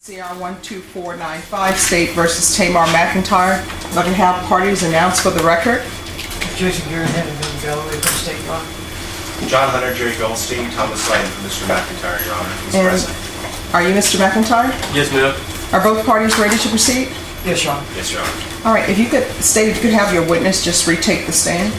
CR 12495, State versus Taymor McIntyre. Let me have parties announced for the record. Jason Gear, head of the gallery for the state law. John Hunter, Jerry Goldstein, Thomas Lane for Mr. McIntyre, Your Honor. He's And present. are you Mr. McIntyre? Yes, ma'am. Are both parties ready to proceed? Yes, Your Honor. Yes, Your Honor. All right, if you could state, if you could have your witness just retake the stand.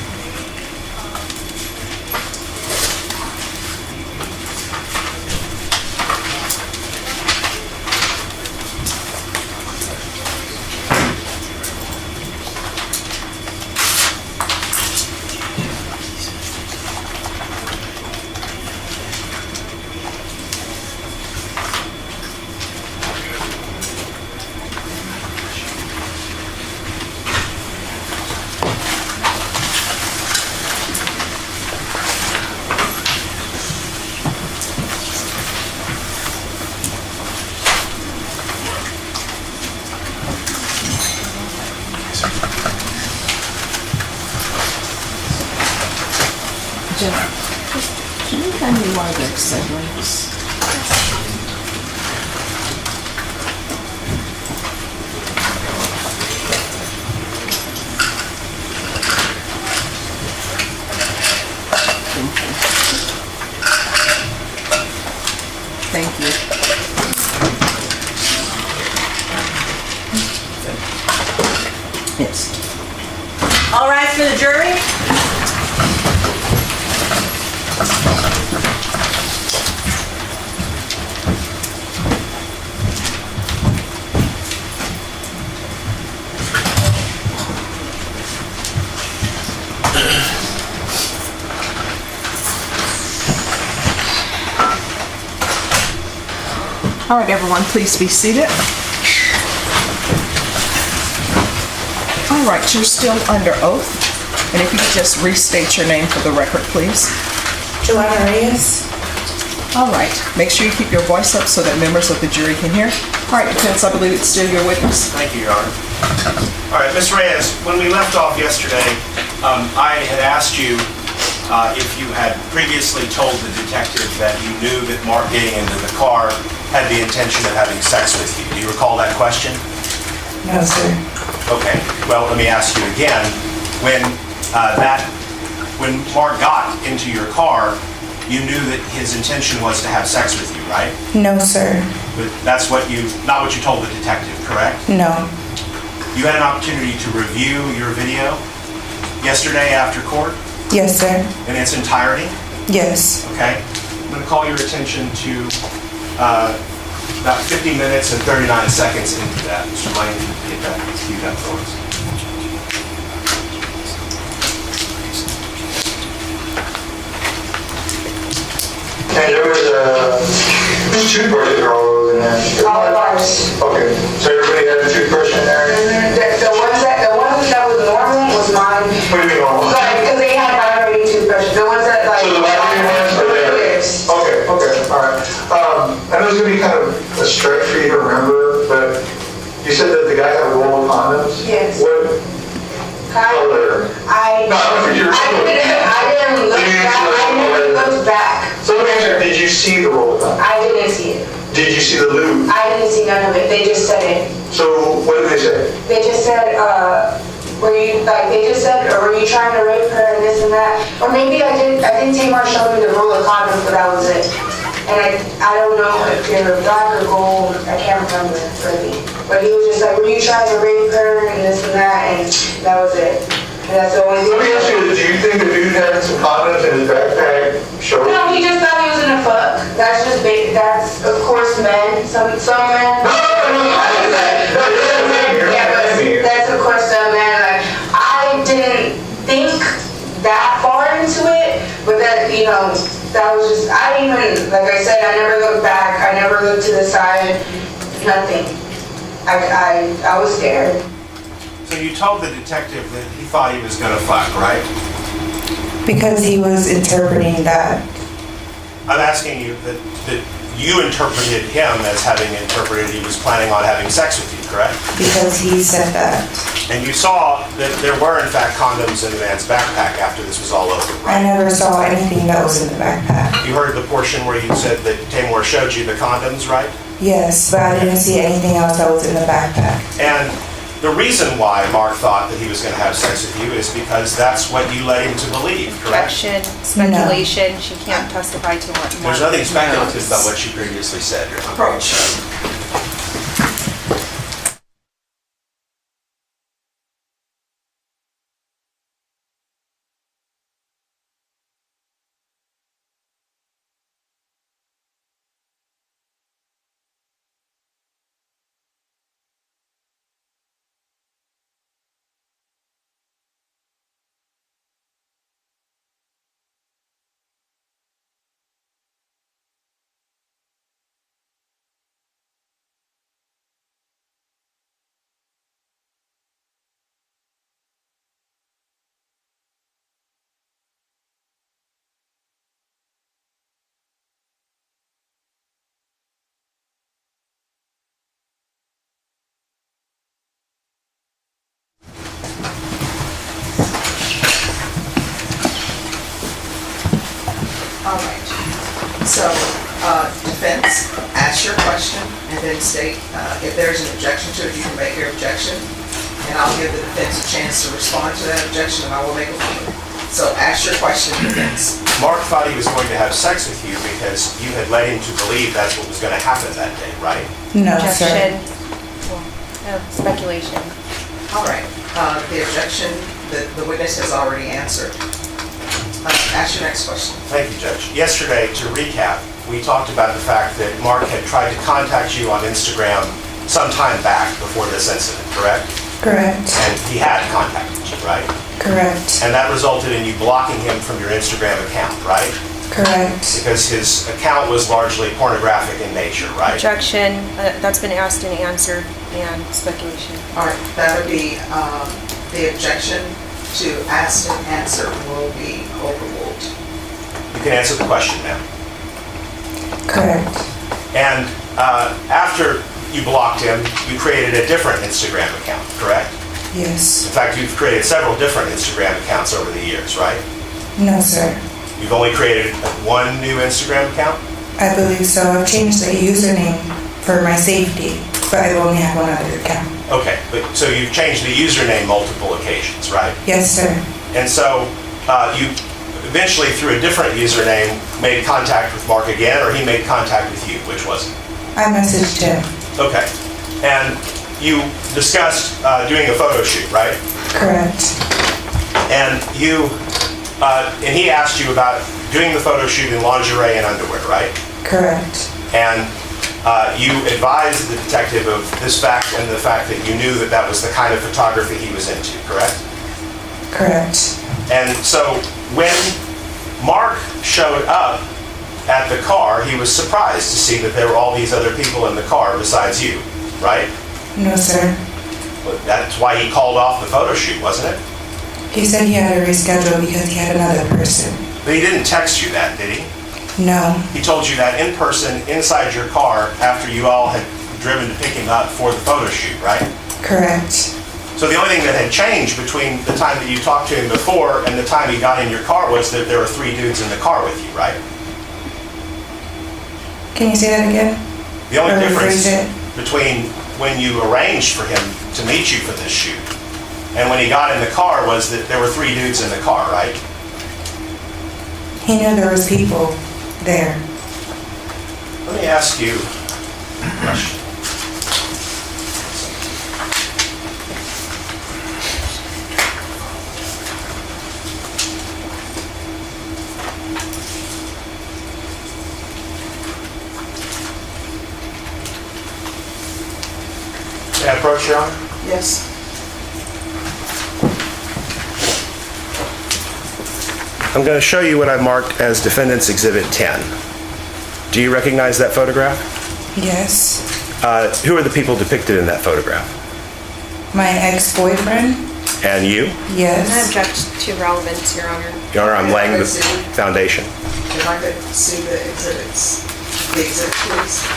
Jim, can you tell me why they're siblings? Thank you. Yes. All rise for the jury. All right, everyone, please be seated. All right, you're still under oath. And if you could just restate your name for the record, please. Joanna Reyes. All right, make sure you keep your voice up so that members of the jury can hear. All right, defense, I believe it's still your witness. Thank you, Your Honor. All right, Ms. Reyes, when we left off yesterday, I had asked you if you had previously told the detective that you knew that Mark getting into the car had the intention of having sex with you. Do you recall that question? No, sir. Okay, well, let me ask you again. When Mark got into your car, you knew that his intention was to have sex with you, right? No, sir. But that's not what you told the detective, correct? No. You had an opportunity to review your video yesterday after court Yes, sir. in its entirety, Yes. okay? I'm going to call your attention to about 50 minutes and 39 seconds into that. Mr. Lane, get that, cue that for us. And there was a toothbrush roll in there. All of ours. Okay, so everybody had a toothbrush in there? The one that was normal was mine. What do you mean normal? Like, because they had vibrating toothbrushes. The ones that like. So the vibrating ones are there? Yes. Okay, all right. I know it's gonna be kind of a stretch for you to remember, but you said that the guy had a roll of condoms? Yes. What color? No, because you were I didn't look back. I never looked back. So let me ask you, did you see the roll of condoms? I didn't see it. Did you see the lube? I didn't see none of it. They just said it. So what did they say? They just said, were you trying to rape her and this and that? Or maybe I think Taymor showed me the roll of condoms, but that was it. And I don't know if they were black or gold. I can't remember really. But he was just like, were you trying to rape her and this and that? And that was it. And that's the only thing. Let me ask you, do you think the dude had some condoms in his backpack? No, he just thought he was gonna fuck. That's just big. That's of course men. Some men. Yeah, but that's of course some men. Like I didn't think that far into it, but that that was just. I didn't even, like I said, I never looked back. I never looked to the side. Nothing. I was scared. So you told the detective that he thought he was going to fuck, right? Because he was interpreting that. I'm asking you that you interpreted him as having interpreted he was planning on having sex with you, correct? Because he said that. And you saw that there were in fact condoms in the man's backpack after this was all over, I right? never saw anything that was in the backpack. You heard the portion where you said that Taymor showed you the condoms, right? Yes, but I didn't see anything else that was in the backpack. And the reason why Mark thought that he was going to have sex with you is because that's what you led him to believe, correct? Objection, speculation, she can't testify to what. There's nothing speculative about what you previously said. Approach. All right. So, defense, ask your question and then state, if there's an objection to it, you can make your objection. And I'll give the defense a chance to respond to that objection and I will make a ruling. So ask your question, defense. Mark thought he was going to have sex with you because you had led him to believe that's what was going to happen that day, right? No, Objection, sir. speculation. All right. The objection, the witness has already answered. Ask your next question. Thank you, Judge. Yesterday, to recap, we talked about the fact that Mark had tried to contact you on Instagram some time back before this incident, correct? Correct. And he had contacted you, right? Correct. And that resulted in you blocking him from your Instagram account, right? Correct. Because his account was largely pornographic in nature, right? Objection, that's been asked and answered, and speculation. All right, that would be, the objection to ask and answer will be overruled. You can answer the question now. Correct. And after you blocked him, you created a different Instagram account, correct? Yes. In fact, you've created several different Instagram accounts over the years, right? No, sir. You've only created one new Instagram account? I believe so. I've changed the username for my safety, but I only have one other account. Okay, but so you've changed the username multiple occasions, right? Yes, sir. And so you eventually, through a different username, made contact with Mark again, or he made contact with you? Which was it? I messaged him. Okay. And you discussed doing a photo shoot, right? Correct. And and he asked you about doing the photo shoot in lingerie and underwear, right? Correct. And you advised the detective of this fact and the fact that you knew that that was the kind of photography he was into, correct? Correct. And so when Mark showed up at the car, he was surprised to see that there were all these other people in the car besides you, right? No, sir. Well, that's why he called off the photo shoot, wasn't it? He said he had to reschedule because he had another person. But he didn't text you that, did he? No. He told you that in person, inside your car, after you all had driven to pick him up for the photo shoot, right? Correct. So the only thing that had changed between the time that you talked to him before and the time he got in your car was that there were 3 dudes in the car with you, right? Can you say that again? The only Or difference rephrase it? between when you arranged for him to meet you for this shoot and when he got in the car was that there were 3 dudes in the car, right? He knew there was people there. Let me ask you a question. May I approach, Your Honor? Yes. I'm going to show you what I marked as Defendant's Exhibit 10. Do you recognize that photograph? Yes. Who are the people depicted in that photograph? My ex-boyfriend? And you? I Yes. object to relevance, Your Honor. Your Honor, I'm laying the foundation. If I could see the exhibits, please.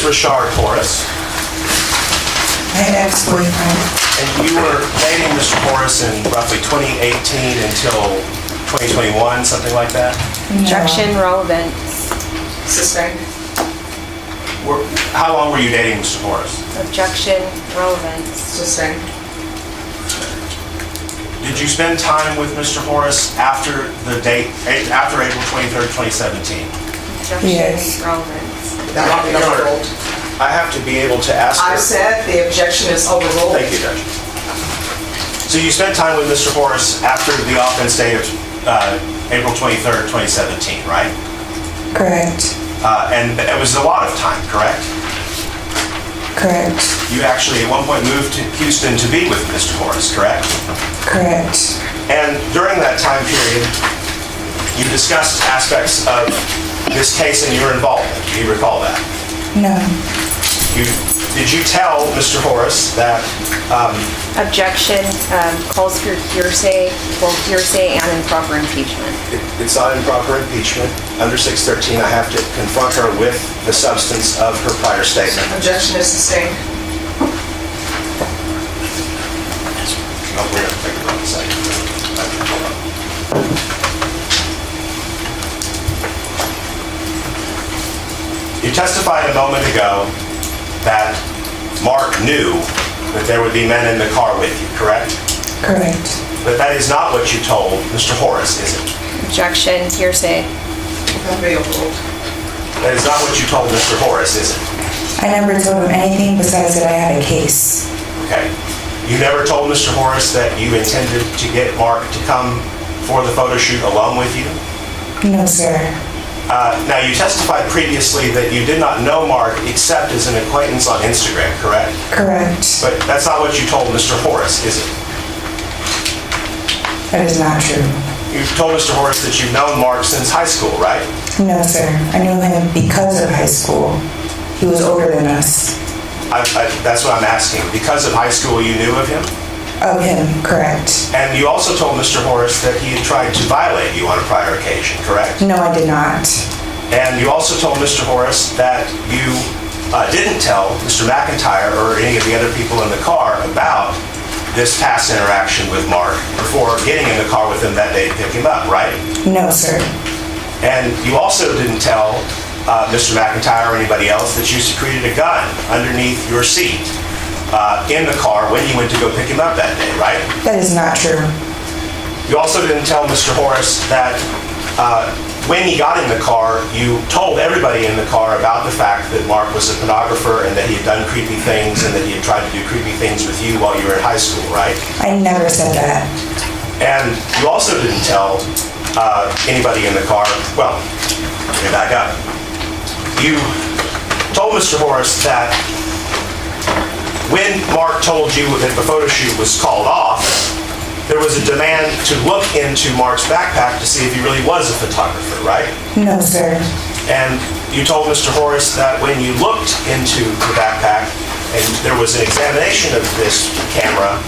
is Rashard Horace, My ex-boyfriend. and you were dating Mr. Horace in roughly 2018 until 2021, something like that? Objection, relevance. Sustained. How long were you dating Mr. Horace? Objection, relevance. Sustained. Did you spend time with Mr. Horace after the date, after April 23rd, 2017? Objection, Yes. relevance. That will be overruled. I have to be able to ask I her. said the objection is overruled. Thank you, Judge. So you spent time with Mr. Horace after the offense date of April 23rd, 2017, right? Correct. And it was a lot of time, correct? Correct. You actually at one point moved to Houston to be with Mr. Horace, correct? Correct. And during that time period, you discussed aspects of this case and your involvement. Do you recall that? No. Did you tell Mr. Horace that, Objection, calls for hearsay, both hearsay and improper impeachment. it's not improper impeachment? Under 613, I have to confront her with the substance of her prior statement. Objection is sustained. Oh, we're going to take a look at it. You testified a moment ago that Mark knew that there would be men in the car with you, correct? Correct. But that is not what you told Mr. Horace, is it? Objection, hearsay. That will be overruled. That is not what you told Mr. Horace, is it? I never told him anything besides that I had a case. Okay. You never told Mr. Horace that you intended to get Mark to come for the photo shoot alone with you? No, sir. Now, you testified previously that you did not know Mark except as an acquaintance on Instagram, correct? Correct. But that's not what you told Mr. Horace, is it? That is not true. You told Mr. Horace that you've known Mark since high school, right? No, sir. I knew him because of high school. He was older than us. That's what I'm asking. Because of high school, you knew of him? Of him, correct. And you also told Mr. Horace that he had tried to violate you on a prior occasion, correct? No, I did not. And you also told Mr. Horace that you didn't tell Mr. McIntyre or any of the other people in the car about this past interaction with Mark before getting in the car with him that day to pick him up, right? No, sir. And you also didn't tell Mr. McIntyre or anybody else that you secreted a gun underneath your seat in the car when you went to go pick him up that day, right? That is not true. You also didn't tell Mr. Horace that when he got in the car, you told everybody in the car about the fact that Mark was a pornographer and that he had done creepy things and that he had tried to do creepy things with you while you were in high school, right? I never said that. And you also didn't tell anybody in the car, well, let me back up. You told Mr. Horace that when Mark told you that the photo shoot was called off, there was a demand to look into Mark's backpack to see if he really was a photographer, right? No, sir. And you told Mr. Horace that when you looked into the backpack and there was an examination of this camera,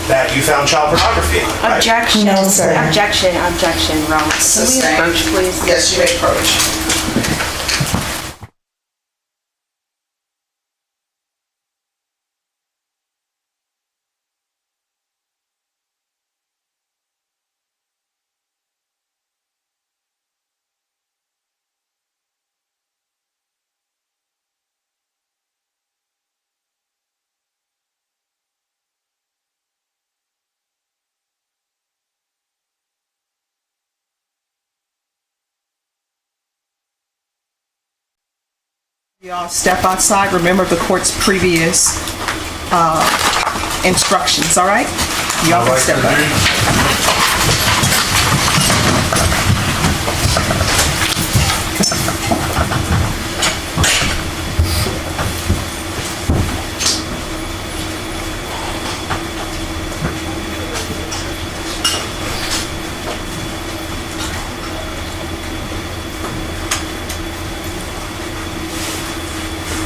that you found child pornography in it, right? Objection. No, sir. Objection, relevance. Can we Sustained. approach, please? Yes, you may approach. Y'all step outside. Remember the court's previous instructions, all right? Y'all can step out.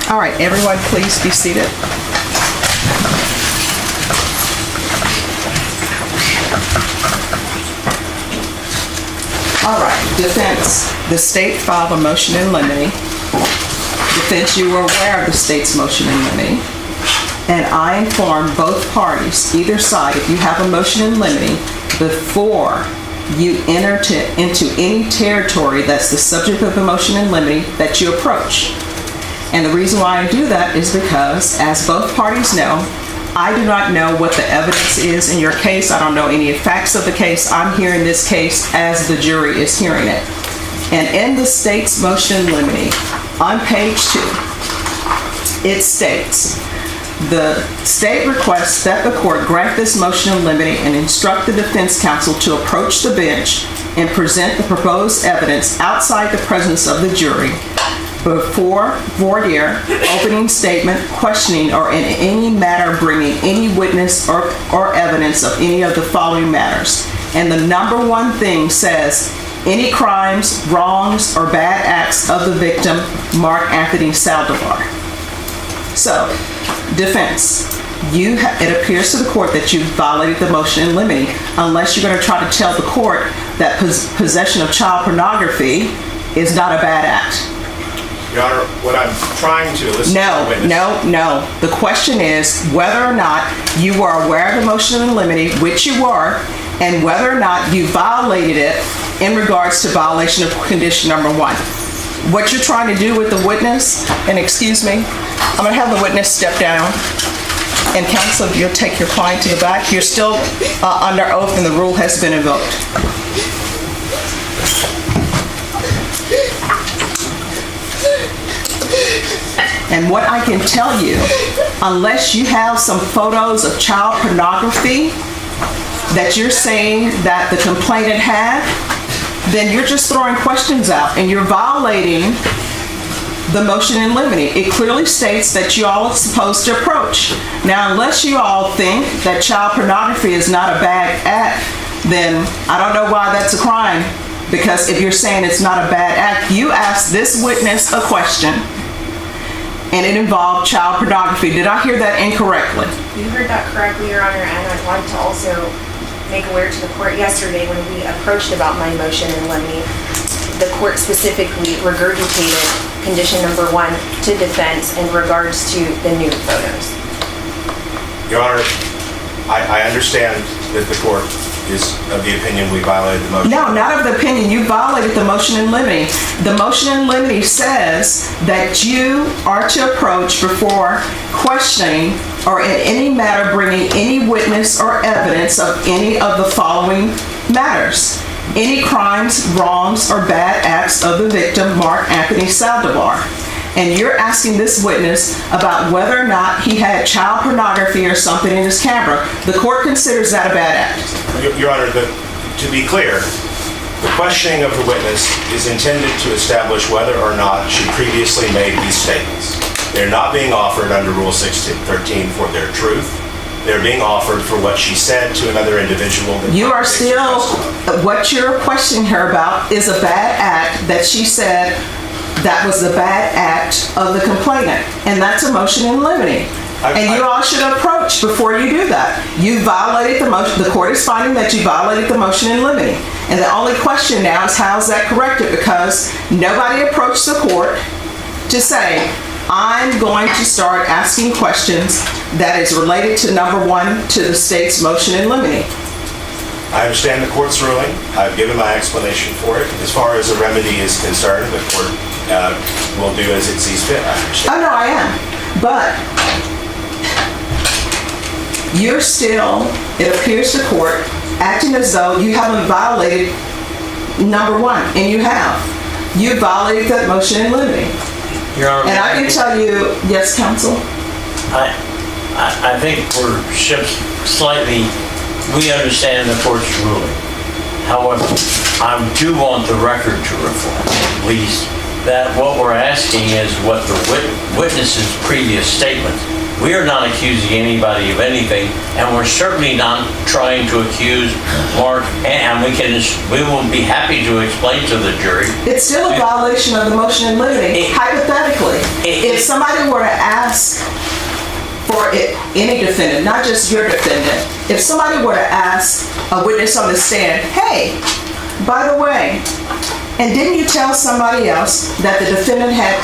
All right, everyone, please be seated. All right, defense. The state filed a motion in limine. defense, you were aware of the state's motion in limine, and I informed both parties, either side, if you have a motion in limine, before you enter into any territory that's the subject of the motion in limine, that you approach. And the reason why I do that is because, as both parties know, I do not know what the evidence is in your case. I don't know any facts of the case. I'm hearing this case as the jury is hearing it. And in the state's motion in limine, on page 2, it states, the state requests that the court grant this motion in limine and instruct the defense counsel to approach the bench and present the proposed evidence outside the presence of the jury before voir dire, opening statement, questioning, or in any matter bringing any witness or evidence of any of the following matters. And the number one thing says, any crimes, wrongs, or bad acts of the victim, Mark Anthony Saldivar. So, defense, it appears to the court that you violated the motion in limine, unless you're going to try to tell the court that possession of child pornography is not a bad act. Your Honor, what I'm trying to listen to the witness. No. The question is whether or not you were aware of the motion in limine, which you were, and whether or not you violated it in regards to violation of condition number 1. What you're trying to do with the witness, and excuse me, I'm going to have the witness step down. And counsel, you'll take your client to the back. You're still under oath and the rule has been invoked. And what I can tell you, unless you have some photos of child pornography that you're saying that the complainant had, then you're just throwing questions out and you're violating the motion in limine. It clearly states that you all are supposed to approach. Now, unless you all think that child pornography is not a bad act, then I don't know why that's a crime. Because if you're saying it's not a bad act, you asked this witness a question and it involved child pornography. Did I hear that incorrectly? You heard that correctly, Your Honor, and I'd like to also make aware to the court yesterday when we approached about my motion in limine, the court specifically regurgitated condition number 1 to defense in regards to the nude photos. Your Honor, I understand that the court is of the opinion we violated the motion. No, not of the opinion. You violated the motion in limine. The motion in limine says that you are to approach before questioning or in any matter bringing any witness or evidence of any of the following matters. Any crimes, wrongs, or bad acts of the victim, Mark Anthony Saldivar. And you're asking this witness about whether or not he had child pornography or something in his camera. The court considers that a bad act. Your Honor, to be clear, the questioning of the witness is intended to establish whether or not she previously made these statements. They're not being offered under Rule 613 for their truth. They're being offered for what she said to another individual. You are still, what you're questioning her about is a bad act that she said that was the bad act of the complainant. And that's a motion in limine. And you all should approach before you do that. You violated the motion. The court is finding that you violated the motion in limine. And the only question now is how is that corrected? Because nobody approached the court to say, I'm going to start asking questions that is related to number 1 to the state's motion in limine. I understand the court's ruling. I've given my explanation for it. As far as a remedy is concerned, the court will do as it sees fit. I understand. Oh, no, I am. But you're still, it appears to court, acting as though you haven't violated number 1, and you have. You violated that motion in limine. Your Honor, and I can tell you, yes, counsel? I think we're slightly, we understand the court's ruling. However, I do want the record to reflect, at least, that what we're asking is what the witness's previous statements. We are not accusing anybody of anything, and we're certainly not trying to accuse Mark, and we will be happy to explain to the jury. It's still a violation of the motion in limine. Hypothetically, if somebody were to ask for any defendant, not just your defendant, if somebody were to ask a witness on the stand, hey, by the way, and didn't you tell somebody else that the defendant had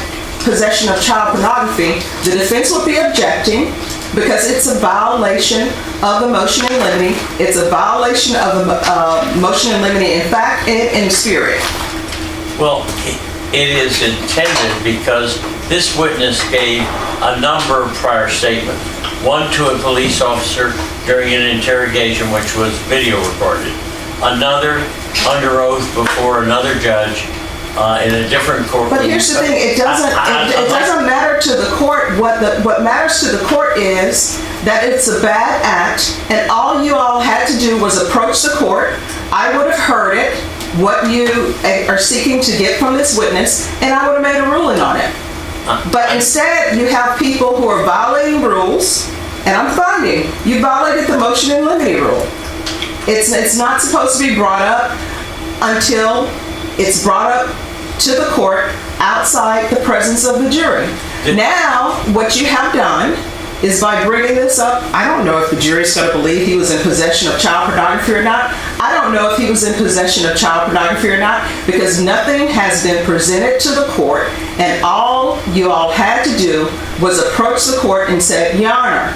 possession of child pornography, the defense would be objecting because it's a violation of the motion in limine. It's a violation of the motion in limine in fact and in spirit. Well, it is intended because this witness gave a number of prior statements. One to a police officer during an interrogation, which was video recorded. Another under oath before another judge in a different courtroom. But here's the thing: it doesn't matter to the court. What matters to the court is that it's a bad act, and all you all had to do was approach the court. I would have heard it, what you are seeking to get from this witness, and I would have made a ruling on it. But instead, you have people who are violating rules, and I'm finding you violated the motion in limine rule. It's not supposed to be brought up until it's brought up to the court outside the presence of the jury. Now, what you have done is by bringing this up, I don't know if the jury's going to believe he was in possession of child pornography or not. I don't know if he was in possession of child pornography or not, because nothing has been presented to the court, and all you all had to do was approach the court and say, Your Honor,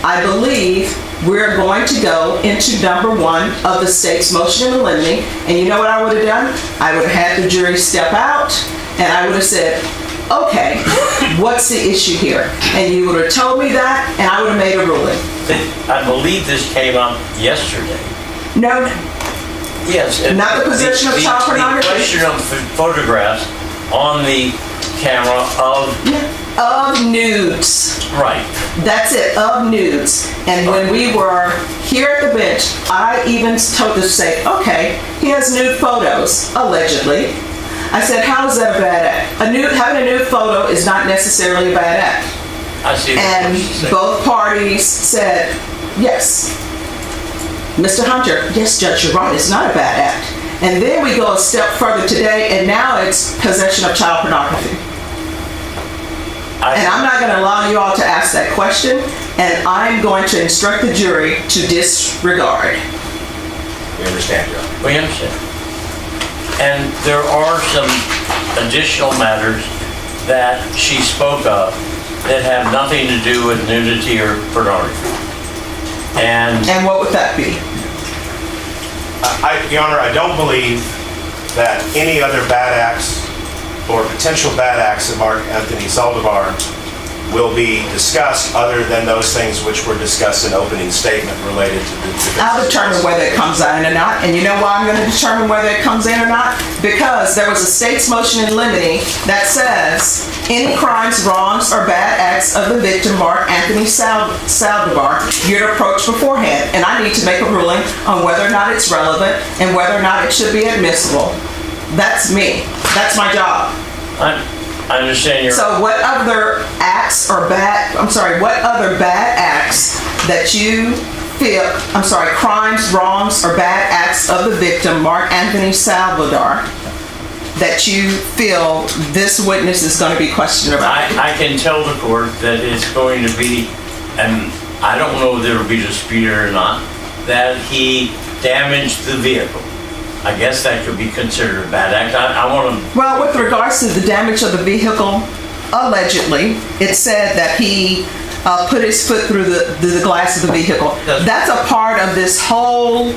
I believe we're going to go into number one of the state's motion in limine. And you know what I would have done? I would have had the jury step out, and I would have said, okay, what's the issue here? And you would have told me that, and I would have made a ruling. I believe this came up yesterday. No. Yes. Not the possession of child pornography. The question of photographs on the camera of nudes. Right. That's it, of nudes. And when we were here at the bench, I even told to say, okay, he has nude photos, allegedly. I said, how is that a bad act? Having a nude photo is not necessarily a bad act. I see. And both parties said, yes. Mr. Hunter, yes, Judge, you're right, it's not a bad act. And then we go a step further today, and now it's possession of child pornography. And I'm not going to allow you all to ask that question, and I'm going to instruct the jury to disregard. We understand, Your Honor. We understand. And there are some additional matters that she spoke of that have nothing to do with nudity or pornography. And what would that be? Your Honor, I don't believe that any other bad acts or potential bad acts of Mark Anthony Saldivar will be discussed other than those things which were discussed in opening statement related to the I'll determine whether it comes in or not. And you know why I'm going to determine whether it comes in or not? Because there was a state's motion in limine that says any crimes, wrongs, or bad acts of the victim, Mark Anthony Saldivar, you're to approach beforehand. And I need to make a ruling on whether or not it's relevant and whether or not it should be admissible. That's me. That's my job. I understand your... So what other acts or what other bad acts that you feel, crimes, wrongs, or bad acts of the victim, Mark Anthony Saldivar, that you feel this witness is going to be questioned about? I can tell the court that it's going to be, and I don't know if there will be disputed or not, that he damaged the vehicle. I guess that could be considered a bad act. I want to... Well, with regards to the damage of the vehicle, allegedly, it said that he put his foot through the glass of the vehicle. That's a part of this whole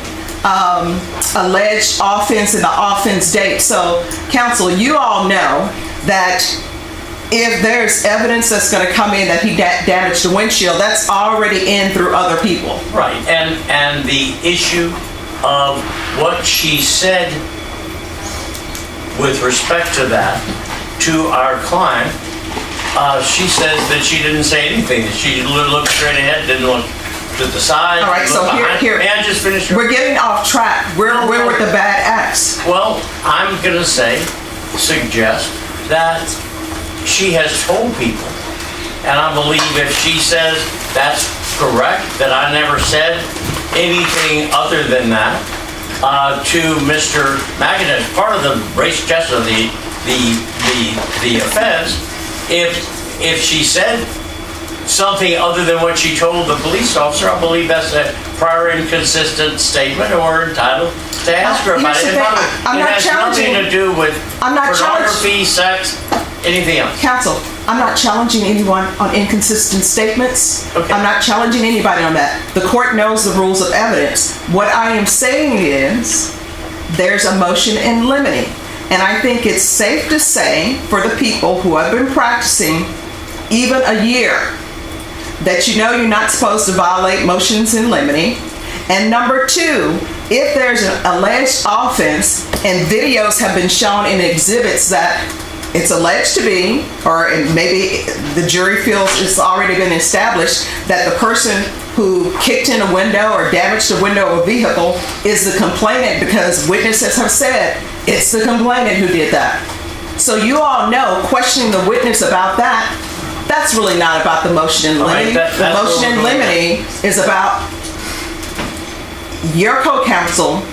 alleged offense and the offense date. So, counsel, you all know that if there's evidence that's going to come in that he damaged the windshield, that's already in through other people. Right, and the issue of what she said with respect to that to our client, she says that she didn't say anything, that she looked straight ahead, didn't look to the side. All right, so here. May I just finish? We're getting off track. We're with the bad acts. Well, I'm going to suggest that she has told people, and I believe if she says that's correct, that I never said anything other than that to Mr. McIntyre, part of the race just of the offense. If she said something other than what she told the police officer, I believe that's a prior inconsistent statement, or entitled to ask her about it. It has nothing to do with pornography, sex. Anything else? Counsel, I'm not challenging anyone on inconsistent statements. Okay. I'm not challenging anybody on that. The court knows the rules of evidence. What I am saying is, there's a motion in limine. And I think it's safe to say, for the people who have been practicing even a year, that you know you're not supposed to violate motions in limine. And number two, if there's an alleged offense and videos have been shown in exhibits that it's alleged to be, or maybe the jury feels it's already been established that the person who kicked in a window or damaged the window of a vehicle is the complainant, because witnesses have said it's the complainant who did that. So you all know, questioning the witness about that, that's really not about the motion in limine. The motion in limine is about your co-counsel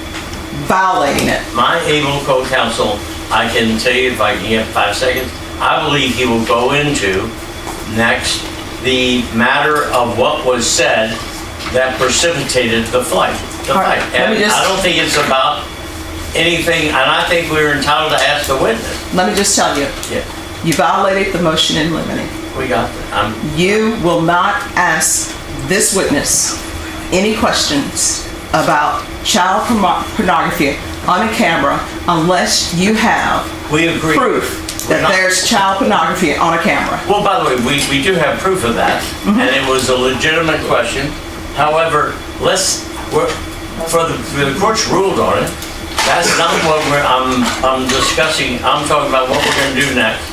violating it. My able co-counsel, I can tell you if I can get 5 seconds, I believe he will go into next the matter of what was said that precipitated the fight. right, And I don't think it's about anything, and I think we're entitled to ask the witness. Let me just tell you, Yeah, you violated the motion in limine. we got that. You will not ask this witness any questions about child pornography on a camera unless you have We agree. proof that there's child pornography on a camera. Well, by the way, we do have proof of that, and it was a legitimate question. However, for the court's ruled on it. That's not what I'm discussing. I'm talking about what we're going to do next.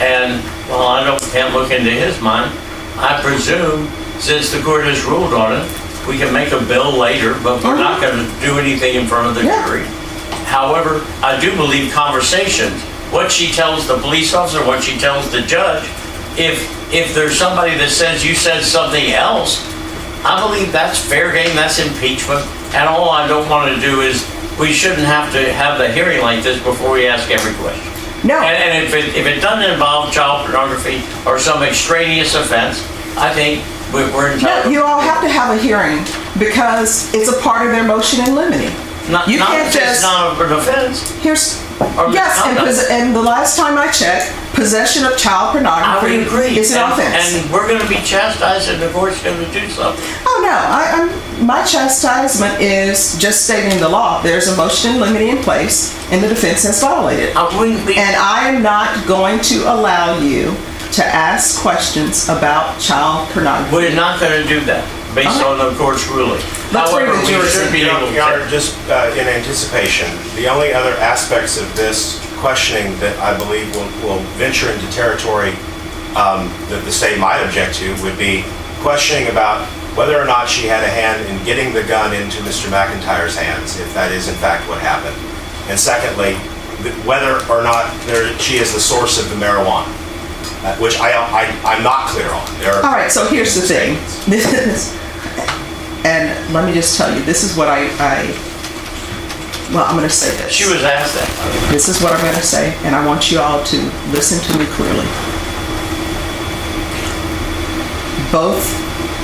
And while I can't look into his mind, I presume since the court has ruled on it, we can make a bill later, but we're not going to do anything in front of the jury. However, I do believe conversations, what she tells the police officer, what she tells the judge, if there's somebody that says you said something else, I believe that's fair game, that's impeachment. And all I don't want to do is, we shouldn't have to have the hearing like this before we ask every question. No. And if it doesn't involve child pornography or some extraneous offense, I think we're entitled. No, you all have to have a hearing because it's a part of their motion in limine. You can't just. It's not an offense. Here's. Or Yes, and the last time I checked, possession of child pornography I would agree. is an offense. And we're going to be chastised and the court's going to do something. Oh no, my chastisement is just stating the law. There's a motion in limine in place and the defense has violated. And I am not going to allow you to ask questions about child pornography. We're not going to do that based on the court's ruling. Let's bring the we should be able Your Honor, to. just in anticipation, the only other aspects of this questioning that I believe will venture into territory that the state might object to would be questioning about whether or not she had a hand in getting the gun into Mr. McIntyre's hands, if that is in fact what happened. And secondly, whether or not she is the source of the marijuana, which I'm not clear on. All right, so here's the thing. And let me just tell you, this is what I'm going to say this. She was asked that. This is what I'm going to say, and I want you all to listen to me clearly. Both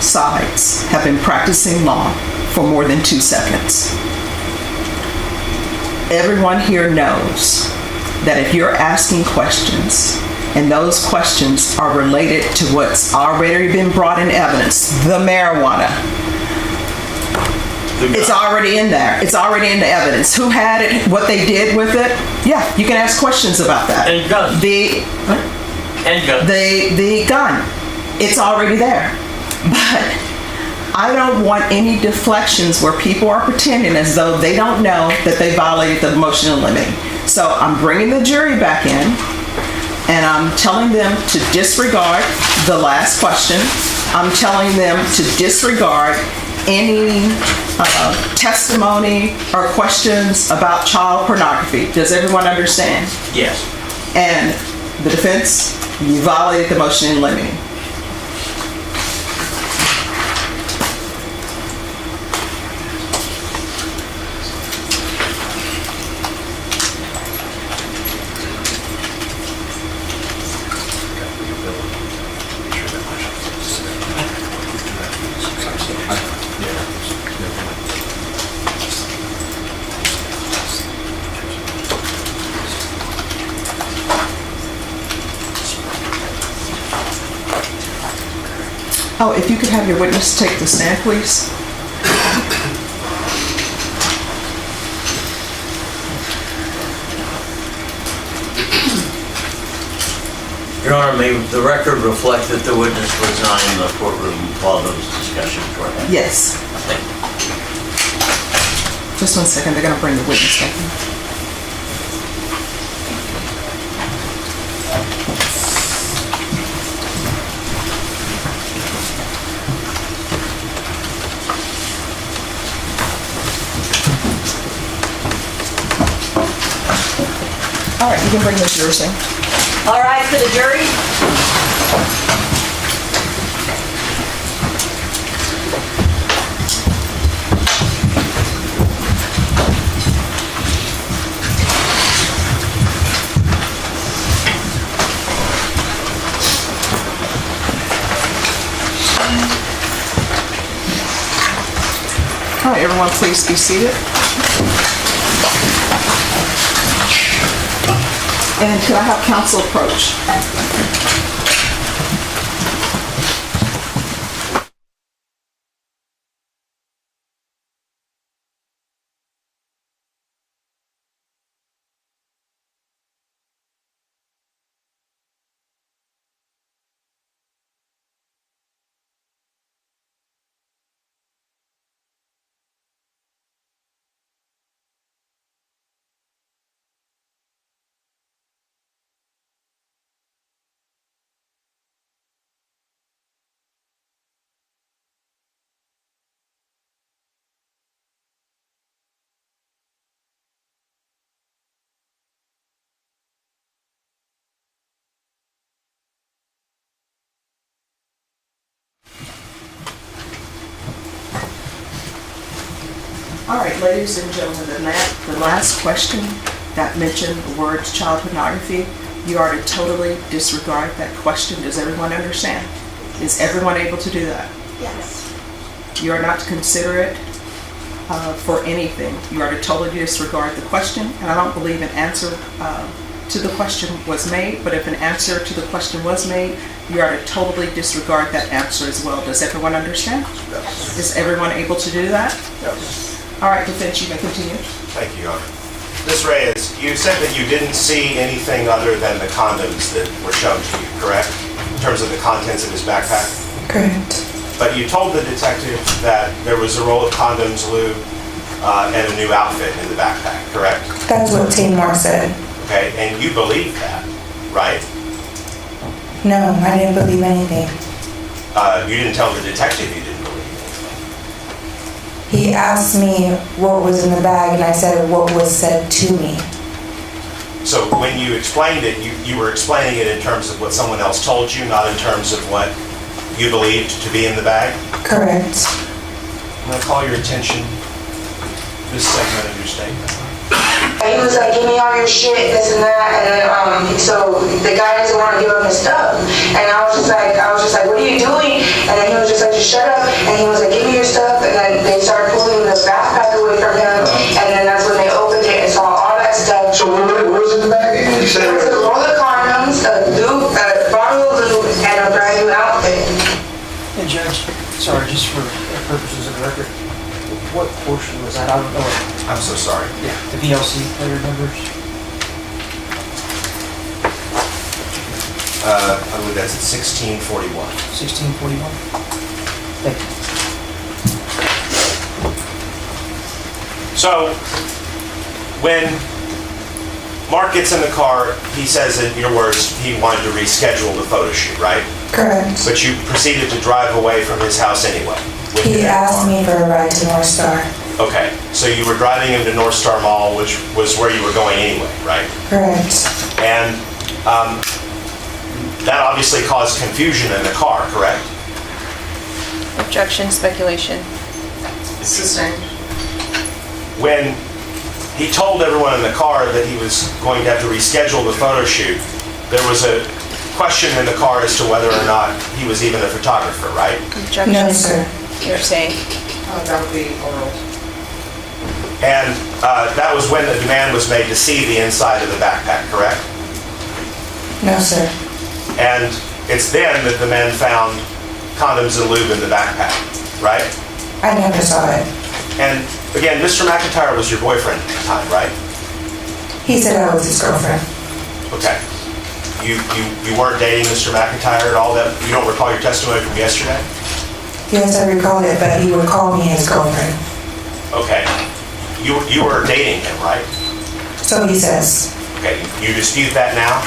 sides have been practicing law for more than 2 seconds. Everyone here knows that if you're asking questions, and those questions are related to what's already been brought in evidence, the marijuana, it's already in there. It's already in the evidence. Who had it, what they did with it. Yeah, you can ask questions about that. And gun. The gun. It's already there. But I don't want any deflections where people are pretending as though they don't know that they violated the motion in limine. So I'm bringing the jury back in, and I'm telling them to disregard the last question. I'm telling them to disregard any testimony or questions about child pornography. Does everyone understand? Yes. And the defense, you violated the motion in limine. Oh, if you could have your witness take the stand, please. Your Honor, may the record reflect that the witness was not in the courtroom while those discussions were happening? Yes. Thank you. Just 1 second, they're gonna bring the witness back in. All right, you can bring this yours in. All right, for the jury? All right, everyone, please be seated. And could I have counsel approach? All right, ladies and gentlemen, the last question that mentioned the words child pornography, you are to totally disregard that question. Does everyone understand? Is everyone able to do that? Yes. You are not to consider it for anything. You are to totally disregard the question, and I don't believe an answer to the question was made, but if an answer to the question was made, you are to totally disregard that answer as well. Does everyone understand? Yes. Is everyone able to do that? Yes. All right, defense, you may continue. Thank you, Your Honor. Ms. Reyes, you said that you didn't see anything other than the condoms that were shown to you, correct? In terms of the contents of his backpack? Correct. But you told the detective that there was a roll of condoms, lube, and a new outfit in the backpack, correct? That's what Taymor said. Okay, and you believed that, right? No, I didn't believe anything. You didn't tell the detective you didn't believe anything. He asked me what was in the bag, and I said what was said to me. So when you explained it, you were explaining it in terms of what someone else told you, not in terms of what you believed to be in the bag? Correct. I'm going to call your attention to this segment of your statement. And he was like, give me all your shit, this and that, and then, so the guy doesn't want to give him his stuff. And I was just like, what are you doing? And then he was just like, just shut up. And he was like, give me your stuff. And then they started pulling the backpack away from him. And then that's when they opened it and saw all that stuff. So what was in the bag? You said There was a roll of condoms, a bottle of lube, and a brand new outfit. And Judge, sorry, just for purposes of the record, what portion was that? I don't know. I'm so sorry. Yeah, the VLC player numbers. I believe that's at 1641. 1641. Thank you. So, when Mark gets in the car, he says, in your words, he wanted to reschedule the photo shoot, right? Correct. But you proceeded to drive away from his house anyway. with He your asked car. me for a ride to North Star. Okay, so you were driving him to North Star Mall, which was where you were going anyway, right? Correct. And that obviously caused confusion in the car, correct? Objection, speculation. Sustained. When he told everyone in the car that he was going to have to reschedule the photo shoot, there was a question in the car as to whether or not he was even a photographer, right? Objection. No, sir. Hearsay. That would be oral. And that was when the demand was made to see the inside of the backpack, correct? No, sir. And it's then that the men found condoms and lube in the backpack, right? I never saw it. And again, Mr. McIntyre was your boyfriend at the time, right? He said I was his girlfriend. Okay. You weren't dating Mr. McIntyre at all? That you don't recall your testimony from yesterday? Yes, I recall it, but he would call me his girlfriend. Okay. You were dating him, right? So he says. Okay. You dispute that now?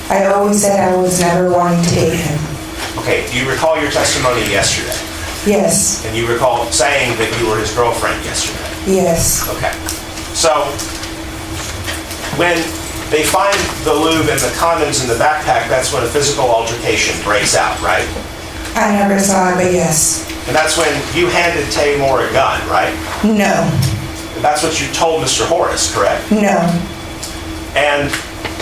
I always said I was never wanting to date him. Okay. Do you recall your testimony yesterday? Yes. And you recall saying that you were his girlfriend yesterday? Yes. Okay. So, when they find the lube and the condoms in the backpack, that's when a physical altercation breaks out, right? I never saw it, but yes. And that's when you handed Taymor a gun, right? No. And that's what you told Mr. Horace, correct? No. And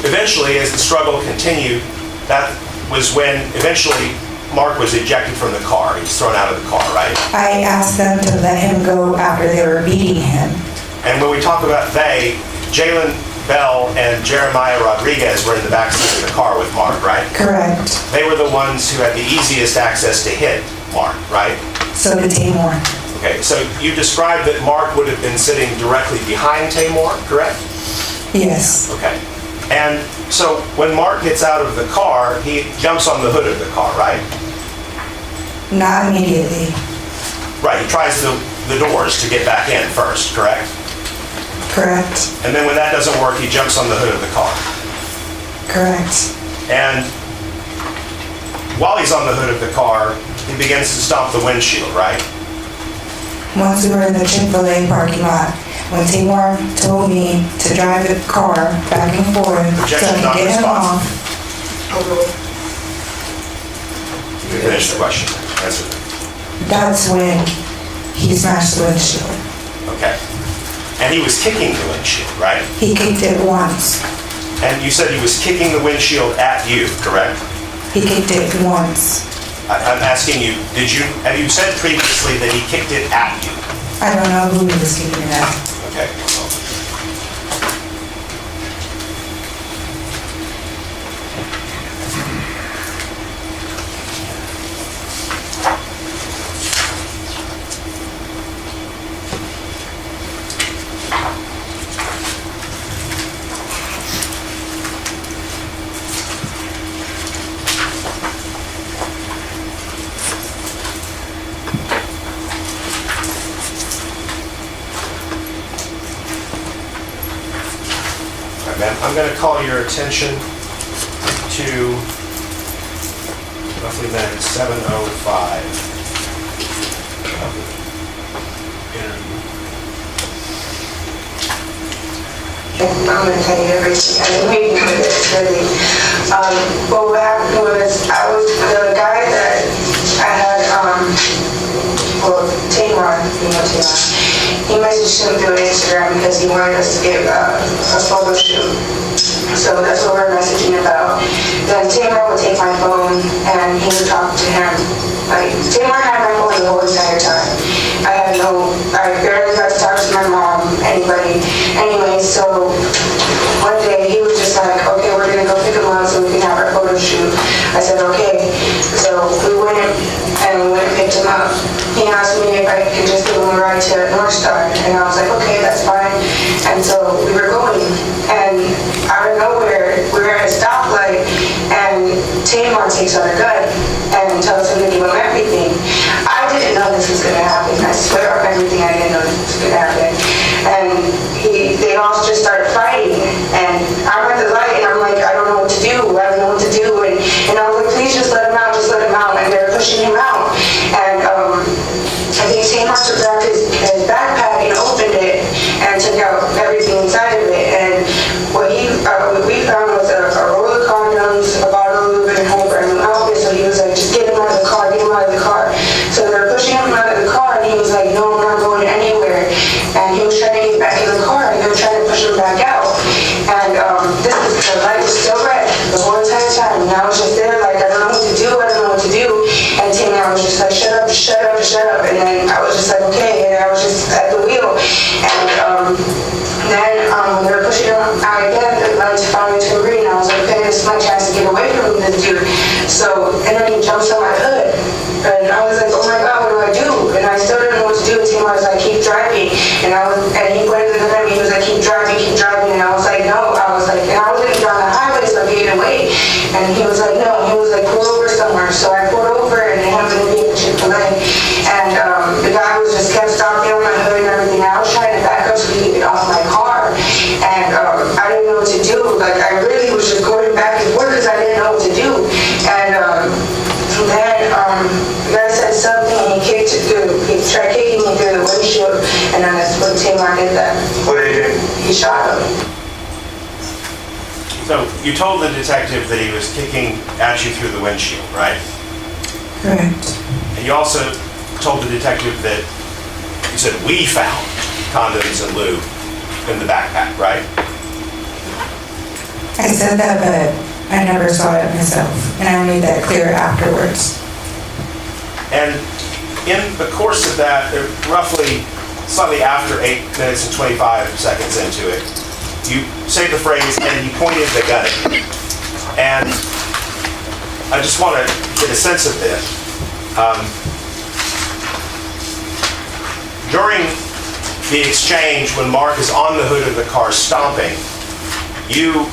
eventually, as the struggle continued, that was when eventually Mark was ejected from the car. He was thrown out of the car, right? I asked them to let him go after they were beating him. And when we talk about they, Jalen Bell and Jeremiah Rodriguez were in the backseat of the car with Mark, right? Correct. They were the ones who had the easiest access to hit Mark, right? So did Taymor. Okay, so you described that Mark would have been sitting directly behind Taymor, correct? Yes. Okay. And so when Mark gets out of the car, he jumps on the hood of the car, right? Not immediately. Right, he tries the doors to get back in first, correct? Correct. And then when that doesn't work, he jumps on the hood of the car. Correct. And while he's on the hood of the car, he begins to stomp the windshield, right? Once we were in the Chick-fil-A parking lot, when Taymor told me to drive the car back and forth so I could get him off. You can finish the question. Answer it. That's when he smashed the windshield. Okay. And he was kicking the windshield, right? He kicked it once. And you said he was kicking the windshield at you, correct? He kicked it once. I'm asking you, have you said previously that he kicked it at you? I don't know who he was kicking it at. Okay. I'm going to call your attention to roughly minute 7:05 of the interview. I'm going to tell you everything. I've been waiting for this, really. But what happened was, the guy that I had, Taymor, he messaged him through Instagram because he wanted us to get a photo shoot. So that's what we're messaging about. Then Taymor would take my phone and he would talk to him. Like, Taymor had my phone the whole entire time. I barely got to talk to my mom, anybody. Anyway, so one day he was just like, okay, we're gonna go pick him up so we can have our photo shoot. I said, okay. So we went and picked him up. He asked me if I could just give him a ride to North Star, and I was like, okay, that's fine. And so we were going, and out of nowhere, we were at a stoplight, and Taymor takes out a gun and tells him to give him everything. I didn't know this was going to happen. I swear on everything, I didn't know this was going to happen. And they all just started fighting, and I'm at the light, and I'm like, I don't know what to do. I don't know what to do. And I was like, please just let him out, just let him out. And they're pushing him out. And I think Taymor took out his backpack and opened it and took out everything inside of it. And what we found was a roll of condoms, a bottle of lube, and a whole brand new outfit. So he was like, just get him out of the car, get him out of the car. So they were pushing him out of the car, and he was like, no, I'm not going anywhere. And he was trying to get back in the car, and they were trying to push him back out. And the light was still red the whole entire time. And I was just there like, I don't know what to do, I don't know what to do. And Taymor was just like, shut up, shut up, shut up. And then I was just like, okay. And I was just at the wheel. And then they were pushing him out again. The lights finally turned green. I was like, okay, this is my chance to get away from this dude. So, and then he jumps on my hood. And he was like, no, he was like, pull over somewhere. So I pulled over and they happened to be in Chick-fil-A. And the guy was just kept stopping on my hood and everything. I was trying to back up so he could get off my car. And I didn't know what to do. Like, I really was just going back and forth because I didn't know what to do. And then the guy said something and he tried kicking me through the windshield. And then that's when Taymor did that. What did he do? He shot him. So you told the detective that he was kicking at you through the windshield, right? Correct. And you also told the detective that you said, we found condoms and lube in the backpack, right? I said that, but I never saw it myself, and I made that clear afterwards. And in the course of that, roughly slightly after 8 minutes and 25 seconds into it, you say the phrase, and he pointed the gun at you. And I just want to get a sense of this. During the exchange, when Mark is on the hood of the car stomping, you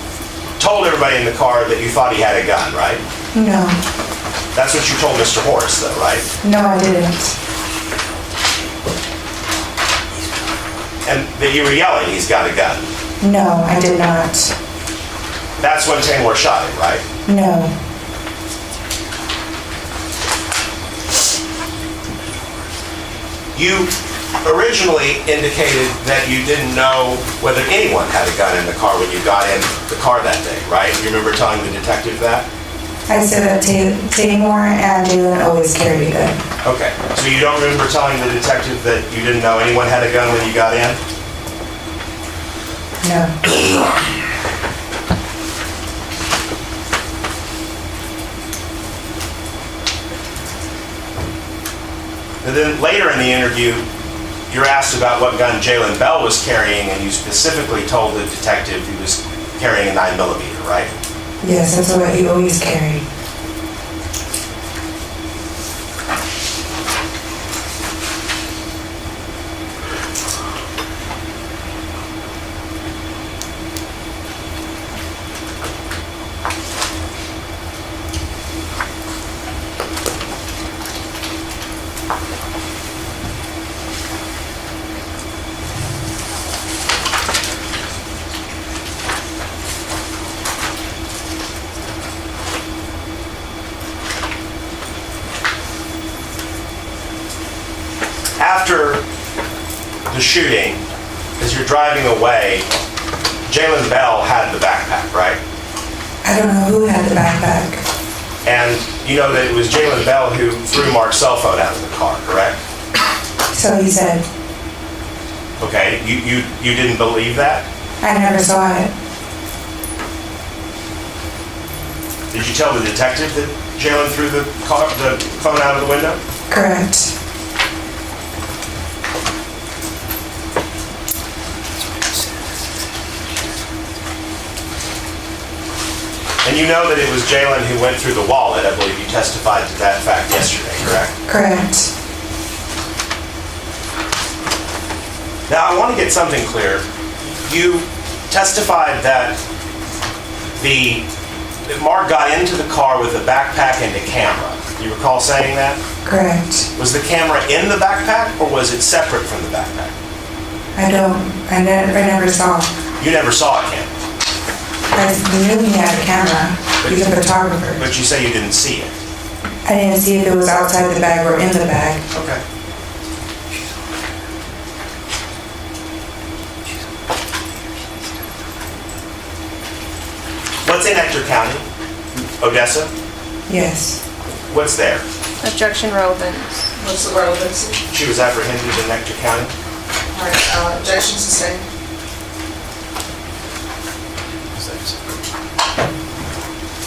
told everybody in the car that you thought he had a gun, right? No. That's what you told Mr. Horace, though, right? No, I didn't. And that you were yelling, he's got a gun. No, I did not. That's when Taymor shot him, right? No. You originally indicated that you didn't know whether anyone had a gun in the car when you got in the car that day, right? You remember telling the detective that? I said that Taymor and Jalen always carried a gun. Okay, so you don't remember telling the detective that you didn't know anyone had a gun when you got in? No. And then later in the interview, you're asked about what gun Jalen Bell was carrying, and you specifically told the detective he was carrying a 9mm, right? Yes, that's what he always carried. After the shooting, as you're driving away, Jalen Bell had the backpack, right? I don't know who had the backpack. And you know that it was Jalen Bell who threw Mark's cell phone out of the car, correct? So he said. Okay, you didn't believe that? I never saw it. Did you tell the detective that Jalen threw the phone out of the window? Correct. And you know that it was Jalen who went through the wallet. I believe you testified to that fact yesterday, correct? Correct. Now, I want to get something clear. You testified that Mark got into the car with a backpack and a camera. You recall saying that? Correct. Was the camera in the backpack, or was it separate from the backpack? I never saw. You never saw a camera? I knew he had a camera. He's a photographer. But you say you didn't see it? I didn't see if it was outside the bag or in the bag. Okay. What's in Ector County? Odessa? Yes. What's there? Objection relevance. What's the relevancy? She was apprehended in Ector County? All right, objection sustained.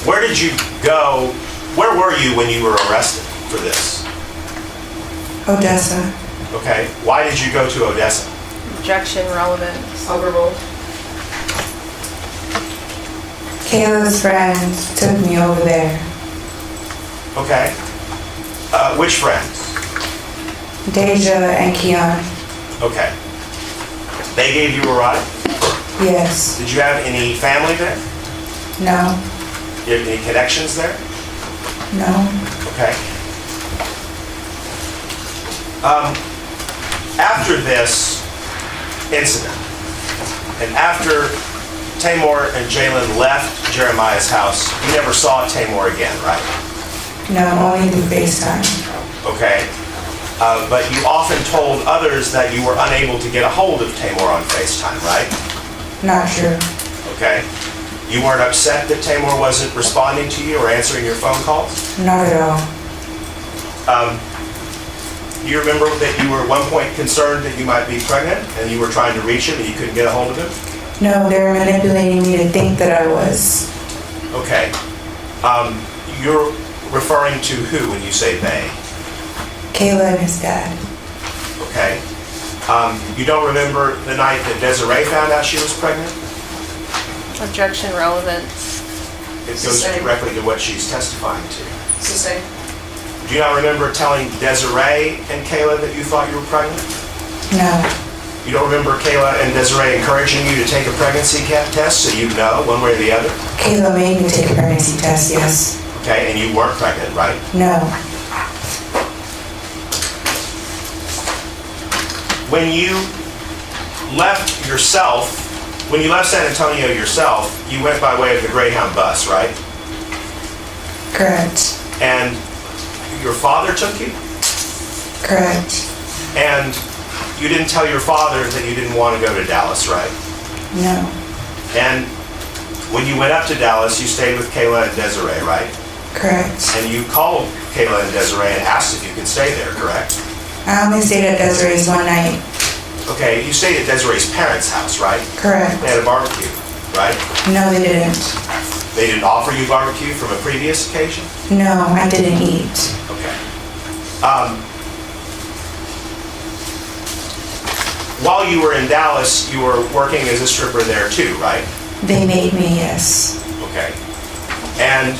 Where did you go? Where were you when you were arrested for this? Odessa. Okay. Why did you go to Odessa? Objection relevance. Overruled. Kayla's friends took me over there. Okay. Which friends? Deja and Keon. Okay. They gave you a ride? Yes. Did you have any family there? No. You have any connections there? No. Okay. After this incident, and after Taymor and Jalen left Jeremiah's house, you never saw Taymor again, right? No, only through FaceTime. Okay. But you often told others that you were unable to get a hold of Taymor on FaceTime, right? Not true. Okay. You weren't upset that Taymor wasn't responding to you or answering your phone calls? Not at all. Do you remember that you were at one point concerned that you might be pregnant and you were trying to reach him and you couldn't get a hold of him? No, they were manipulating me to think that I was. Okay. You're referring to who when you say they? Kayla and his dad. Okay. You don't remember the night that Desiree found out she was pregnant? Objection relevant. It goes directly to what she's testifying to. Sustained. Do you not remember telling Desiree and Kayla that you thought you were pregnant? No. You don't remember Kayla and Desiree encouraging you to take a pregnancy test so you know one way or the other? Kayla made me take a pregnancy test, yes. Okay, and you weren't pregnant, right? No. When you left San Antonio yourself, you went by way of the Greyhound bus, right? Correct. And your father took you? Correct. And you didn't tell your father that you didn't want to go to Dallas, right? No. And when you went up to Dallas, you stayed with Kayla and Desiree, right? Correct. And you called Kayla and Desiree and asked if you could stay there, correct? I only stayed at Desiree's one night. Okay, you stayed at Desiree's parents' house, right? Correct. They had a barbecue, right? No, they didn't. They didn't offer you barbecue from a previous occasion? No, I didn't eat. Okay. While you were in Dallas, you were working as a stripper there too, right? They made me, yes. Okay. And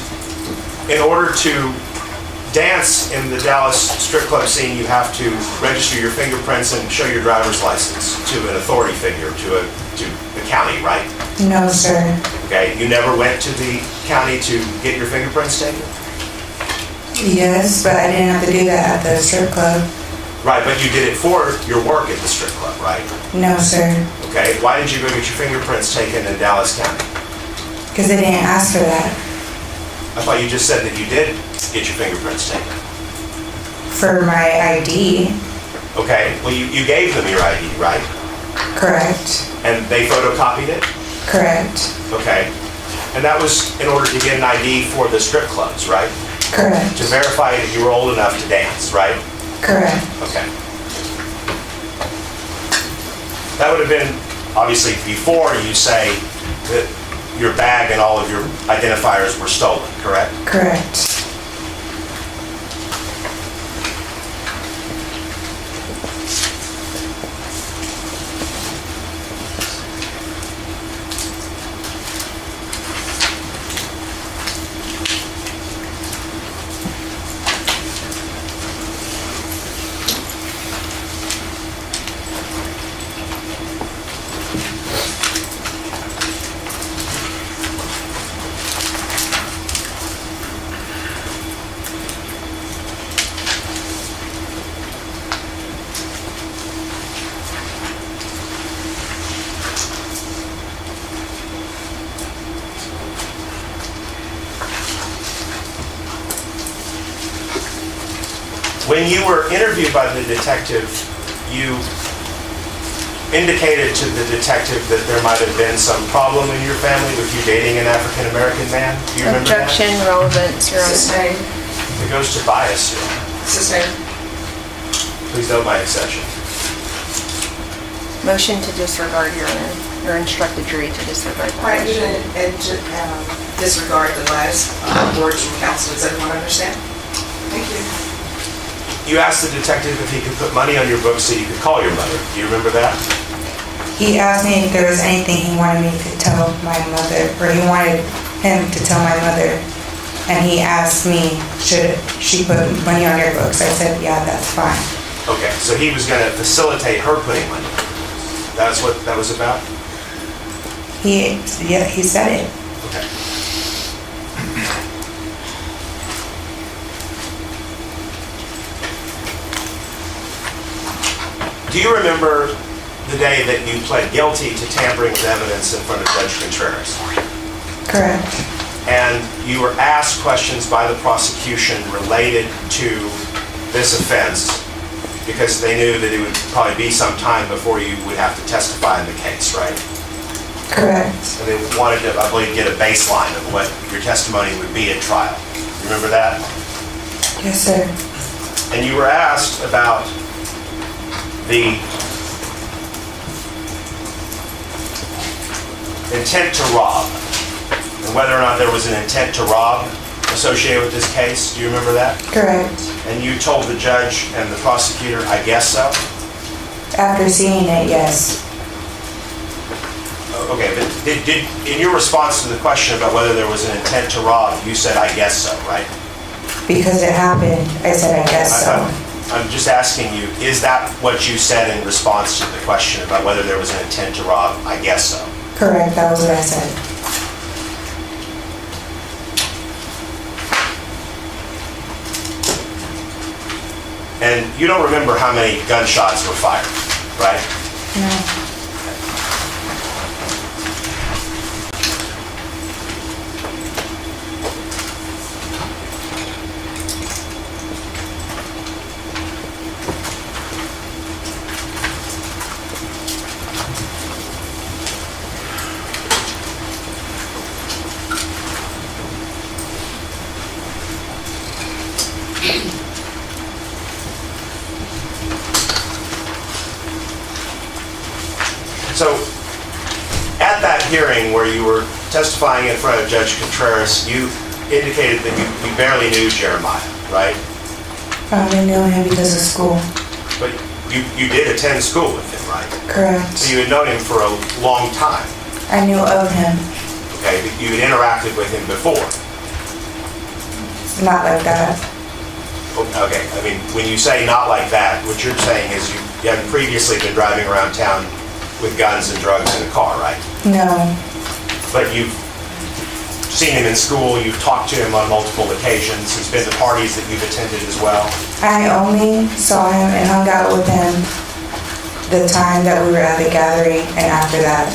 in order to dance in the Dallas strip club scene, you have to register your fingerprints and show your driver's license to an authority figure, to the county, right? No, sir. Okay. You never went to the county to get your fingerprints taken? Yes, but I didn't have to do that at the strip club. Right, but you did it for your work at the strip club, right? No, sir. Okay. Why did you go get your fingerprints taken in Dallas County? Because they didn't ask for that. I thought you just said that you did get your fingerprints taken. For my ID. Okay, well, you gave them your ID, right? Correct. And they photocopied it? Correct. Okay. And that was in order to get an ID for the strip clubs, right? Correct. To verify that you were old enough to dance, right? Correct. Okay. That would have been, obviously, before you say that your bag and all of your identifiers were stolen, correct? Correct. When you were interviewed by the detective, you indicated to the detective that there might have been some problem in your family with you dating an African-American man. Do you remember that? Objection relevant, Your Honor. Sustained. It goes to bias, Your Honor. Sustained. Please note my exception. Motion to disregard, Your Honor, or instruct the jury to disregard the Right, you motion. didn't disregard the last words from counsel. Does everyone understand? Thank you. You asked the detective if he could put money on your books so you could call your mother. Do you remember that? He asked me if there was anything he wanted me to tell my mother, or he wanted him to tell my mother. And he asked me, should she put money on your books? I said, yeah, that's fine. Okay, so he was going to facilitate her putting money on your books. That's what that was about? He said it. Okay. Do you remember the day that you pled guilty to tampering with evidence in front of Judge Contreras? Correct. And you were asked questions by the prosecution related to this offense because they knew that it would probably be some time before you would have to testify in the case, right? Correct. And they wanted to, I believe, get a baseline of what your testimony would be at trial. You remember that? Yes, sir. And you were asked about the intent to rob and whether or not there was an intent to rob associated with this case. Do you remember that? Correct. And you told the judge and the prosecutor, I guess so? After seeing it, yes. Okay, but did in your response to the question about whether there was an intent to rob, you said, I guess so, right? Because it happened, I said, I guess so. I'm just asking you, is that what you said in response to the question about whether there was an intent to rob? I guess so. Correct, that was what I said. And you don't remember how many gunshots were fired, right? No. So, at that hearing where you were testifying in front of Judge Contreras, you indicated that you barely knew Jeremiah, right? I only knew him because of school. But you did attend school with him, right? Correct. So you had known him for a long time. I knew of him. Okay, but you had interacted with him before. Not like that. Okay, I mean, when you say not like that, what you're saying is you hadn't previously been driving around town with guns and drugs in a car, right? No. But you've seen him in school, you've talked to him on multiple occasions, he's been to parties that you've attended as well. I only saw him and hung out with him the time that we were at the gathering and after that.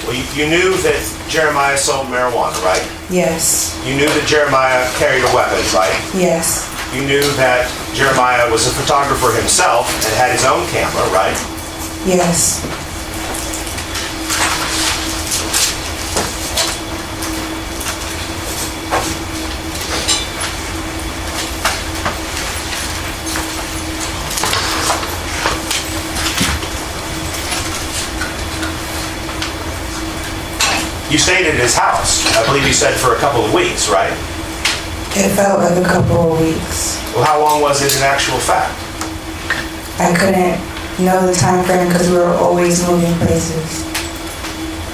Well, you knew that Jeremiah sold marijuana, right? Yes. You knew that Jeremiah carried a weapon, right? Yes. You knew that Jeremiah was a photographer himself and had his own camera, right? Yes. You stayed at his house, I believe you said for a couple of weeks, right? It felt like a couple of weeks. Well, how long was it in actual fact? I couldn't know the time frame because we were always moving places.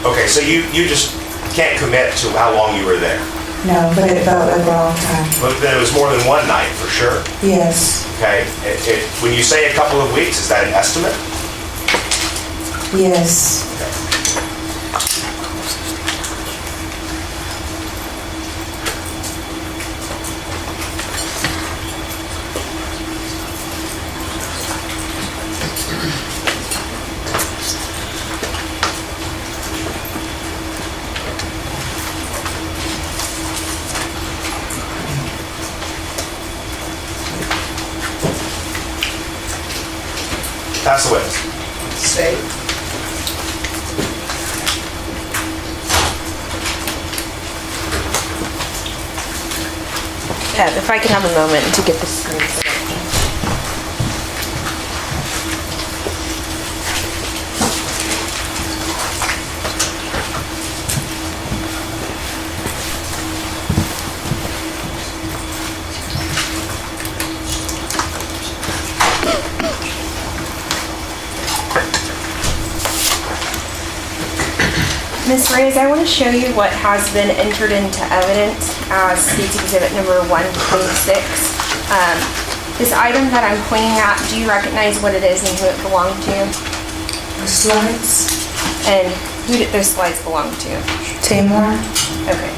Okay, so you just can't commit to how long you were there. No, but it felt like a long time. But then it was more than one night, for sure. Yes. Okay, when you say a couple of weeks, is that an estimate? Yes. Pass the witness. State. If I could have a moment to get the screen set up. Ms. Reyes, I want to show you what has been entered into evidence as State's Exhibit number 126. This item that I'm pointing at, do you recognize what it is and who it belonged to? The slides. And who did those slides belong to? Taymor. Okay.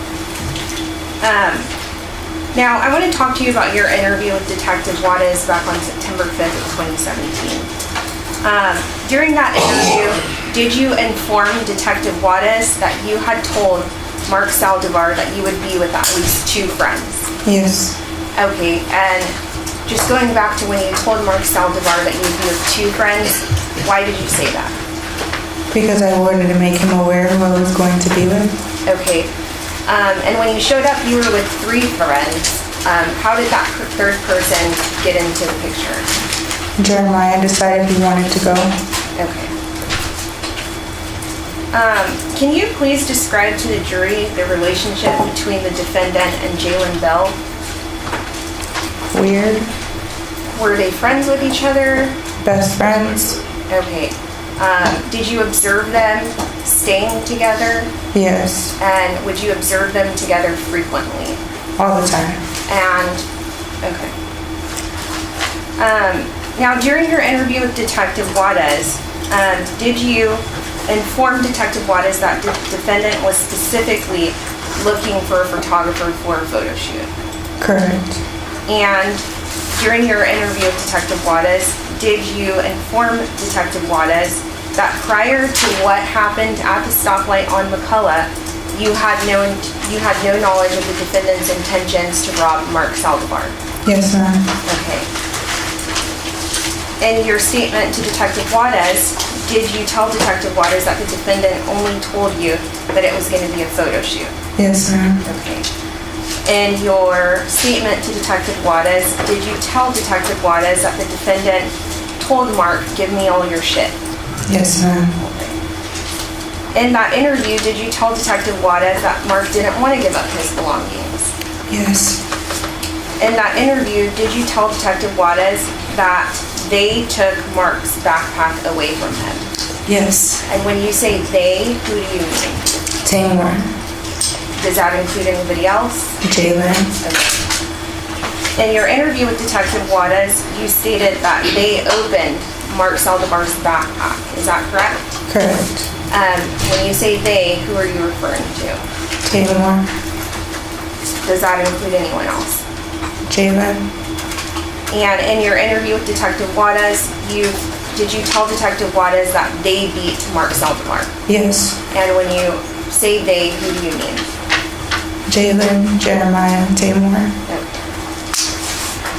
Now, I want to talk to you about your interview with Detective Juarez back on September 5th of 2017. During that interview, did you inform Detective Juarez that you had told Mark Saldivar that you would be with at least 2 friends? Yes, Okay, and just going back to when you told Mark Saldivar that you would be with 2 friends, why did you say that? because I wanted to make him aware of who I was going to be with. Okay, and when you showed up, you were with 3 friends. How did that third person get into the picture? Jeremiah decided he wanted to go. Okay. Can you please describe to the jury the relationship between the defendant and Jalen Bell? Weird. Were they friends with each other? Best friends. Okay. Did you observe them staying together? Yes, And would you observe them together frequently? all the time. And, okay. Now, during your interview with Detective Juarez, did you inform Detective Juarez that the defendant was specifically looking for a photographer for a photo shoot? Correct. And during your interview with Detective Juarez, did you inform Detective Juarez that prior to what happened at the stoplight on McCullough, you had no knowledge of the defendant's intentions to rob Mark Saldivar? Yes, ma'am. Okay. In your statement to Detective Juarez, did you tell Detective Juarez that the defendant only told you that it was going to be a photo shoot? Yes, ma'am. Okay. In your statement to Detective Juarez, did you tell Detective Juarez that the defendant told Mark, "Give me all your shit"? Yes, ma'am. In that interview, did you tell Detective Juarez that Mark didn't want to give up his belongings? Yes. In that interview, did you tell Detective Juarez that they took Mark's backpack away from him? Yes. And when you say they, who do you mean? Taymor. Does that include anybody else? Jalen. Okay. In your interview with Detective Juarez, you stated that they opened Mark Saldivar's backpack. Is that correct? Correct. When you say they, who are you referring to? Taymor. Does that include anyone else? Jalen. And in your interview with Detective Juarez, did you tell Detective Juarez that they beat Mark Saldivar? Yes. And when you say they, who do you mean? Jalen, Jeremiah, and Taymor.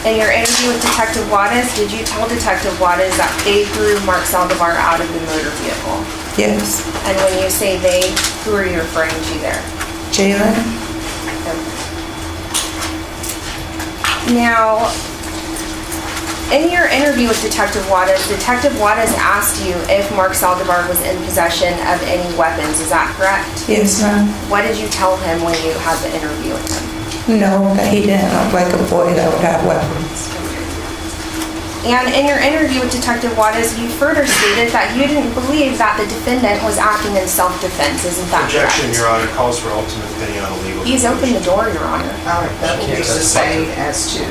In your interview with Detective Juarez, did you tell Detective Juarez that they threw Mark Saldivar out of the motor vehicle? Yes. And when you say they, who are you referring to there? Jalen. Now, in your interview with Detective Juarez asked you if Mark Saldivar was in possession of any weapons. Is that correct? Yes, ma'am. What did you tell him when you had the interview with him? No, that he didn't look like a boy that would have weapons. And in your interview with Detective Juarez, you further stated that you didn't believe that the defendant was acting in self-defense. Isn't that correct? Objection, Your Honor, calls for ultimate opinion on a legal. He's opened the door, Your Honor. All right, that will be sustained as to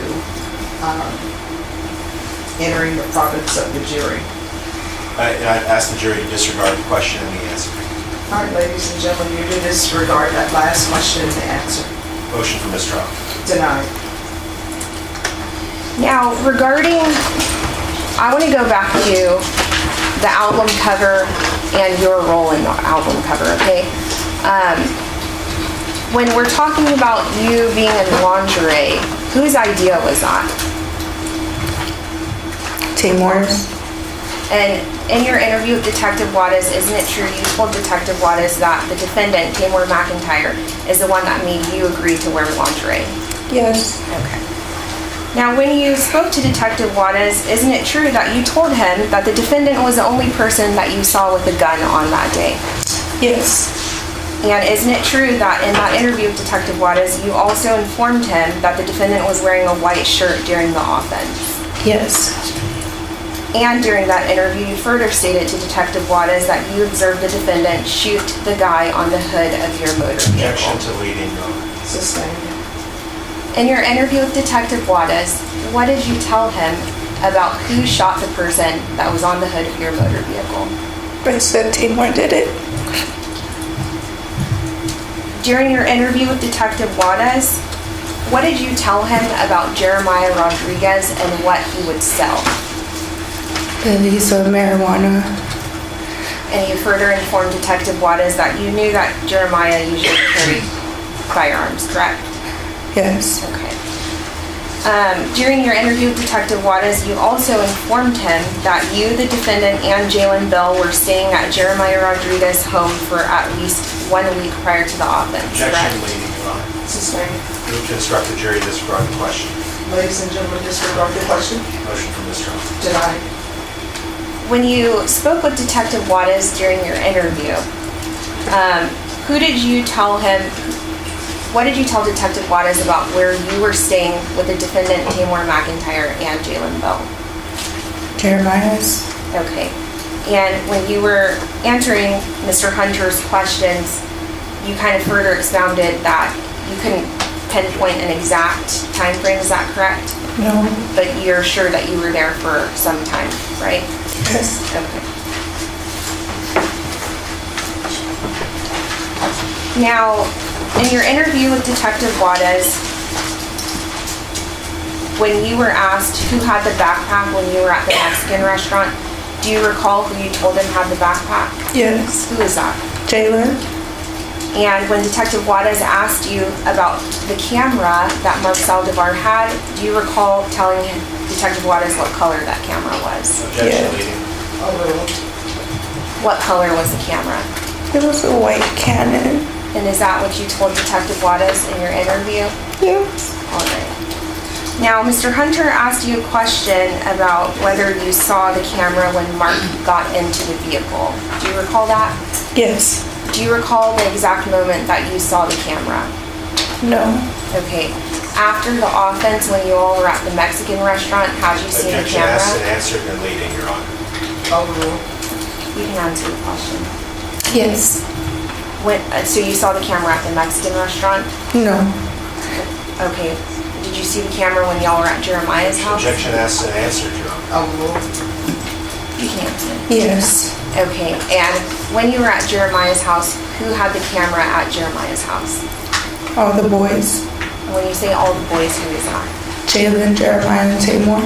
entering the province of the jury. And I ask the jury to disregard the question and the answer. All right, ladies and gentlemen, you do disregard that last question and the answer. Motion for mistrial. Denied. Now, I want to go back to the album cover and your role in the album cover, okay? When we're talking about you being in lingerie, whose idea was that? Taymor's. And in your interview with Detective Juarez, isn't it true you told Detective Juarez that the defendant, Taymor McIntyre, is the one that made you agree to wear lingerie? Yes. Okay. Now, when you spoke to Detective Juarez, isn't it true that you told him that the defendant was the only person that you saw with a gun on that day? Yes. And isn't it true that in that interview with Detective Juarez, you also informed him that the defendant was wearing a white shirt during the offense? Yes. And during that interview, you further stated to Detective Juarez that you observed the defendant shoot the guy on the hood of your motor Objection vehicle. to leading, Your Honor. Sustained. In your interview with Detective Juarez, what did you tell him about who shot the person that was on the hood of your motor vehicle? I said Taymor did it. During your interview with Detective Juarez, what did you tell him about Jeremiah Rodriguez and what he would sell? The use of marijuana. And you further informed Detective Juarez that you knew that Jeremiah usually carried firearms, correct? Yes. Okay. During your interview with Detective Juarez, you also informed him that you, the defendant, and Jalen Bell were staying at Jeremiah Rodriguez's home for at least 1 week prior to the offense, Objection, correct? Lady, Your Honor. Sustained. Move to instruct the jury to disregard the question. Ladies and gentlemen, disregard the question. Motion for mistrial. Denied. When you spoke with Detective Juarez during your interview, who did you tell him, what did you tell Detective Juarez about where you were staying with the defendant, Taymor McIntyre, and Jalen Bell? Jeremiah's. Okay. And when you were answering Mr. Hunter's questions, you kind of further expounded that you couldn't pinpoint an exact time frame, is that correct? No. But you're sure that you were there for some time, right? Yes. Okay. Now, in your interview with Detective Juarez, when you were asked who had the backpack when you were at the Mexican restaurant, do you recall who you told him had the backpack? Yes. Who is that? Jalen. And when Detective Juarez asked you about the camera that Mark Saldivar had, do you recall telling Detective Juarez what color that camera was? Objection, Yeah. Lady. What color was the camera? It was a white Canon. And is that what you told Detective Juarez in your interview? Yes. All right. Now, Mr. Hunter asked you a question about whether you saw the camera when Mark got into the vehicle. Do you recall that? Yes. Do you recall the exact moment that you saw the camera? No. Okay. After the offense, when you all were at the Mexican restaurant, had you seen the Objection camera? asked and answered and leading, Your Honor. Overruled. You can answer the question. Yes. So you saw the camera at the Mexican restaurant? No. Okay. Did you see the camera when y'all were at Jeremiah's house? Objection asked and answered, Your Honor. Overruled. You can answer. Yes. Okay, and when you were at Jeremiah's house, who had the camera at Jeremiah's house? All the boys. And when you say all the boys, who is that? Jalen, Jeremiah, and Taymor.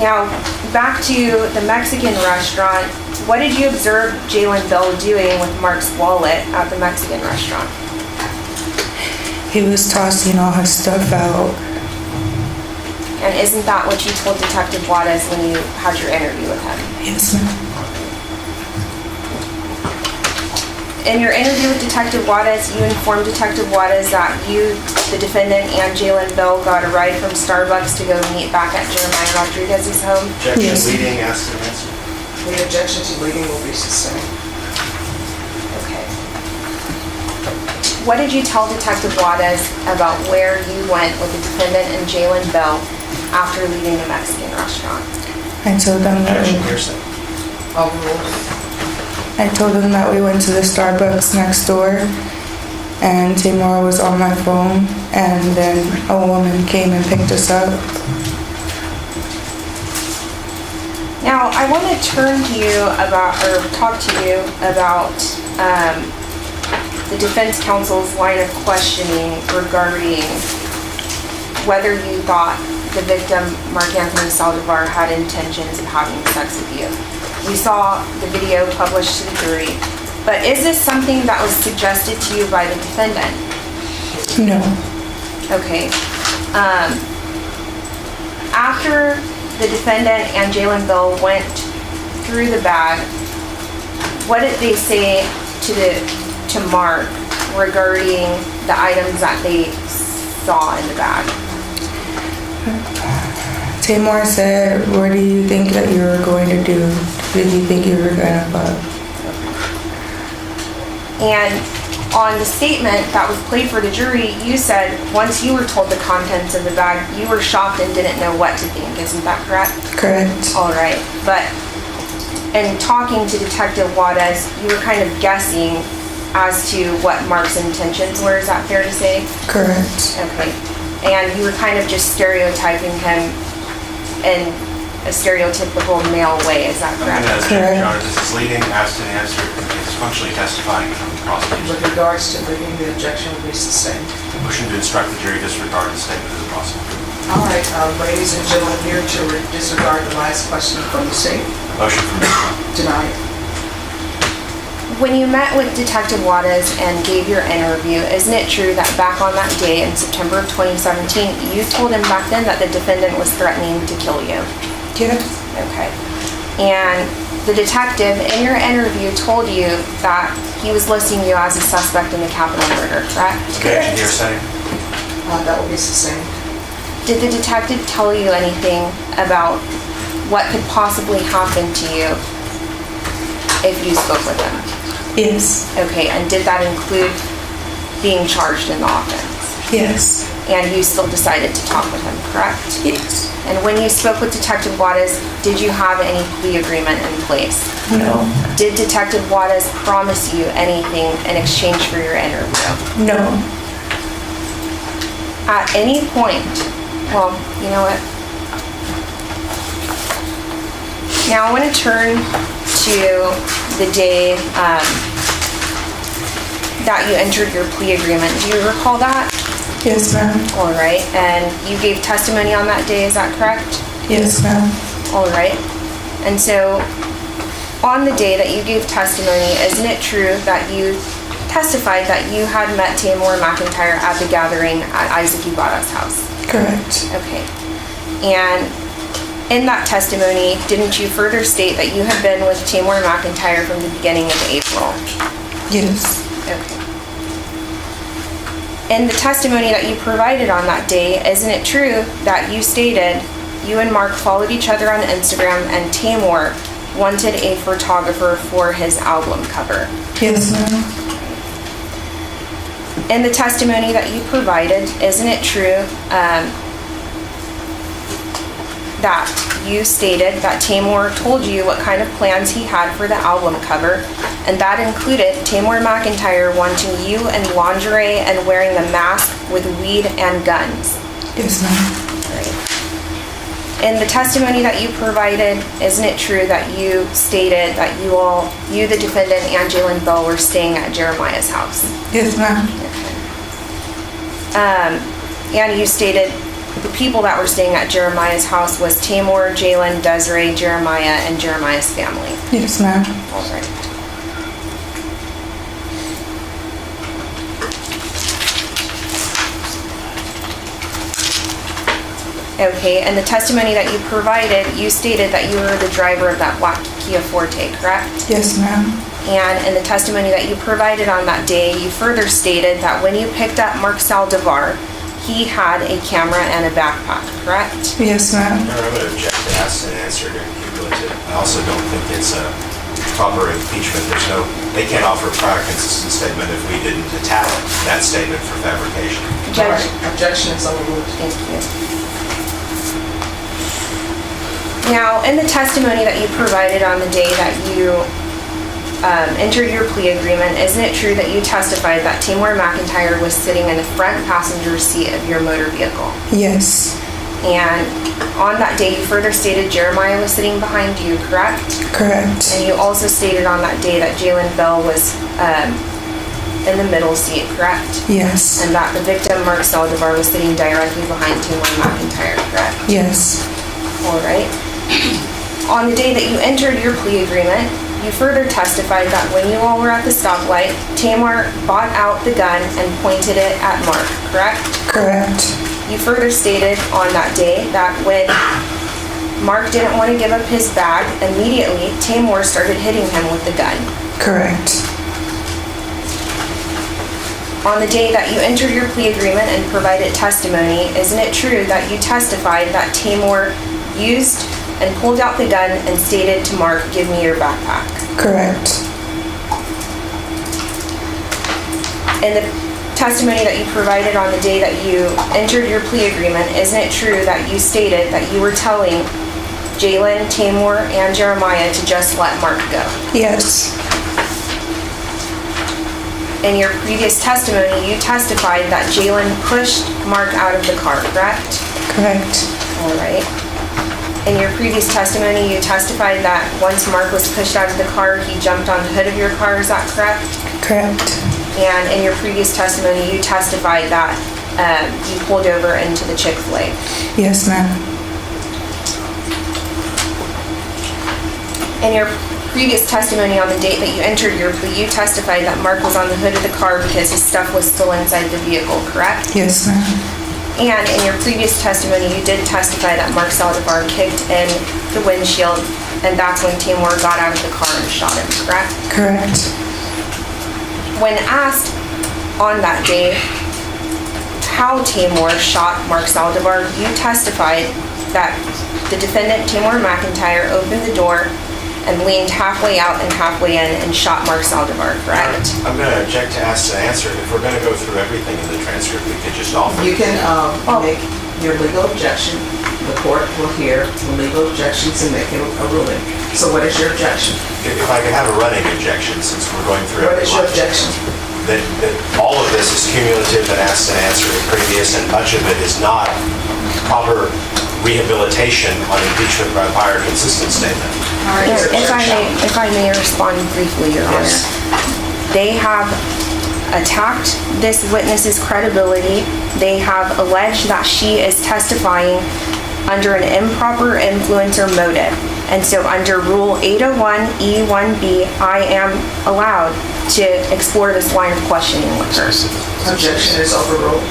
Now, back to the Mexican restaurant, what did you observe Jalen Bell doing with Mark's wallet at the Mexican restaurant? He was tossing all his stuff out. And isn't that what you told Detective Juarez when you had your interview with him? Yes, ma'am. In your interview with Detective Juarez, you informed Detective Juarez that you, the defendant, and Jalen Bell got a ride from Starbucks to go meet back at Jeremiah Rodriguez's home. Objection, Yes. leading, asked and answered. The objection to leading will be sustained. Okay. What did you tell Detective Juarez about where you went with the defendant and Jalen Bell after leaving the Mexican restaurant? I told them that Objection, hearsay. we went to the Starbucks next door, and Taymor was on my phone, and then a woman came and picked us up. Now, I want to turn to you about, or talk to you about the defense counsel's line of questioning regarding whether you thought the victim, Mark Anthony Saldivar, had intentions of having sex with you. We saw the video published to the jury, but is this something that was suggested to you by the defendant? No. Okay. After the defendant and Jalen Bell went through the bag, what did they say to Mark regarding the items that they saw in the bag? Taymor said, "What do you think that you were going to do? Did you think you were going to fuck?" And on the statement that was played for the jury, you said once you were told the contents of the bag, you were shocked and didn't know what to think. Isn't that correct? Correct. All right. But in talking to Detective Juarez, you were kind of guessing as to what Mark's intentions were. Is that fair to say? Correct. Okay. And you were kind of just stereotyping him in a stereotypical male way. Is that correct? Yes, Correct. Your Honor, this is leading, asked and answered, and is functionally testifying from the prosecution. With regards to leading, the objection will be sustained. Motion to instruct the jury to disregard the statement of the prosecutor. All right, ladies and gentlemen, here to disregard the last question from the state. Motion for Denied. When you met with Detective Wattas and gave your interview, isn't it true that back on that day in September of 2017, you told him back then that the defendant was threatening to kill you? Yes. Okay. And the detective in your interview told you that he was listing you as a suspect in the capital murder, correct? objection hearsay. That will be sustained. Did the detective tell you anything about what could possibly happen to you if you spoke with him? Yes. Okay, and did that include being charged in the offense? Yes. And you still decided to talk with him, correct? Yes. And when you spoke with Detective Wattas, did you have any plea agreement in place? No. Did Detective Wattas promise you anything in exchange for your interview? No. At any point, well, you know what? Now I want to turn to the day that you entered your plea agreement. Do you recall that? Yes, ma'am. All right, and you gave testimony on that day, is that correct? Yes, ma'am. All right, and so on the day that you gave testimony, isn't it true that you testified that you had met Taymor McIntyre at the gathering at Isaac Ibarra's house? Correct. Okay, and in that testimony, didn't you further state that you had been with Taymor McIntyre from the beginning of April? Yes. Okay. In the testimony that you provided on that day, isn't it true that you stated you and Mark followed each other on Instagram and Taymor wanted a photographer for his album cover? Yes, ma'am. In the testimony that you provided, isn't it true that you stated that Taymor told you what kind of plans he had for the album cover, and that included Taymor McIntyre wanting you in lingerie and wearing the mask with weed and guns? Yes, ma'am. Right. In the testimony that you provided, isn't it true that you stated that you, the defendant, and Jalen Bell were staying at Jeremiah's house? Yes, ma'am. And you stated the people that were staying at Jeremiah's house was Taymor, Jalen, Desiree, Jeremiah, and Jeremiah's family. Yes, ma'am. All right. Okay, and the testimony that you provided, you stated that you were the driver of that black Kia Forte, correct? Yes, ma'am. And in the testimony that you provided on that day, you further stated that when you picked up Mark Saldivar, he had a camera and a backpack, correct? Yes, ma'am. I'm going to object to ask and answer to cumulative. I also don't think it's a proper impeachment. They can't offer a prior consistent statement if we didn't attack that statement for fabrication. All right, objection is overruled. Thank you. Now, in the testimony that you provided on the day that you entered your plea agreement, isn't it true that you testified that Taymor McIntyre was sitting in the front passenger seat of your motor vehicle? Yes. And on that day, you further stated Jeremiah was sitting behind you, correct? Correct. And you also stated on that day that Jalen Bell was in the middle seat, correct? Yes. And that the victim, Mark Saldivar, was sitting directly behind Taymor McIntyre, correct? Yes. All right. On the day that you entered your plea agreement, you further testified that when you all were at the stoplight, Taymor bought out the gun and pointed it at Mark, correct? Correct. You further stated on that day that when Mark didn't want to give up his bag, immediately Taymor started hitting him with the gun. Correct. On the day that you entered your plea agreement and provided testimony, isn't it true that you testified that Taymor used and pulled out the gun and stated to Mark, "Give me your backpack"? Correct. In the testimony that you provided on the day that you entered your plea agreement, isn't it true that you stated that you were telling Jalen, Taymor, and Jeremiah to just let Mark go? Yes. In your previous testimony, you testified that Jalen pushed Mark out of the car, correct? Correct. All right. In your previous testimony, you testified that once Mark was pushed out of the car, he jumped on the hood of your car, is that correct? Correct. And in your previous testimony, you testified that you pulled over into the Chick-fil-A. Yes, ma'am. In your previous testimony on the date that you entered your plea, you testified that Mark was on the hood of the car because his stuff was still inside the vehicle, correct? Yes, ma'am. And in your previous testimony, you did testify that Mark Saldivar kicked in the windshield, and that's when Taymor got out of the car and shot him, correct? Correct. When asked on that day how Taymor shot Mark Saldivar, you testified that the defendant, Taymor McIntyre, opened the door and leaned halfway out and halfway in and shot Mark Saldivar, correct? I'm going to object to ask to answer. If we're going to go through everything in the transcript, we could just offer. You can make your legal objection. The court will hear the legal objections and make a ruling. So what is your objection? If I could have a running objection, since we're going through What is your everything. objection? That all of this is cumulative and asked and answered in previous, and much of it is not proper rehabilitation on impeachment by prior consistent statement. All right, your objection. If I may respond briefly, Your Honor. Yes. They have attacked this witness's credibility. They have alleged that she is testifying under an improper influence or motive. And so under Rule 801E1B, I am allowed to explore this line of questioning with her. Objection is overruled.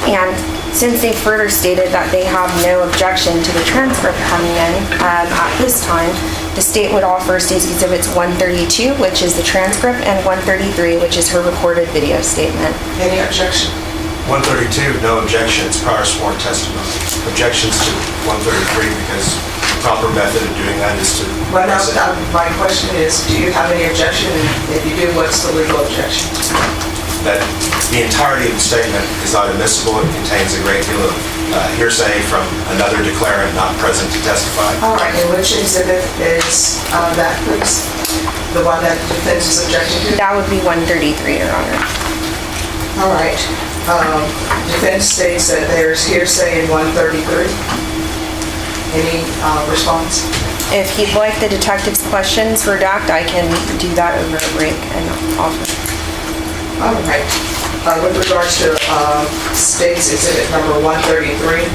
And since they further stated that they have no objection to the transcript coming in, at this time, the state would offer State's Exhibits 132, which is the transcript, and 133, which is her recorded video statement. Any objection? 132, no objections, prior sworn testimony. Objections to 133 because the proper method of doing that is to... Well, now, my question is, do you have any objection? And if you do, what's the legal objection? That the entirety of the statement is not admissible. It contains a great deal of hearsay from another declarant not present to testify. All right, and which exhibit is that, please? The one that the defense is objecting to? That would be 133, Your Honor. All right. Defense states that there's hearsay in 133. Any response? If he'd like the detective's questions for DACT, I can do that over a break and offer. All right. With regards to State's Exhibit number 133,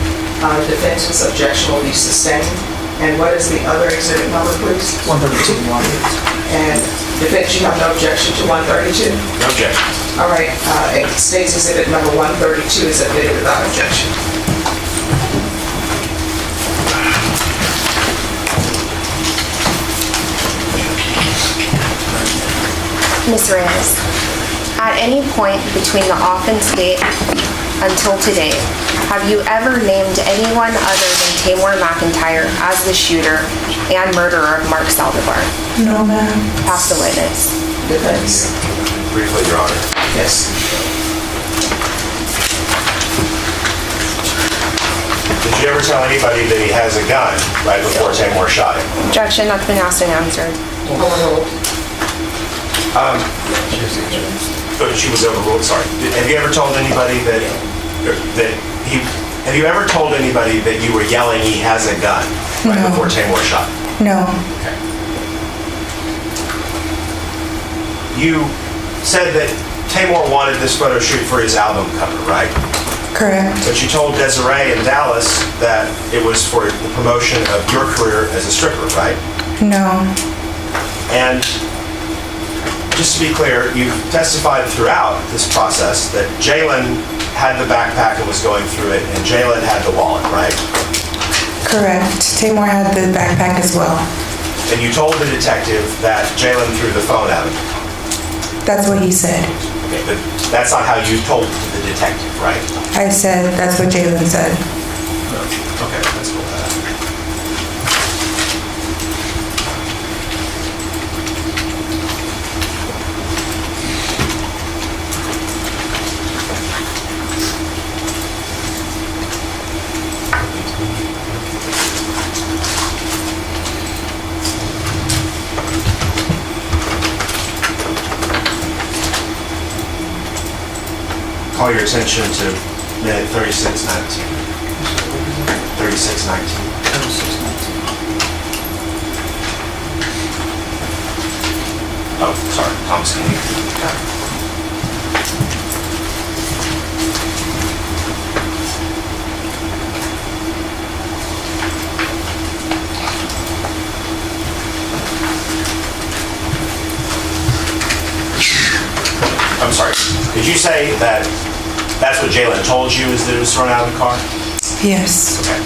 defense's objection will be sustained. And what is the other exhibit number, please? 132. And defense, you have no objection to 132? No objection. All right. State's Exhibit number 132 is admitted without objection. Ms. Reyes, at any point between the offense date until today, have you ever named anyone other than Taymor McIntyre as the shooter and murderer of Mark Saldivar? No, ma'am. Pass the witness. Defense? Briefly, Your Honor. Yes. Did you ever tell anybody that he has a gun right before Taymor shot him? Objection, that's been asked and answered. Overruled. She was overruled, sorry. Have you ever told anybody that have you ever told anybody that you were yelling he has a gun right No. before Taymor shot him? No. Okay. You said that Taymor wanted this photo shoot for his album cover, right? Correct. But you told Desiree in Dallas that it was for the promotion of your career as a stripper, right? No. And just to be clear, you testified throughout this process that Jalen had the backpack and was going through it, and Jalen had the wallet, right? Correct. Taymor had the backpack as well. And you told the detective that Jalen threw the phone at him. That's what he said. Okay, but that's not how you told the detective, right? I said, that's what Jalen said. Okay, let's go with that. Call your attention to minute 3619. 3619. Oh, sorry, Thomas, can you? you say that that's what Jalen told you, is that it was thrown out of the car? Yes. Okay.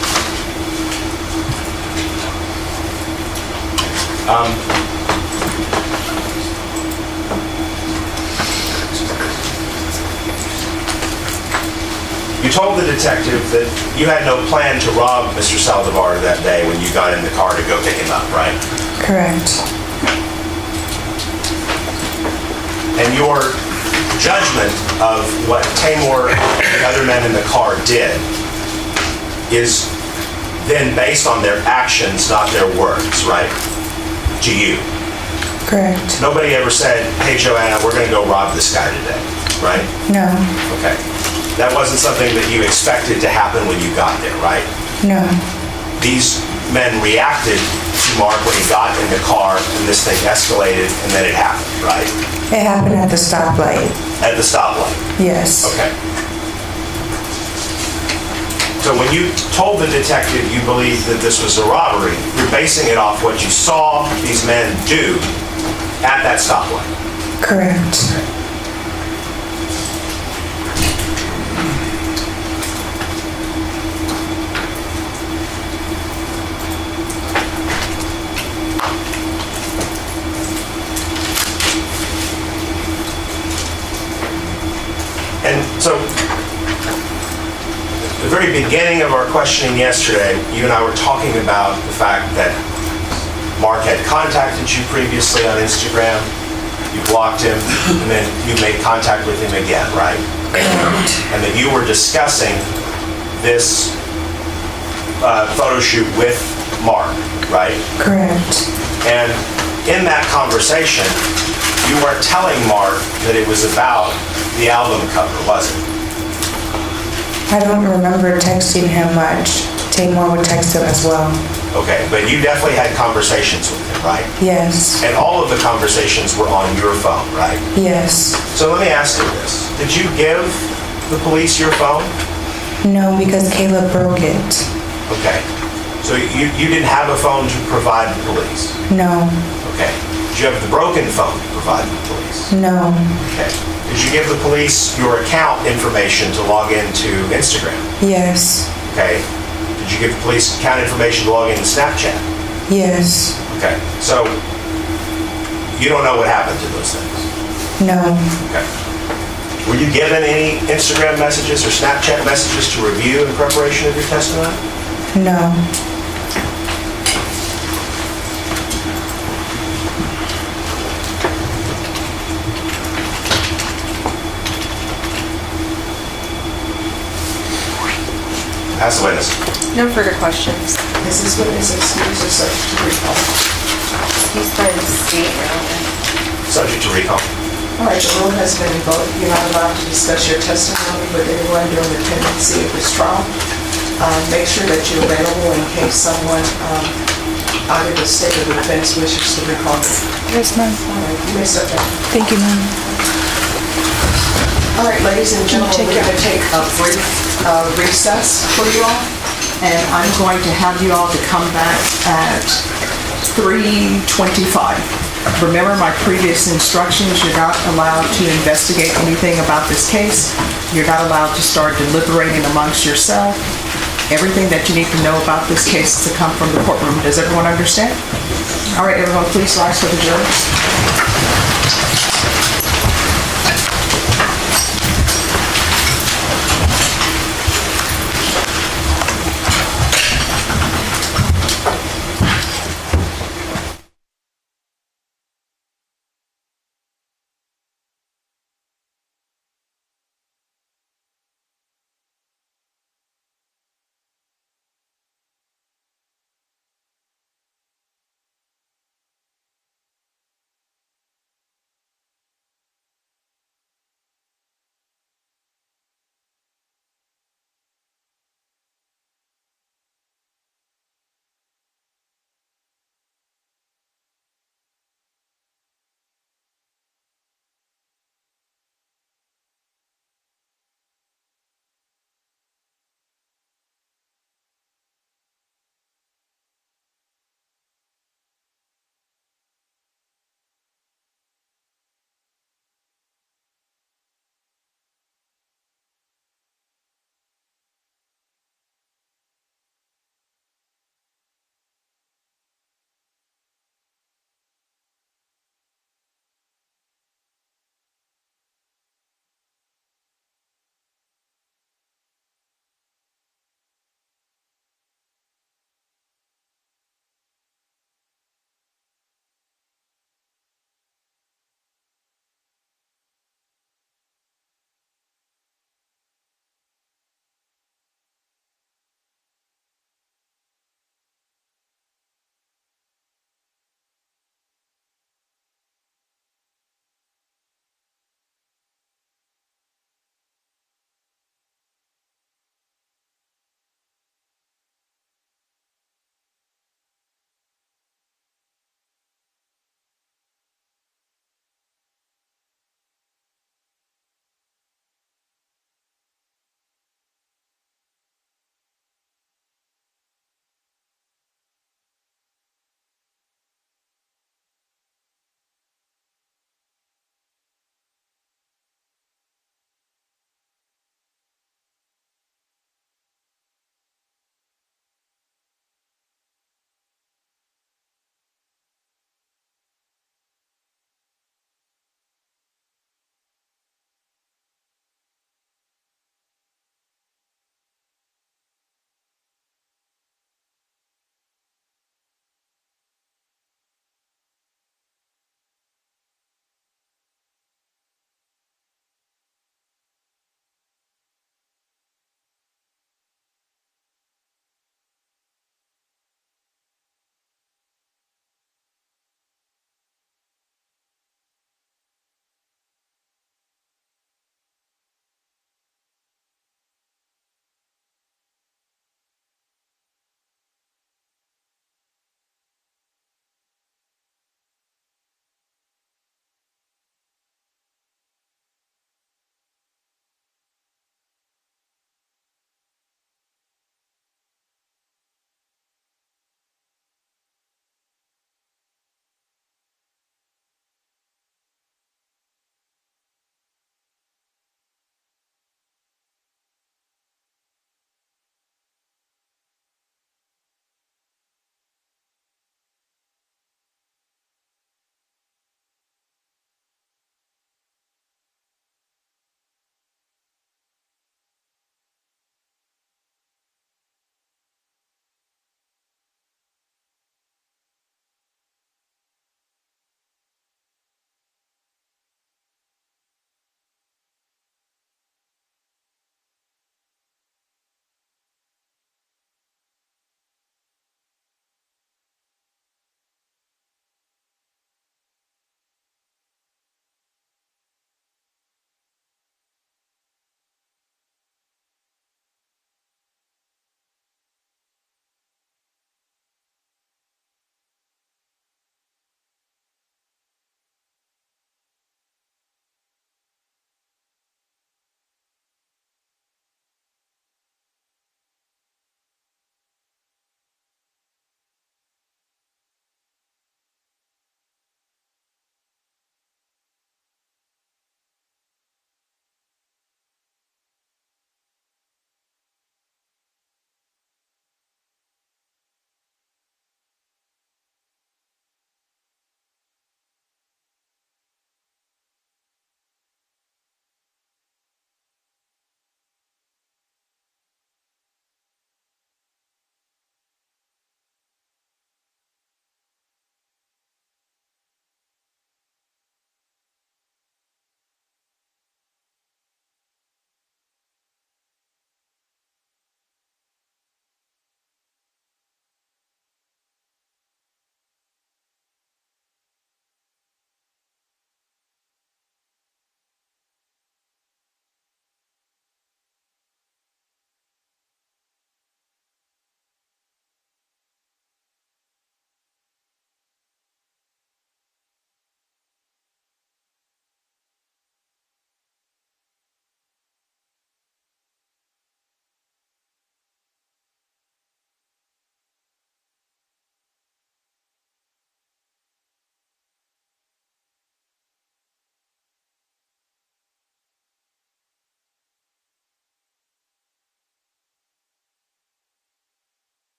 You told the detective that you had no plan to rob Mr. Saldivar that day when you got in the car to go pick him up, right? Correct. And your judgment of what Taymor and the other men in the car did is then based on their actions, not their words, right? To you. Correct. Nobody ever said, hey, Joanna, we're going to go rob this guy today, right? No. Okay. That wasn't something that you expected to happen when you got there, right? No. These men reacted to Mark when he got in the car, and this thing escalated, and then it happened, right? It happened at the stoplight. At the stoplight. Yes. Okay. So when you told the detective you believed that this was a robbery, you're basing it off what you saw these men do at that stoplight. Correct. And so, the very beginning of our questioning yesterday, you and I were talking about the fact that Mark had contacted you previously on Instagram, you blocked him, and then you made contact with him again, right? And that you were discussing this photo shoot with Mark, right? Correct. And in that conversation, you weren't telling Mark that it was about the album cover, was it? I don't remember texting him much. Taymor would text him as well. Okay, but you definitely had conversations with him, right? Yes. And all of the conversations were on your phone, right? Yes. So let me ask you this. Did you give the police your phone? No, because Caleb broke it. Okay. So you didn't have a phone to provide the police? No. Okay. Did you have the broken phone to provide the police? No. Okay. Did you give the police your account information to log into Instagram? Yes. Okay. Did you give the police account information to log into Snapchat? Yes. Okay. So you don't know what happened to those things? No. Okay. Were you given any Instagram messages or Snapchat messages to review in preparation of your testimony? No. Ask the witness. No further questions. Is this witness excused or subject to recall? He's by the state relevant. Subject to recall. All right, the rule has been invoked. You're not allowed to discuss your testimony with anyone during the pendency of this trial. Make sure that you're available in case someone, either the state or the defense wishes to recall you. Yes, ma'am. All right, you may step down. Thank you, ma'am. All right, ladies and gentlemen, we're going to take a brief recess for you all. And I'm going to have you all to come back at 3:25. Remember my previous instructions, you're not allowed to investigate anything about this case. You're not allowed to start deliberating amongst yourself. Everything that you need to know about this case is to come from the courtroom. Does everyone understand? All right, everyone, please rise for the jury.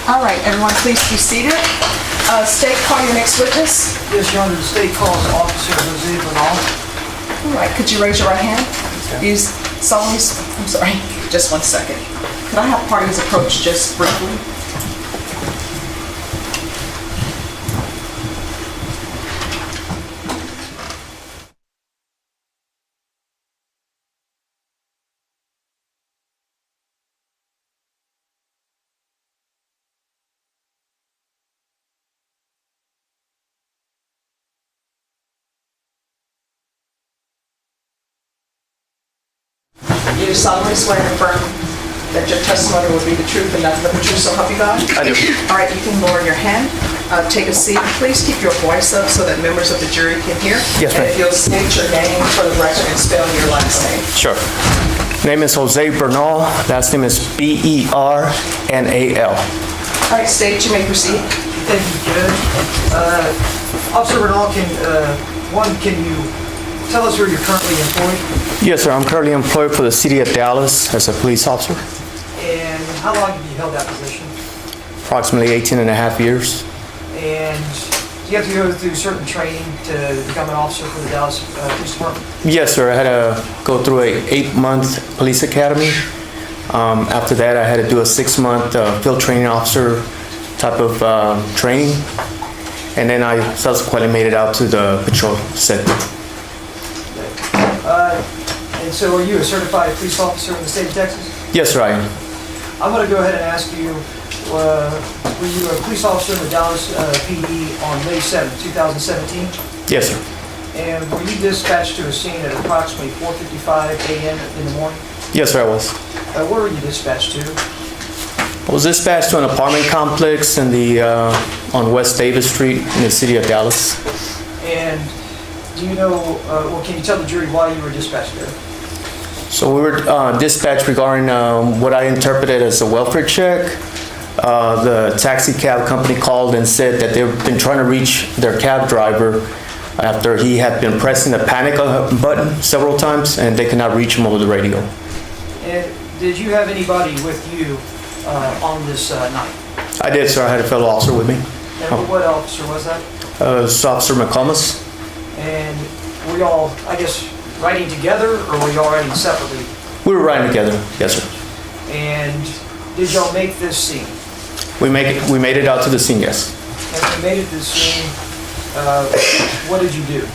All right, everyone, please be seated. State, call your next witness. Yes, Your Honor, the state calls Officer Jose Bernal. All right, could you raise your right hand? Do you solemnly, I'm sorry, just 1 second. Could I have parties approach just briefly? Do you solemnly swear and affirm that your testimony will be the truth and nothing but the truth, so help you God? I do. All right, you can lower your hand, take a seat. Please keep your voice up so that members of the jury can hear. Yes, ma'am. And if you'll state your name for the record and spell your last name. Sure. Name is Jose Bernal. Last name is Bernal. All right, state, you may proceed. Thank you, Judge. Officer Bernal, can you tell us where you're currently employed? Yes, sir. I'm currently employed for the city of Dallas as a police officer. And how long have you held that position? Approximately 18 and a half years. And do you have to go through certain training to become an officer for the Dallas Police Department? Yes, sir. I had to go through a 8-month police academy. After that, I had to do a 6-month field training officer type of training. And then I subsequently made it out to the patrol segment. And so are you a certified police officer in the state of Texas? Yes, sir, I am. I'm going to go ahead and ask you, were you a police officer in the Dallas PD on May 7, 2017? Yes, sir. And were you dispatched to a scene at approximately 4:55 a.m. in the morning? Yes, sir, I was. Where were you dispatched to? I was dispatched to an apartment complex in on West Davis Street in the city of Dallas. And do you know, can you tell the jury why you were dispatched there? So we were dispatched regarding what I interpreted as a welfare check. The taxi cab company called and said that they've been trying to reach their cab driver after he had been pressing the panic button several times and they could not reach him over the radio. And did you have anybody with you on this night? I did, sir. I had a fellow officer with me. And what officer was that? It's Officer McComas. And were y'all, I guess, riding together, or were y'all riding separately? We were riding together, yes, sir. And did y'all make this scene? We made it out to the scene, yes. And when you made it to the scene, what did you do?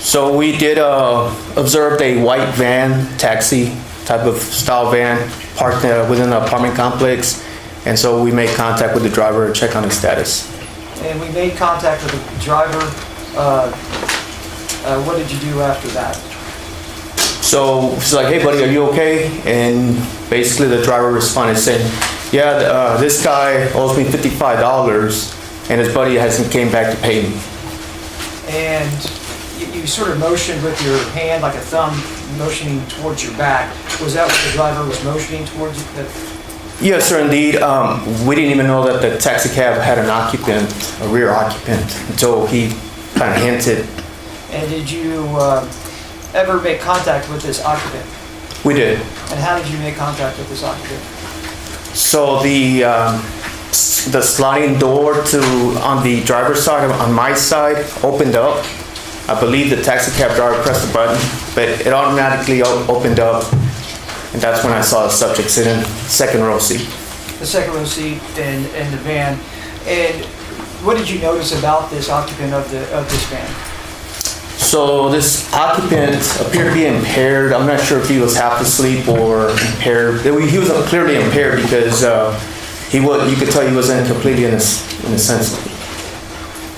So we did observed a white van, taxi type of style van, parked within the apartment complex, and so we made contact with the driver to check on his status. And we made contact with the driver. What did you do after that? So she's like, "Hey, buddy, are you okay?" And basically the driver responded saying, "Yeah, this guy owes me $55, and his buddy hasn't came back to pay me." And you sort of motioned with your hand, like a thumb, motioning towards your back. Was that what the driver was motioning towards you? Yes, sir, indeed. We didn't even know that the taxi cab had an occupant, a rear occupant, until he kind of hinted. And did you ever make contact with this occupant? We did. And how did you make contact with this occupant? So the sliding door on the driver's side, on my side, opened up. I believe the taxi cab driver pressed the button, but it automatically opened up, and that's when I saw the subject sitting second row seat. The second row seat in the van. And what did you notice about this occupant of this van? So this occupant appeared to be impaired. I'm not sure if he was half asleep or impaired. He was clearly impaired because you could tell he wasn't completely in a sense.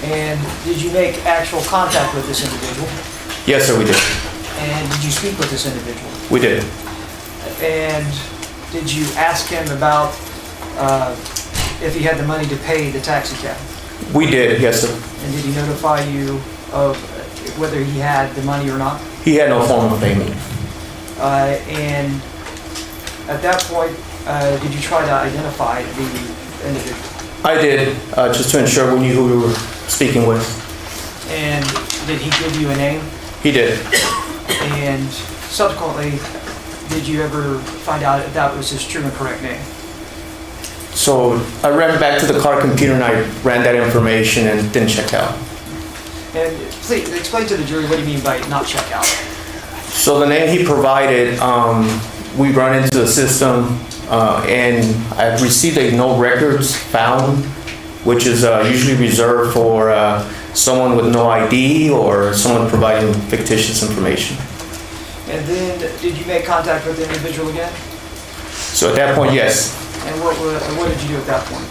And did you make actual contact with this individual? Yes, sir, we did. And did you speak with this individual? We did. And did you ask him about if he had the money to pay the taxi cab? We did, yes, sir. And did he notify you of whether he had the money or not? He had no form of payment. And at that point, did you try to identify the individual? I did, just to ensure we knew who we were speaking with. And did he give you a name? He did. And subsequently, did you ever find out if that was his true and correct name? So I ran back to the car computer and I ran that information and didn't check out. And please, explain to the jury what you mean by not check out. So the name he provided, we run into the system, and I've received a no records found, which is usually reserved for someone with no ID or someone providing fictitious information. And then, did you make contact with the individual again? So at that point, yes. And what did you do at that point?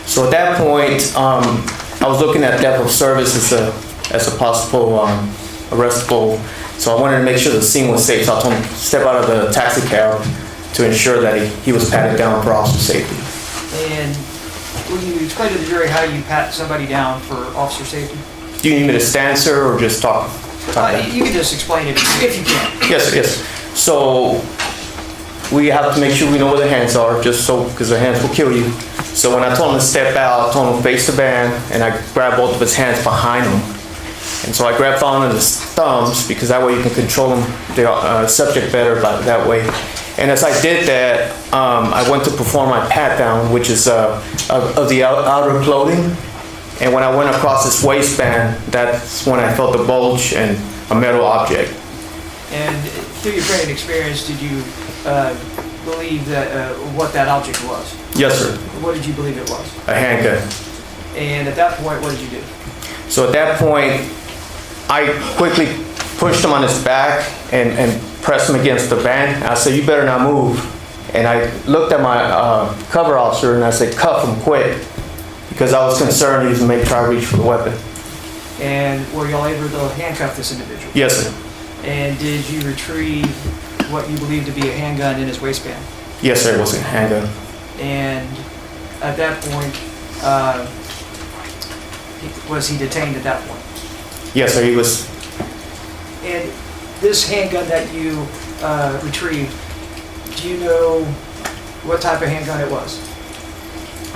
So at that point, I was looking at depth of service as a possible arrestable. So I wanted to make sure the scene was safe. So I told him to step out of the taxi cab to ensure that he was patted down for officer safety. And will you explain to the jury how you pat somebody down for officer safety? Do you need me to stand, sir, or just talk? You can just explain it if you can. Yes, sir, yes. So we have to make sure we know where the hands are, just so, because the hands will kill you. So when I told him to step out, I told him to face the van, and I grabbed both of his hands behind him. And so I grabbed on his thumbs, because that way you can control the subject better that way. And as I did that, I went to perform my pat down, which is of the outer clothing. And when I went across his waistband, that's when I felt the bulge and a metal object. And through your training experience, did you believe that what that object was? Yes, sir. What did you believe it was? A handgun. And at that point, what did you do? So at that point, I quickly pushed him on his back and pressed him against the van. I said, "You better not move." And I looked at my cover officer and I said, "Cuff him quick," because I was concerned he was going to try to reach for the weapon. And were y'all able to handcuff this individual? Yes, sir. And did you retrieve what you believed to be a handgun in his waistband? Yes, sir, it was a handgun. And at that point, was he detained at that point? Yes, sir, he was. And this handgun that you retrieved, do you know what type of handgun it was?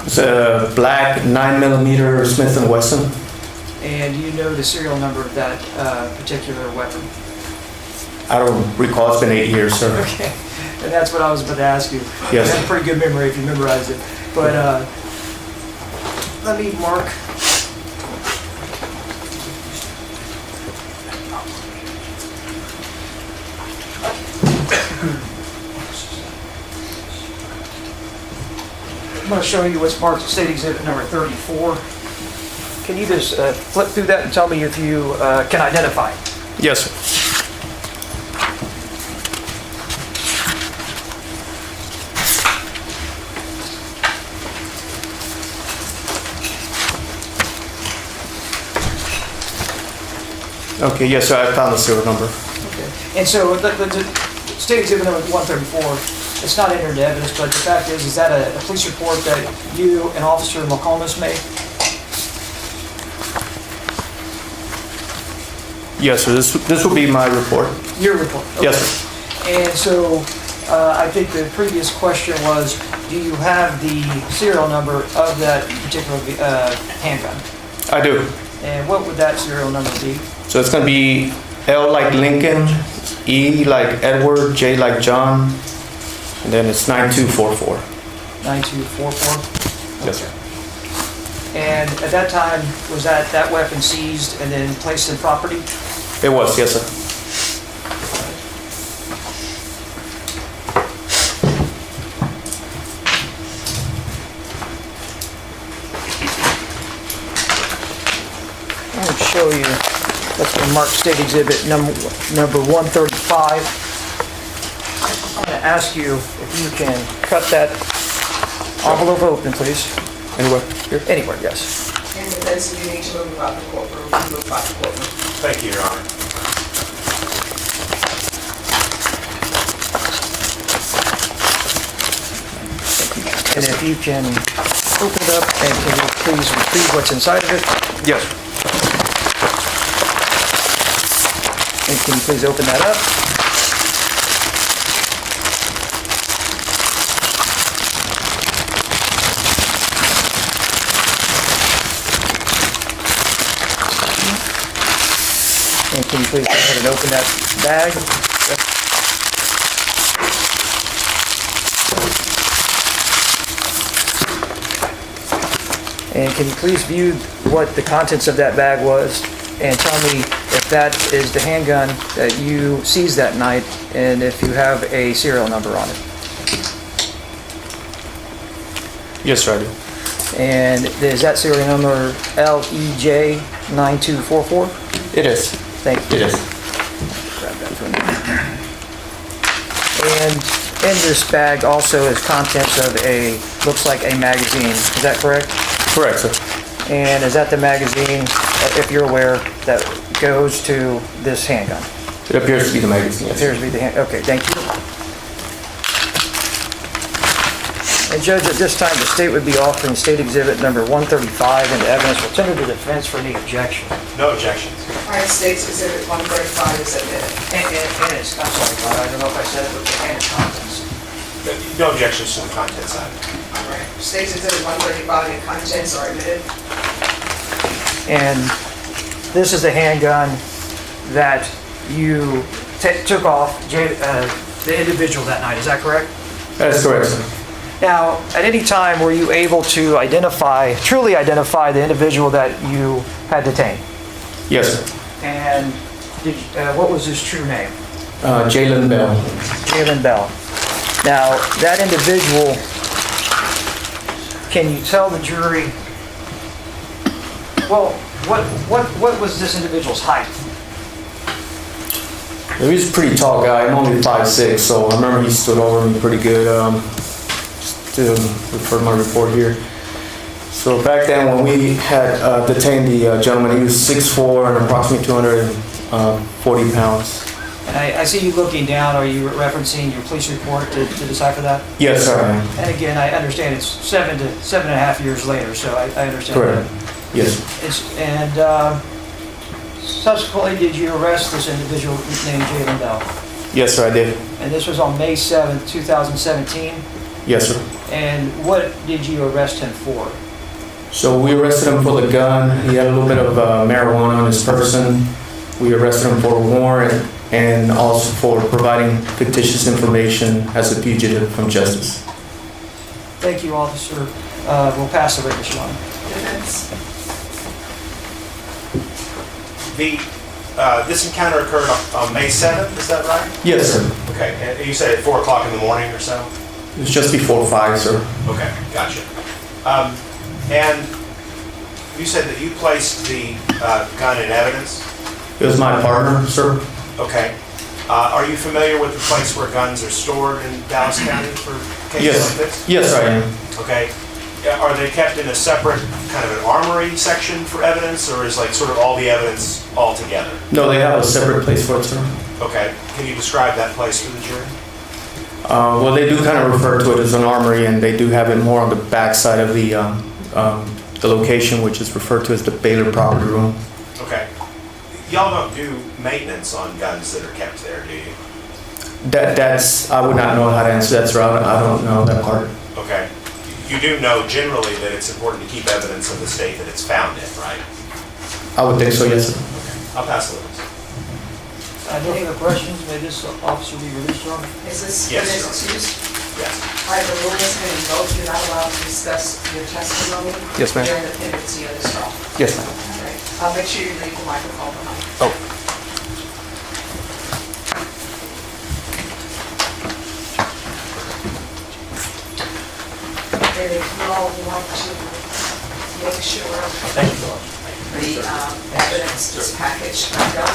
It's a black 9mm Smith & Wesson. And do you know the serial number of that particular weapon? I don't recall, it's been 8 years, sir. Okay, and that's what I was about to ask you. Yes. You have a pretty good memory if you memorized it. But let me mark. I'm going to show you what's marked State Exhibit number 34. Can you just flip through that and tell me if you can identify it? Yes, sir. Okay, yes, sir, I found the serial number. Okay. And so the State Exhibit number 134, it's not entered into evidence, but the fact is that a police report that you and Officer McComas made? Yes, sir, this will be my report. Your report? Okay. Yes, sir. And so I think the previous question was, do you have the serial number of that particular handgun? I do. And what would that serial number be? So it's going to be L like Lincoln, E like Edward, J like John, and then it's 9244. 9244? Yes, sir. And at that time, was that weapon seized and then placed in property? It was, yes, sir. I'm going to show you, that's going to mark State Exhibit number 135. I'm going to ask you if you can cut that envelope open, please. Anywhere? Here? Anywhere, yes. And defense, if you need to move about the courtroom, move about the courtroom. Thank you, Your Honor. And if you can open it up, and can you please retrieve what's inside of it? Yes. And can you please open that up? And can you please go ahead and open that bag? And can you please view what the contents of that bag was and tell me if that is the handgun that you seized that night and if you have a serial number on it? Yes, sir, I do. And is that serial number LEJ9244? It is. Thank you. It is. Grab that from you. And in this bag also is contents of looks like a magazine. Is that correct? Correct, sir. And is that the magazine, if you're aware, that goes to this handgun? It appears to be the magazine, yes. Appears to be the okay, thank you. And Judge, at this time, the state would be offering state exhibit number 135 into evidence. Will tender to the defense for any objection. No objections. All right, State's Exhibit 135 is admitted. And it's, I'm sorry, I don't know if I said it, but and its contents. No objections to the content side. All right, State's Exhibit 135 and contents are admitted. And this is the handgun that you took off the individual that night, is that correct? That is correct, sir. Now, at any time, were you able to truly identify the individual that you had detained? Yes, sir. And what was his true name? Jalen Bell. Jalen Bell. Now, that individual, can you tell the jury, well, what was this individual's height? He was a pretty tall guy. I'm only 5'6", so I remember he stood over me pretty good. Just to refer to my report here. So back then when we had detained the gentleman, he was 6'4" and approximately 240 pounds. And I see you looking down. Are you referencing your police report to decipher that? Yes, sir, I am. And again, I understand it's 7.5 years later, so I understand Correct. that. Yes. Subsequently, did you arrest this individual named Jalen Bell? Yes, sir, I did. And this was on May 7th, 2017? Yes, sir. And what did you arrest him for? So we arrested him for the gun. He had a little bit of marijuana on his person. We arrested him for a warrant and also for providing fictitious information as a fugitive from justice. Thank you, officer. We'll pass the witness, Your Honor. Defense. This encounter occurred on May 7th, is that right? Yes, sir. Okay, and you said at 4 o'clock in the morning or so? It was just before 5, sir. Okay, gotcha. And you said that you placed the gun in evidence? It was my partner, sir. Okay. Are you familiar with the place where guns are stored in Dallas County for cases like this? Yes, I am. Okay. Are they kept in a separate kind of an armory section for evidence, or is like sort of all the evidence all together? No, they have a separate place for it, sir. Okay. Can you describe that place for the jury? Well, they do kind of refer to it as an armory, and they do have it more on the back side of the location, which is referred to as the Baylor property room. Okay. Y'all don't do maintenance on guns that are kept there, do you? That's, I would not know how to answer that, sir. I don't know that part. Okay. You do know generally that it's important to keep evidence of the state that it's found in, right? I would think so, yes, sir. Okay. I'll pass the witness. No further questions. May this officer be released, Your Honor? Is this Yes, witness sir. excused? Yes. All right, the rule is going to vote, you're not allowed to discuss your testimony Yes, ma'am. during the pendency of this trial. Yes, ma'am. All right, make sure you leave the microphone behind. Oh. And if you all want to make sure Thank you, Lord. the evidence is packaged back up.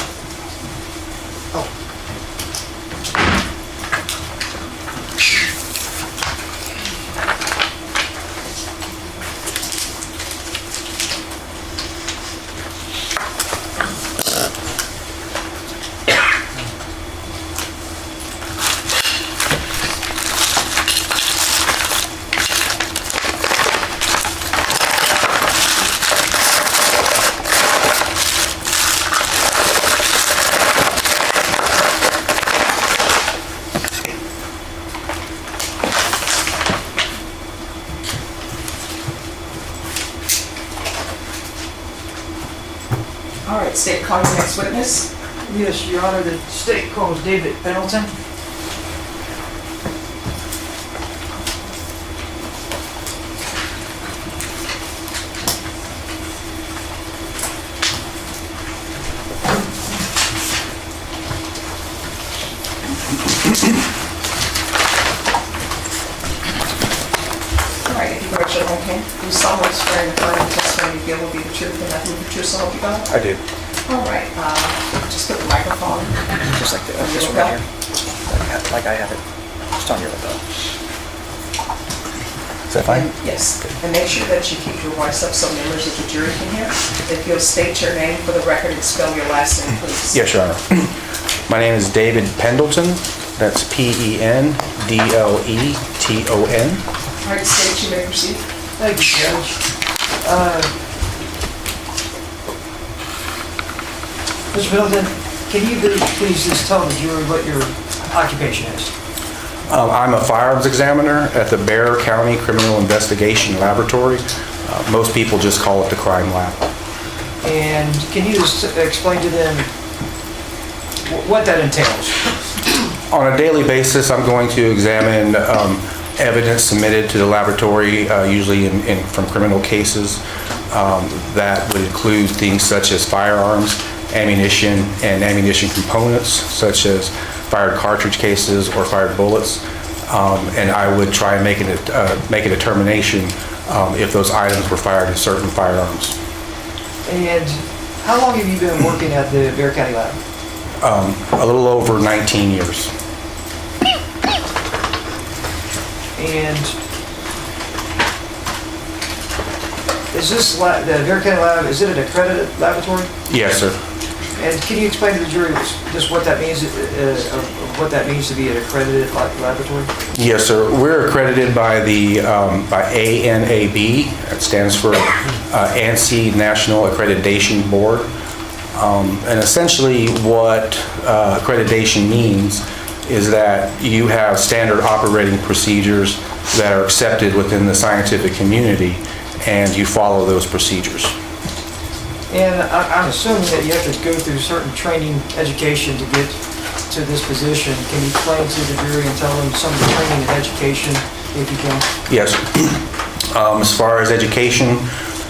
All right, state, call your next witness. Yes, Your Honor. The state calls David Pendleton. speakerphone? I do. All right, just put the microphone. Just like this one right here. Like I have it. Just on your lapel. Is that fine? Yes, and make sure that you keep your voice up so members of the jury can hear. If you'll state your name for the record and spell your last name, please. Yes, Your Honor. My name is David Pendleton. That's Pendleton. All right, state, you may proceed. Thank you, Judge. Mr. Middleton, can you please just tell the jury what your occupation is? I'm a firearms examiner at the Bexar County Criminal Investigation Laboratory. Most people just call it the crime lab. And can you just explain to them what that entails? On a daily basis, I'm going to examine evidence submitted to the laboratory, usually from criminal cases. That would include things such as firearms, ammunition, and ammunition components, such as fired cartridge cases or fired bullets. And I would try and make a determination if those items were fired in certain firearms. And how long have you been working at the Bexar County Lab? A little over 19 years. And is this the Bexar County Lab, is it an accredited laboratory? Yes, sir. And can you explain to the jury just what that means, to be an accredited laboratory? Yes, sir. We're accredited by the by ANAB. That stands for ANSI National Accreditation Board. And essentially, what accreditation means is that you have standard operating procedures that are accepted within the scientific community, and you follow those procedures. And I'm assuming that you have to go through certain training, education to get to this position. Can you explain to the jury and tell them some of the training and education, if you can? Yes. As far as education,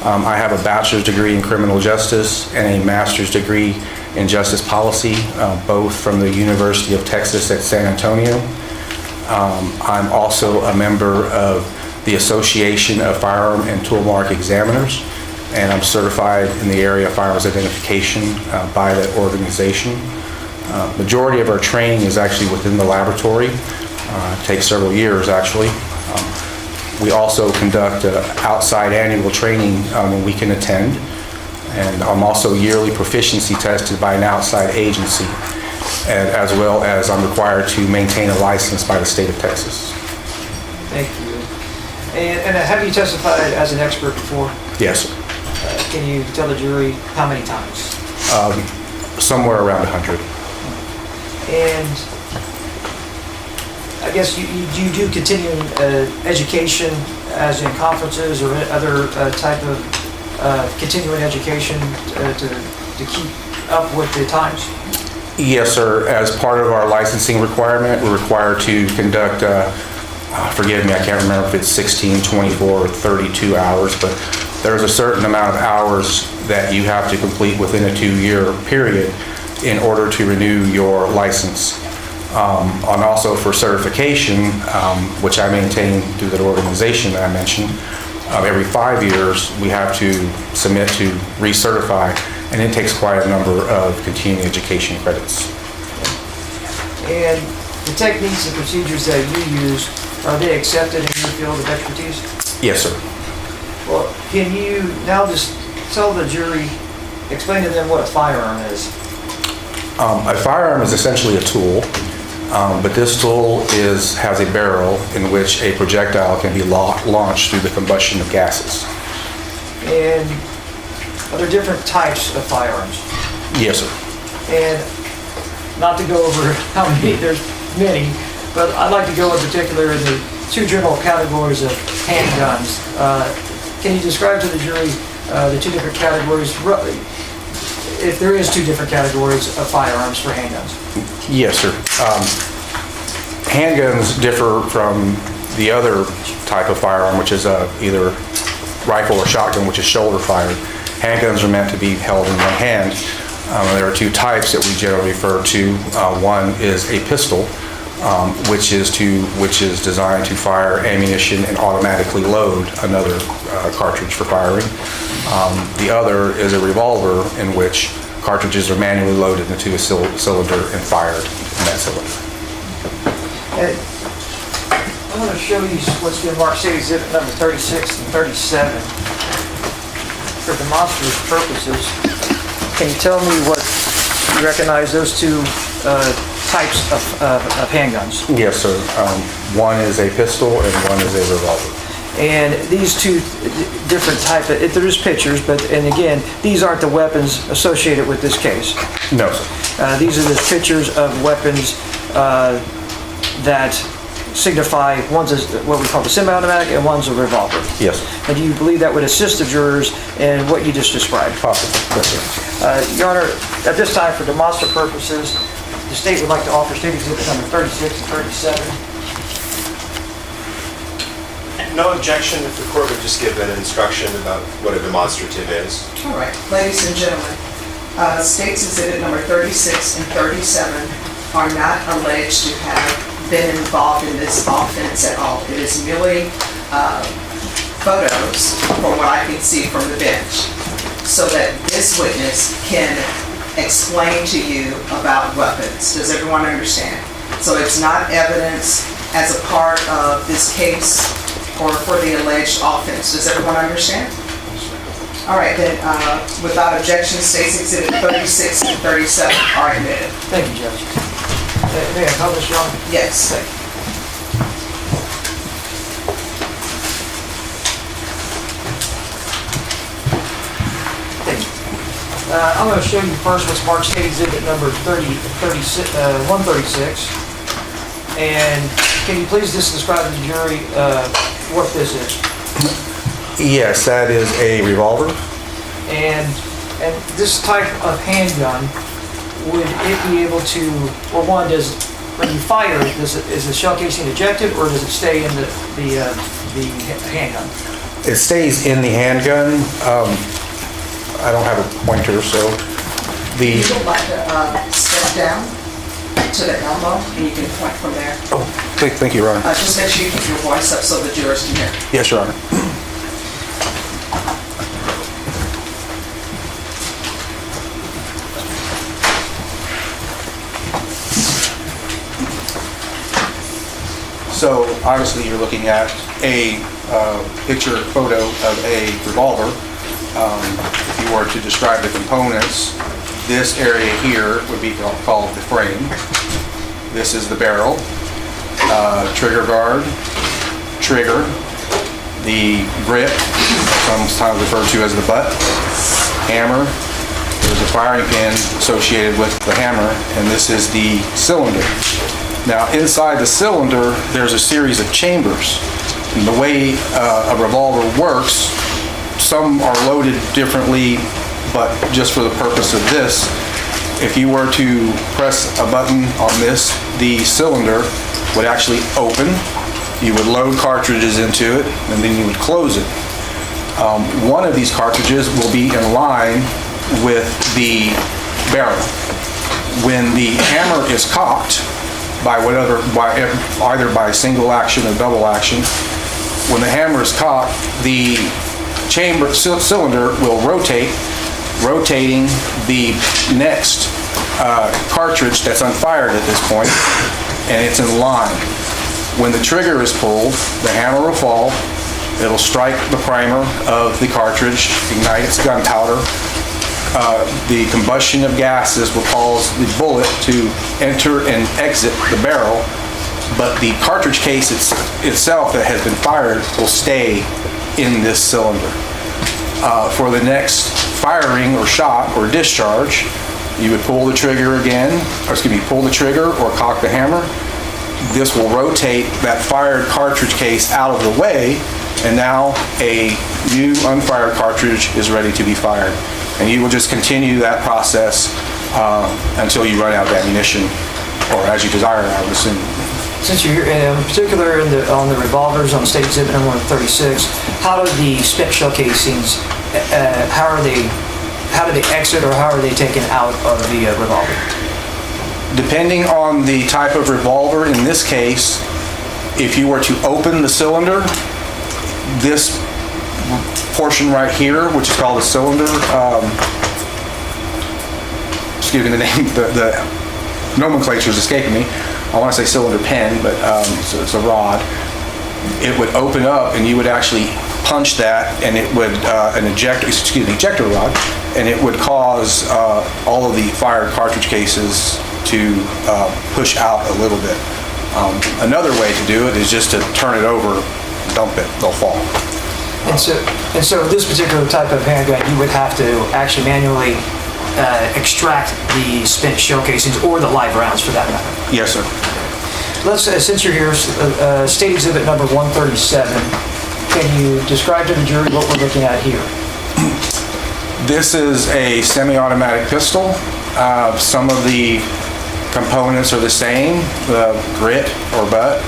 I have a bachelor's degree in criminal justice and a master's degree in justice policy, both from the University of Texas at San Antonio. I'm also a member of the Association of Firearm and Tool Mark Examiners, and I'm certified in the area of firearms identification by that organization. Majority of our training is actually within the laboratory. It takes several years, actually. We also conduct outside annual training when we can attend, and I'm also yearly proficiency tested by an outside agency, and as well as I'm required to maintain a license by the state of Texas. Thank you. And have you testified as an expert before? Yes, sir. Can you tell the jury how many times? Somewhere around 100. And I guess you do continuing education as in conferences or other type of continuing education to keep up with the times? Yes, sir. As part of our licensing requirement, we're required to conduct, forgive me, I can't remember if it's 16, 24, or 32 hours, but there's a certain amount of hours that you have to complete within a 2-year period in order to renew your license. And also for certification, which I maintain through that organization that I mentioned, every 5 years we have to submit to recertify, and it takes quite a number of continuing education credits. And the techniques and procedures that you use, are they accepted in your field of expertise? Yes, sir. Well, can you now just tell the jury, explain to them what a firearm is? A firearm is essentially a tool, but this tool has a barrel in which a projectile can be launched through the combustion of gases. And are there different types of firearms? Yes, sir. And not to go over how many, there's many, but I'd like to go in particular in the two general categories of handguns. Can you describe to the jury the two different categories, if there is two different categories of firearms for handguns? Yes, sir. Handguns differ from the other type of firearm, which is either rifle or shotgun, which is shoulder fired. Handguns are meant to be held in one hand. There are two types that we generally refer to. One is a pistol, which is designed to fire ammunition and automatically load another cartridge for firing. The other is a revolver in which cartridges are manually loaded into a cylinder and fired in that cylinder. I'm going to show you what's been marked State Exhibit number 36 and 37 for demonstrative purposes. Can you tell me what you recognize those two types of handguns? Yes, sir. One is a pistol and one is a revolver. And these two different type of, there's pictures, but, and again, these aren't the weapons associated with this case. No, sir. These are the pictures of weapons that signify, one's what we call the semi-automatic and one's a revolver. Yes. And do you believe that would assist the jurors in what you just described? Possibly. Yes, sir. Your Honor, at this time, for demonstrative purposes, the state would like to offer State Exhibit number 36 and 37. No objection if the court would just give an instruction about what a demonstrative is. All right, ladies and gentlemen, State's Exhibit number 36 and 37 are not alleged to have been involved in this offense at all. It is merely photos, from what I can see from the bench, so that this witness can explain to you about weapons. Does everyone understand? So it's not evidence as a part of this case or for the alleged offense. Does everyone understand? All right, then, without objection, State's Exhibit 36 and 37 are admitted. Thank you, Judge. May I publish, Your Honor? Yes. Thank you. I'm going to show you first what's marked State Exhibit number 136. And can you please just describe to the jury what this is? Yes, that is a revolver. And this type of handgun, would it be able to, or one, when you fire it, is the shell casing ejected or does it stay in the handgun? It stays in the handgun. I don't have a pointer, so You would like to step down to the elbow and you can point from there. Oh, thank you, Your Honor. Just make sure you keep your voice up so the jurors can hear. Yes, Your Honor. So obviously you're looking at a picture photo of a revolver. If you were to describe the components, this area here would be called the frame. This is the barrel, trigger guard, trigger, the grip, sometimes referred to as the butt, hammer. There's a firing pin associated with the hammer, and this is the cylinder. Now, inside the cylinder, there's a series of chambers. And the way a revolver works, some are loaded differently, but just for the purpose of this, if you were to press a button on this, the cylinder would actually open. You would load cartridges into it, and then you would close it. One of these cartridges will be in line with the barrel. When the hammer is cocked, either by single action or double action, when the hammer is cocked, the cylinder will rotating the next cartridge that's unfired at this point, and it's in line. When the trigger is pulled, the hammer will fall, it'll strike the primer of the cartridge, ignite its gunpowder. The combustion of gases will cause the bullet to enter and exit the barrel, but the cartridge case itself that has been fired will stay in this cylinder. For the next firing or shot or discharge, you would pull the trigger pull the trigger or cock the hammer. This will rotate that fired cartridge case out of the way, and now a new unfired cartridge is ready to be fired. And you will just continue that process until you run out of ammunition, or as you desire, I would assume. Since you're in particular on the revolvers on State Exhibit number 136, how do the spent shell casings, how do they exit or how are they taken out of the revolver? Depending on the type of revolver, in this case, if you were to open the cylinder, this portion right here, which is called a cylinder, excuse me, the name, the nomenclature is escaping me. I want to say cylinder pen, but it's a rod. It would open up and you would actually punch that, and it would, ejector rod, and it would cause all of the fired cartridge cases to push out a little bit. Another way to do it is just to turn it over, dump it, they'll fall. And so this particular type of handgun, you would have to actually manually extract the spent shell casings or the live rounds for that matter. Yes, sir. Let's, since you're here, State Exhibit number 137, can you describe to the jury what we're looking at here? This is a semi-automatic pistol. Some of the components are the same, the grit or butt,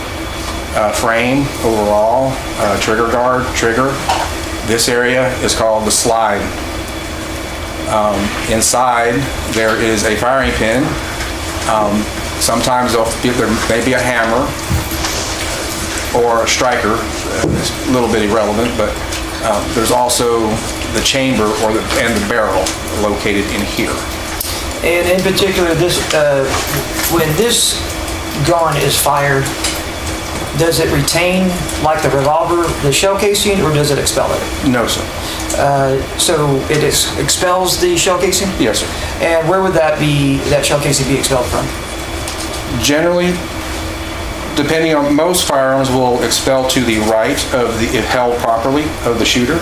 frame overall, trigger guard, trigger. This area is called the slide. Inside, there is a firing pin. Sometimes there may be a hammer or a striker. It's a little bit irrelevant, but there's also the chamber and the barrel located in here. And in particular, this when this gun is fired, does it retain, like the revolver, the shell casing, or does it expel it? No, sir. So it expels the shell casing? Yes, sir. And where would that shell casing be expelled from? Generally, depending on, most firearms will expel to the right of the, if held properly, of the shooter.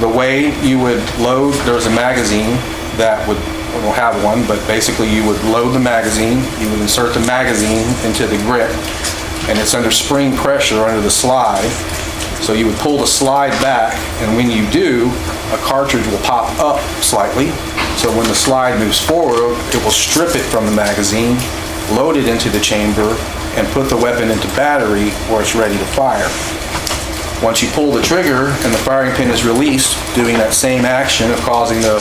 The way you would load, there's a magazine that will have one, but basically you would load the magazine, you would insert the magazine into the grip, and it's under spring pressure under the slide. So you would pull the slide back, and when you do, a cartridge will pop up slightly. So when the slide moves forward, it will strip it from the magazine, load it into the chamber, and put the weapon into battery where it's ready to fire. Once you pull the trigger and the firing pin is released, doing that same action of causing the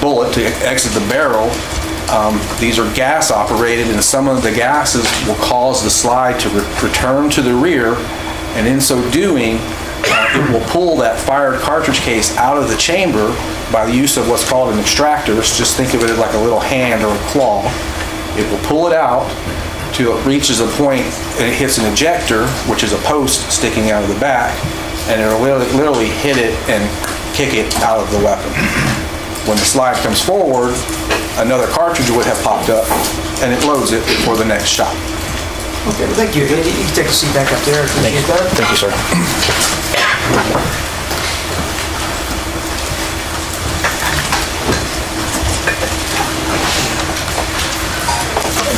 bullet to exit the barrel, these are gas operated, and some of the gases will cause the slide to return to the rear, and in so doing, it will pull that fired cartridge case out of the chamber by the use of what's called an extractor. Just think of it as like a little hand or a claw. It will pull it out till it reaches a point and it hits an ejector, which is a post sticking out of the back, and it'll literally hit it and kick it out of the weapon. When the slide comes forward, another cartridge would have popped up, and it loads it for the next shot. Okay, well, thank you. You can take a seat back up there. Appreciate that. Thank you, sir.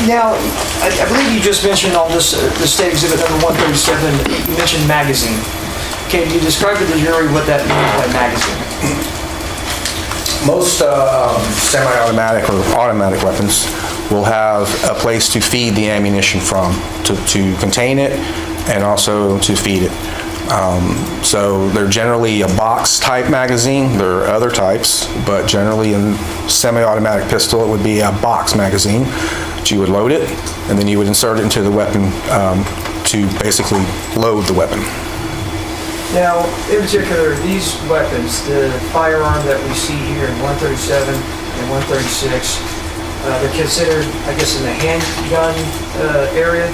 Now, I believe you just mentioned on this, the State Exhibit number 137, you mentioned magazine. Can you describe to the jury what that means by magazine? Most semi-automatic or automatic weapons will have a place to feed the ammunition from, to contain it and also to feed it. So they're generally a box type magazine. There are other types, but generally in semi-automatic pistol it would be a box magazine. You would load it, and then you would insert it into the weapon to basically load the weapon. Now, in particular, these weapons, the firearm that we see here in 137 and 136, they're considered, I guess, in the handgun area?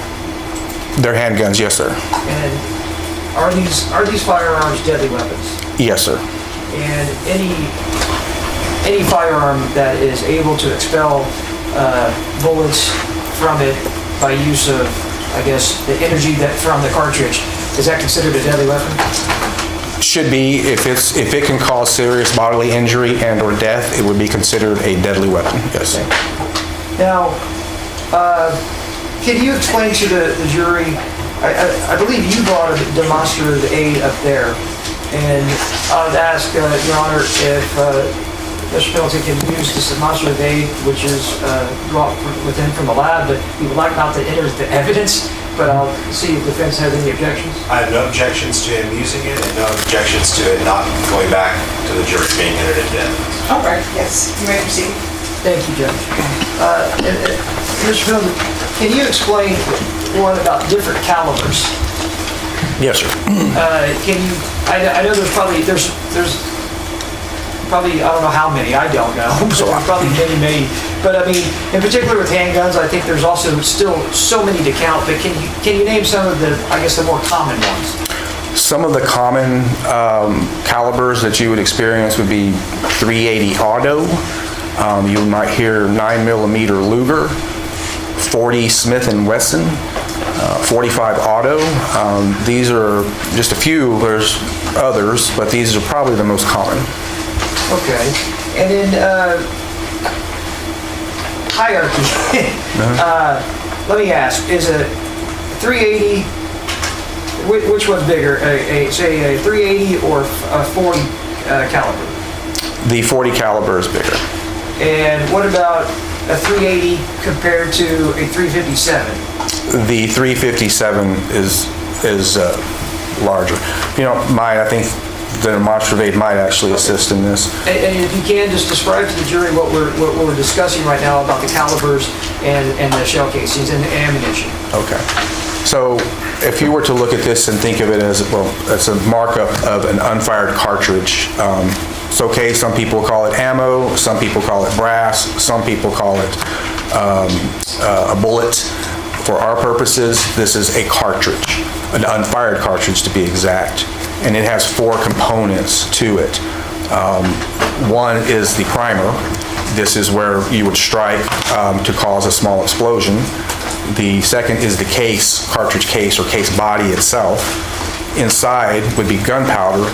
They're handguns, yes, sir. And are these firearms deadly weapons? Yes, sir. And any firearm that is able to expel bullets from it by use of, I guess, the energy that from the cartridge, is that considered a deadly weapon? Should be. If it can cause serious bodily injury and or death, it would be considered a deadly weapon, yes. Okay. Now, can you explain to the jury, I believe you brought a demonstrative aid up there, and I would ask, Your Honor, if Mr. Penalty can use this demonstrative aid, which is brought within from the lab, but he would like not to enter the evidence, but I'll see if the defense has any objections. I have no objections to him using it and no objections to it not going back to the jury being entered into evidence. All right, yes, you may proceed. Thank you, Judge. Mr. Fields, can you explain one about different calibers? Yes, sir. Can you, I know there's probably, I don't know how many, I don't know, so there's probably many, but I mean, in particular with handguns, I think there's also still so many to count, but can you name some of the, I guess, the more common ones? Some of the common calibers that you would experience would be 380 auto. You might hear 9mm Luger, 40 Smith & Wesson, 45 auto. These are just a few. There's others, but these are probably the most common. Okay. And then hierarchy. Let me ask, is a 380, which one's bigger, say a 380 or a 40 caliber? The 40 caliber is bigger. And what about a 380 compared to a 357? The 357 is larger. You know, I think the demonstrative aid might actually assist in this. And if you can, just describe to the jury what we're discussing right now about the calibers and the shell casings and the ammunition. Okay. So if you were to look at this and think of it as, well, it's a markup of an unfired cartridge. It's okay, some people call it ammo, some people call it brass, some people call it a bullet. For our purposes, this is a cartridge, an unfired cartridge to be exact, and it has 4 components to it. One is the primer. This is where you would strike to cause a small explosion. The second is the case, cartridge case or case body itself. Inside would be gunpowder,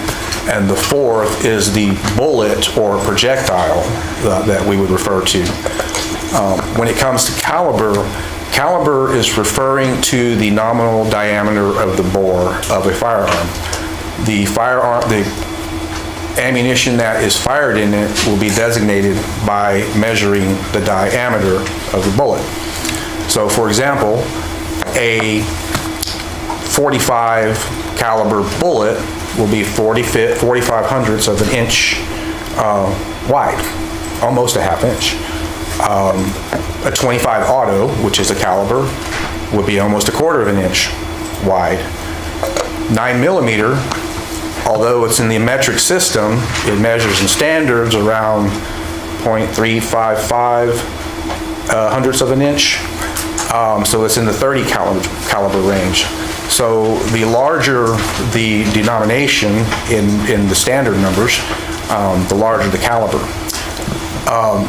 and the fourth is the bullet or projectile that we would refer to. When it comes to caliber is referring to the nominal diameter of the bore of a firearm. The ammunition that is fired in it will be designated by measuring the diameter of the bullet. So for example, a 45 caliber bullet will be 45 hundredths of an inch wide, almost a half inch. A 25 auto, which is a caliber, would be almost a quarter of an inch wide. 9mm, although it's in the metric system, it measures in standards around 0.355 hundredths of an inch. So it's in the 30 caliber range. So the larger the denomination in the standard numbers, the larger the caliber.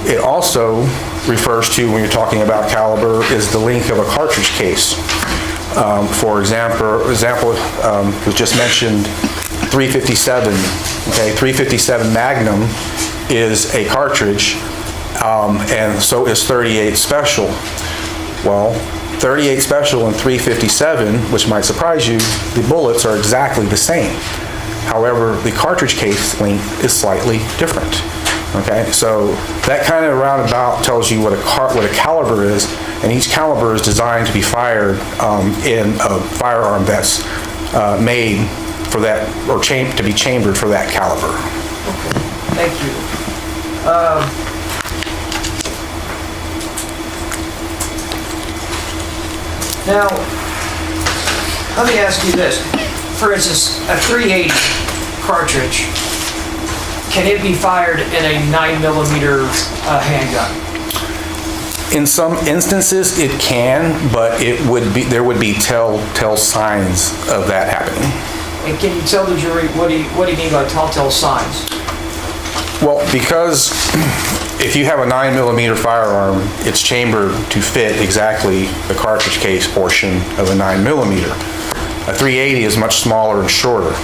It also refers to, when you're talking about caliber, is the length of a cartridge case. For example, was just mentioned 357. Okay, 357 Magnum is a cartridge, and so is 38 Special. Well, 38 Special and 357, which might surprise you, the bullets are exactly the same. However, the cartridge case length is slightly different. Okay, so that kind of roundabout tells you what a caliber is, and each caliber is designed to be fired in a firearm that's made for that, or to be chambered for that caliber. Thank you. Now, let me ask you this. For instance, a 380 cartridge, can it be fired in a 9mm handgun? In some instances, it can, but there would be telltale signs of that happening. And can you tell the jury what do you mean by telltale signs? Well, because if you have a 9mm firearm, it's chambered to fit exactly the cartridge case portion of a 9mm. A 380 is much smaller and shorter.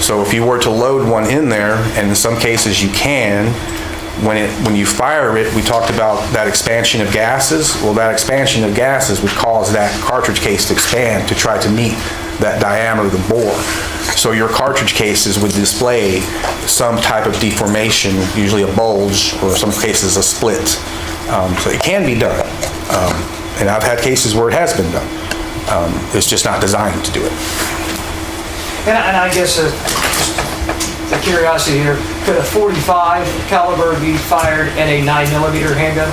So if you were to load one in there, and in some cases you can, when you fire it, we talked about that expansion of gases. Well, that expansion of gases would cause that cartridge case to expand to try to meet that diameter of the bore. So your cartridge cases would display some type of deformation, usually a bulge, or in some cases a split. So it can be done. And I've had cases where it has been done. It's just not designed to do it. And I guess just the curiosity here, could a 45 caliber be fired in a 9mm handgun?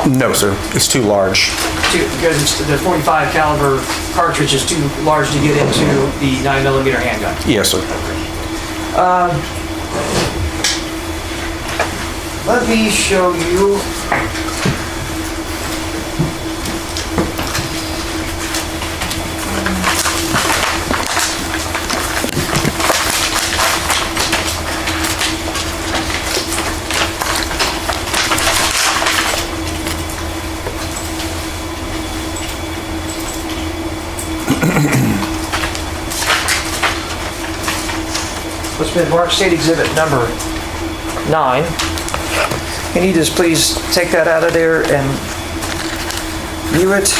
No, sir. It's too large. Because the .45 caliber cartridge is too large to get into the 9mm handgun. Yes, sir. Let me show you. What's been marked State Exhibit number 9. Can you just please take that out of there and view it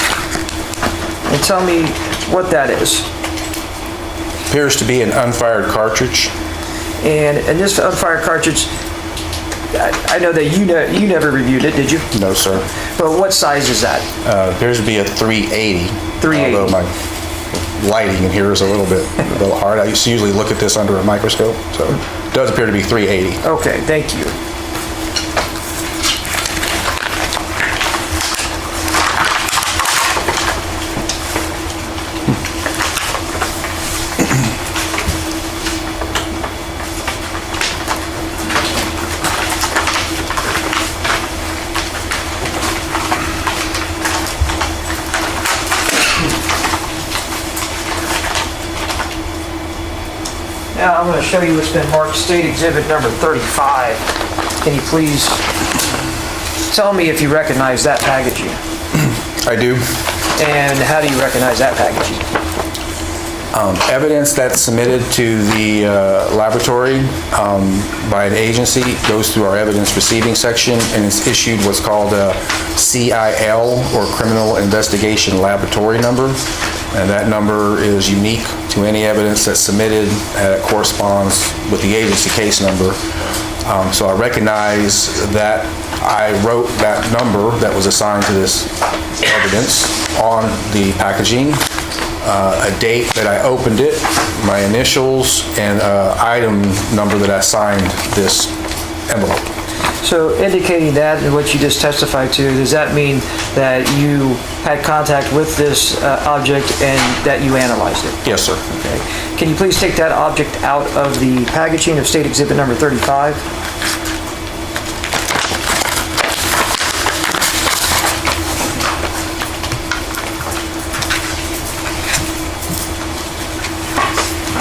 and tell me what that is? Appears to be an unfired cartridge. And this unfired cartridge, I know that you never reviewed it, did you? No, sir. But what size is that? Appears to be a 380. 380. Although my lighting in here is a little hard. I used to usually look at this under a microscope, so it does appear to be 380. Okay, thank you. Now I'm going to show you what's been marked State Exhibit number 35. Can you please tell me if you recognize that packaging? I do. And how do you recognize that packaging? Evidence that's submitted to the laboratory by an agency goes through our evidence receiving section, and it's issued what's called a CIL, or Criminal Investigation Laboratory Number. And that number is unique to any evidence that's submitted, and it corresponds with the agency case number. So I recognize that I wrote that number that was assigned to this evidence on the packaging, a date that I opened it, my initials, and item number that I signed this envelope. So indicating that and what you just testified to, does that mean that you had contact with this object and that you analyzed it? Yes, sir. Okay. Can you please take that object out of the packaging of State Exhibit number 35?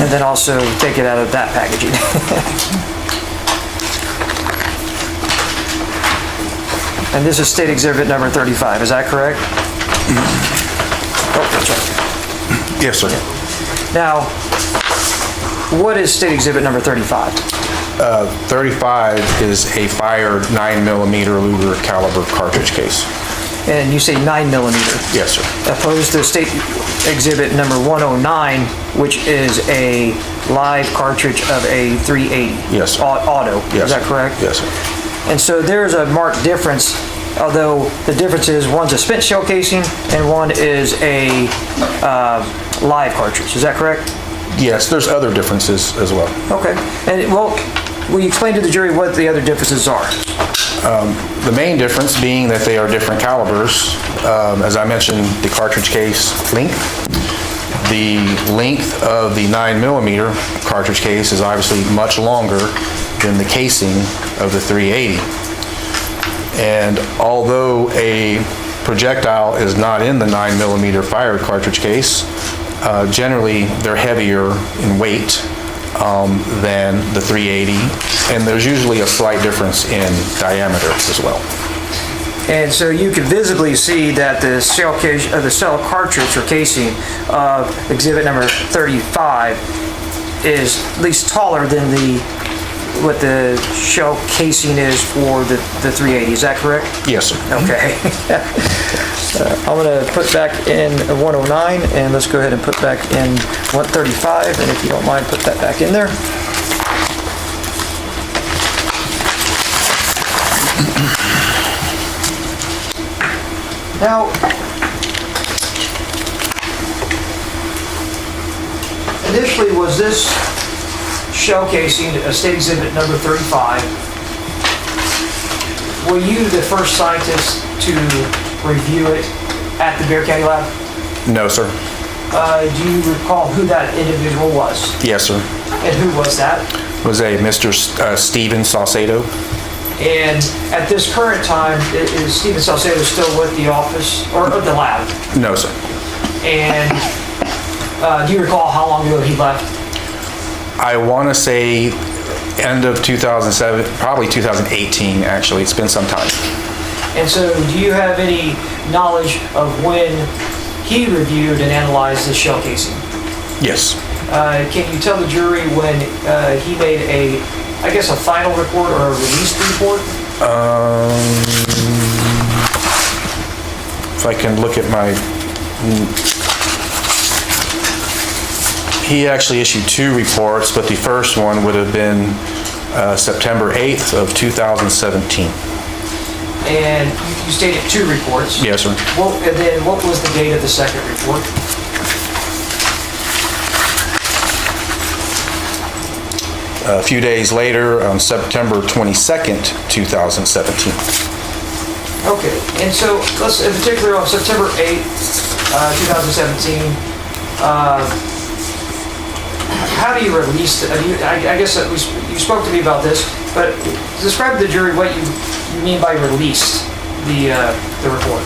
And then also take it out of that packaging. And this is State Exhibit number 35, is that correct? Oh, that's right. Yes, sir. Now, what is State Exhibit number 35? 35 is a fired 9mm Luger caliber cartridge case. And you say 9mm? Yes, sir. Opposed to State Exhibit number 109, which is a live cartridge of a 380? Yes, sir. Auto, Yes, is that sir. correct? Yes, sir. And so there's a marked difference, although the difference is one's a spent shell casing and one is a live cartridge. Is that correct? Yes, there's other differences as well. Okay. And well, will you explain to the jury what the other differences are? The main difference being that they are different calibers. As I mentioned, the cartridge case length. The length of the 9mm cartridge case is obviously much longer than the casing of the 380. And although a projectile is not in the 9mm fired cartridge case, generally they're heavier in weight than the 380, and there's usually a slight difference in diameter as well. And so you can visibly see that the shell cartridge or casing of exhibit number 35 is at least taller than what the shell casing is for the 380. Is that correct? Yes, sir. Okay. I'm going to put back in 109, and let's go ahead and put back in 135, and if you don't mind, put that back in there. Now, initially, was this shell casing a State Exhibit number 35? were you the first scientist to review it at the Bear County Lab? No, sir. Do you recall who that individual was? Yes, sir. And who was that? Was a Mr. Steven Saucedo. And at this current time, is Steven Saucedo still with the office or the lab? No, sir. And do you recall how long ago he left? I want to say end of 2007, probably 2018, actually. It's been some time. And so do you have any knowledge of when he reviewed and analyzed the shell casing? Yes. Can you tell the jury when he made a final report or a released report? If I can look at my... He actually issued 2 reports, but the first one would have been September 8th of 2017. And you stated 2 reports. Yes, sir. And then what was the date of the second report? A few days later, on September 22nd, 2017. Okay, and so let's, in particular, on September 8th, 2017, how do you release it? I guess you spoke to me about this, but describe to the jury what you mean by released the report.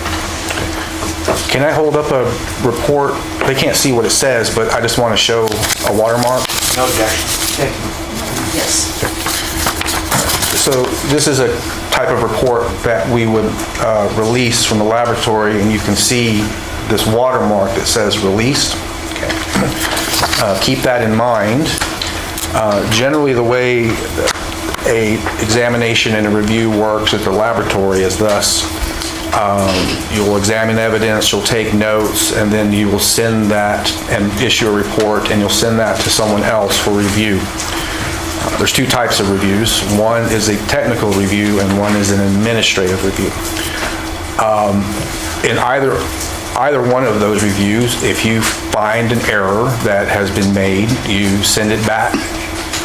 Can I hold up a report? They can't see what it says, but I just want to show a watermark. No objection. Thank you. Yes. So this is a type of report that we would release from the laboratory, and you can see this watermark that says released. Okay. Keep that in mind. Generally, the way a examination and a review works at the laboratory is thus. You'll examine evidence, you'll take notes, and then you will send that and issue a report, and you'll send that to someone else for review. There's 2 types of reviews. One is a technical review, and one is an administrative review. In either one of those reviews, if you find an error that has been made, you send it back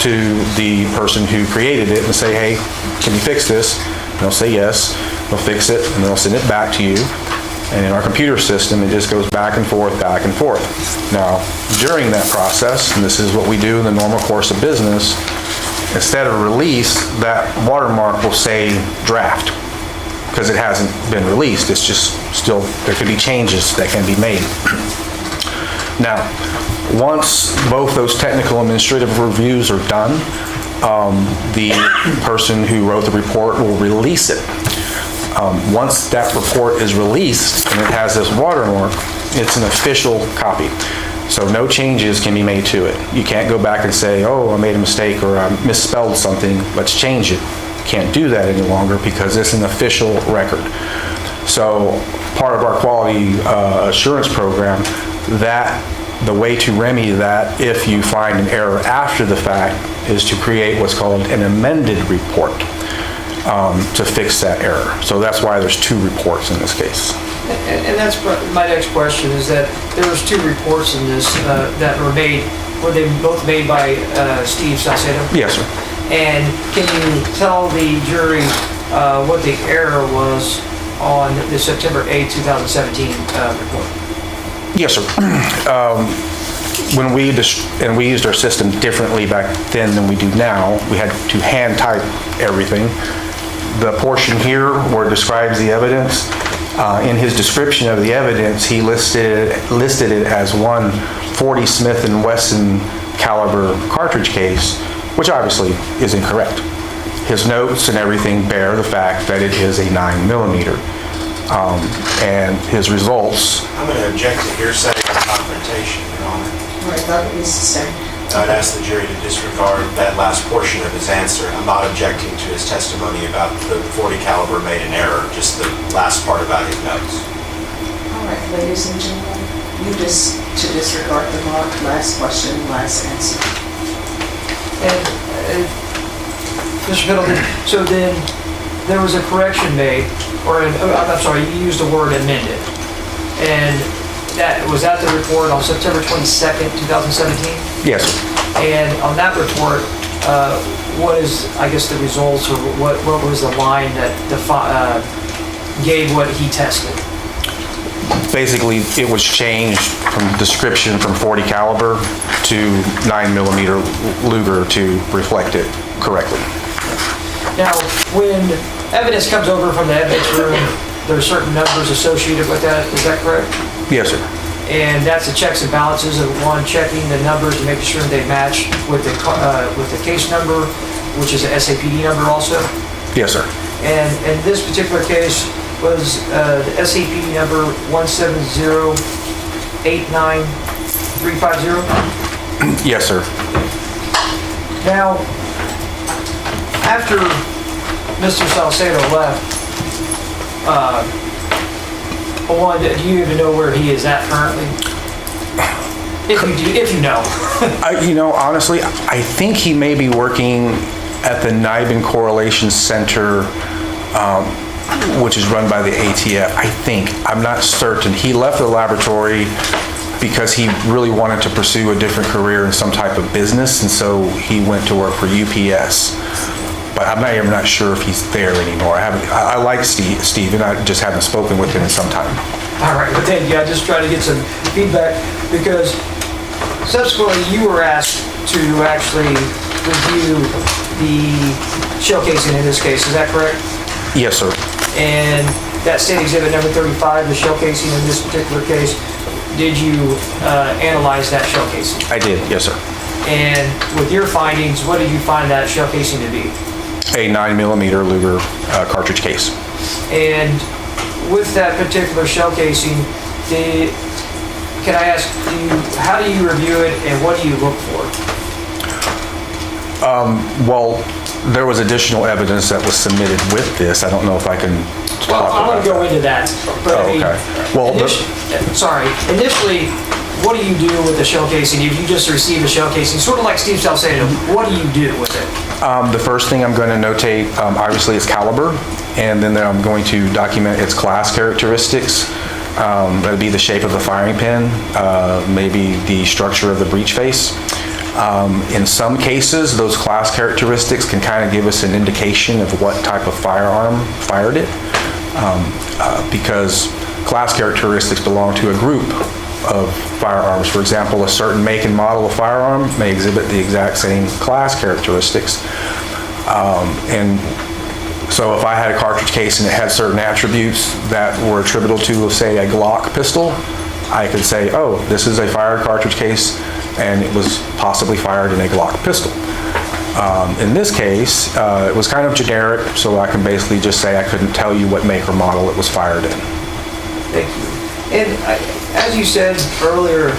to the person who created it and say, hey, can you fix this? And they'll say yes, they'll fix it, and they'll send it back to you. And in our computer system, it just goes back and forth, back and forth. Now, during that process, and this is what we do in the normal course of business, instead of release, that watermark will say draft, because it hasn't been released. It's just still, there could be changes that can be made. Now, once both those technical and administrative reviews are done, the person who wrote the report will release it. Once that report is released and it has this watermark, it's an official copy. So no changes can be made to it. You can't go back and say, oh, I made a mistake or I misspelled something, let's change it. You can't do that any longer because it's an official record. So part of our quality assurance program, the way to remedy that if you find an error after the fact is to create what's called an amended report to fix that error. So that's why there's 2 reports in this case. And that's my next question, is that there was 2 reports in this that were made. Were they both made by Steve Saucedo? Yes, sir. And can you tell the jury what the error was on the September 8, 2017 report? Yes, sir. When we used our system differently back then than we do now, we had to hand type everything. The portion here where it describes the evidence, in his description of the evidence, he listed it as one 40 Smith & Wesson caliber cartridge case, which obviously is incorrect. His notes and everything bear the fact that it is a 9mm. And his results... I'm going to object to hearsay and confrontation, Your Honor. All right, that needs to stay. I'd ask the jury to disregard that last portion of his answer. I'm not objecting to his testimony about the .40 caliber made an error, just the last part about his notes. All right, ladies and gentlemen, you just to disregard the last question, last answer. And Mr. Middleton, so then there was a correction made, or I'm sorry, you used the word amended. And was that the report on September 22nd, 2017? Yes, sir. And on that report, what is, I guess, the results, or what was the line that gave what he tested? Basically, it was changed from description from .40 caliber to 9mm Luger to reflect it correctly. Now, when evidence comes over from the evidence room, there are certain numbers associated with that, is that correct? Yes, sir. And that's the checks and balances of one checking the numbers to make sure they match with the case number, which is the SAPD number also? Yes, sir. And in this particular case was the SAPD number 170-89350? Yes, sir. Now, after Mr. Salcedo left, do you even know where he is at currently? If you know. Honestly, I think he may be working at the NIBIN Correlation Center, which is run by the ATF. I think. I'm not certain. He left the laboratory because he really wanted to pursue a different career in some type of business, and so he went to work for UPS. But I'm not sure if he's there anymore. I like Steve, I just haven't spoken with him in some time. All right, well, thank you. I just tried to get some feedback because subsequently you were asked to actually review the shell casing in this case. Is that correct? Yes, sir. And that state exhibit number 35, the shell casing in this particular case, did you analyze that shell casing? I did, yes, sir. And with your findings, what did you find that shell casing to be? A 9mm Luger cartridge case. And with that particular shell casing, can I ask you, how do you review it and what do you look for? Well, there was additional evidence that was submitted with this. I don't know if I can Well, I want to go into that. But Oh, okay. Well, initially, what do you do with the shell casing? If you just receive a shell casing, sort of like Steve Salcedo, what do you do with it? the first thing I'm going to notate, obviously, is caliber, and then I'm going to document its class characteristics. That'd be the shape of the firing pin, maybe the structure of the breech face. In some cases, those class characteristics can kind of give us an indication of what type of firearm fired it, because class characteristics belong to a group of firearms. For example, a certain make and model of firearm may exhibit the exact same class characteristics. And so if I had a cartridge case and it had certain attributes that were attributable to, say, a Glock pistol, I could say, oh, this is a fired cartridge case and it was possibly fired in a Glock pistol. In this case, it was kind of generic, so I can basically just say I couldn't tell you what make or model it was fired in. Thank you. And as you said earlier,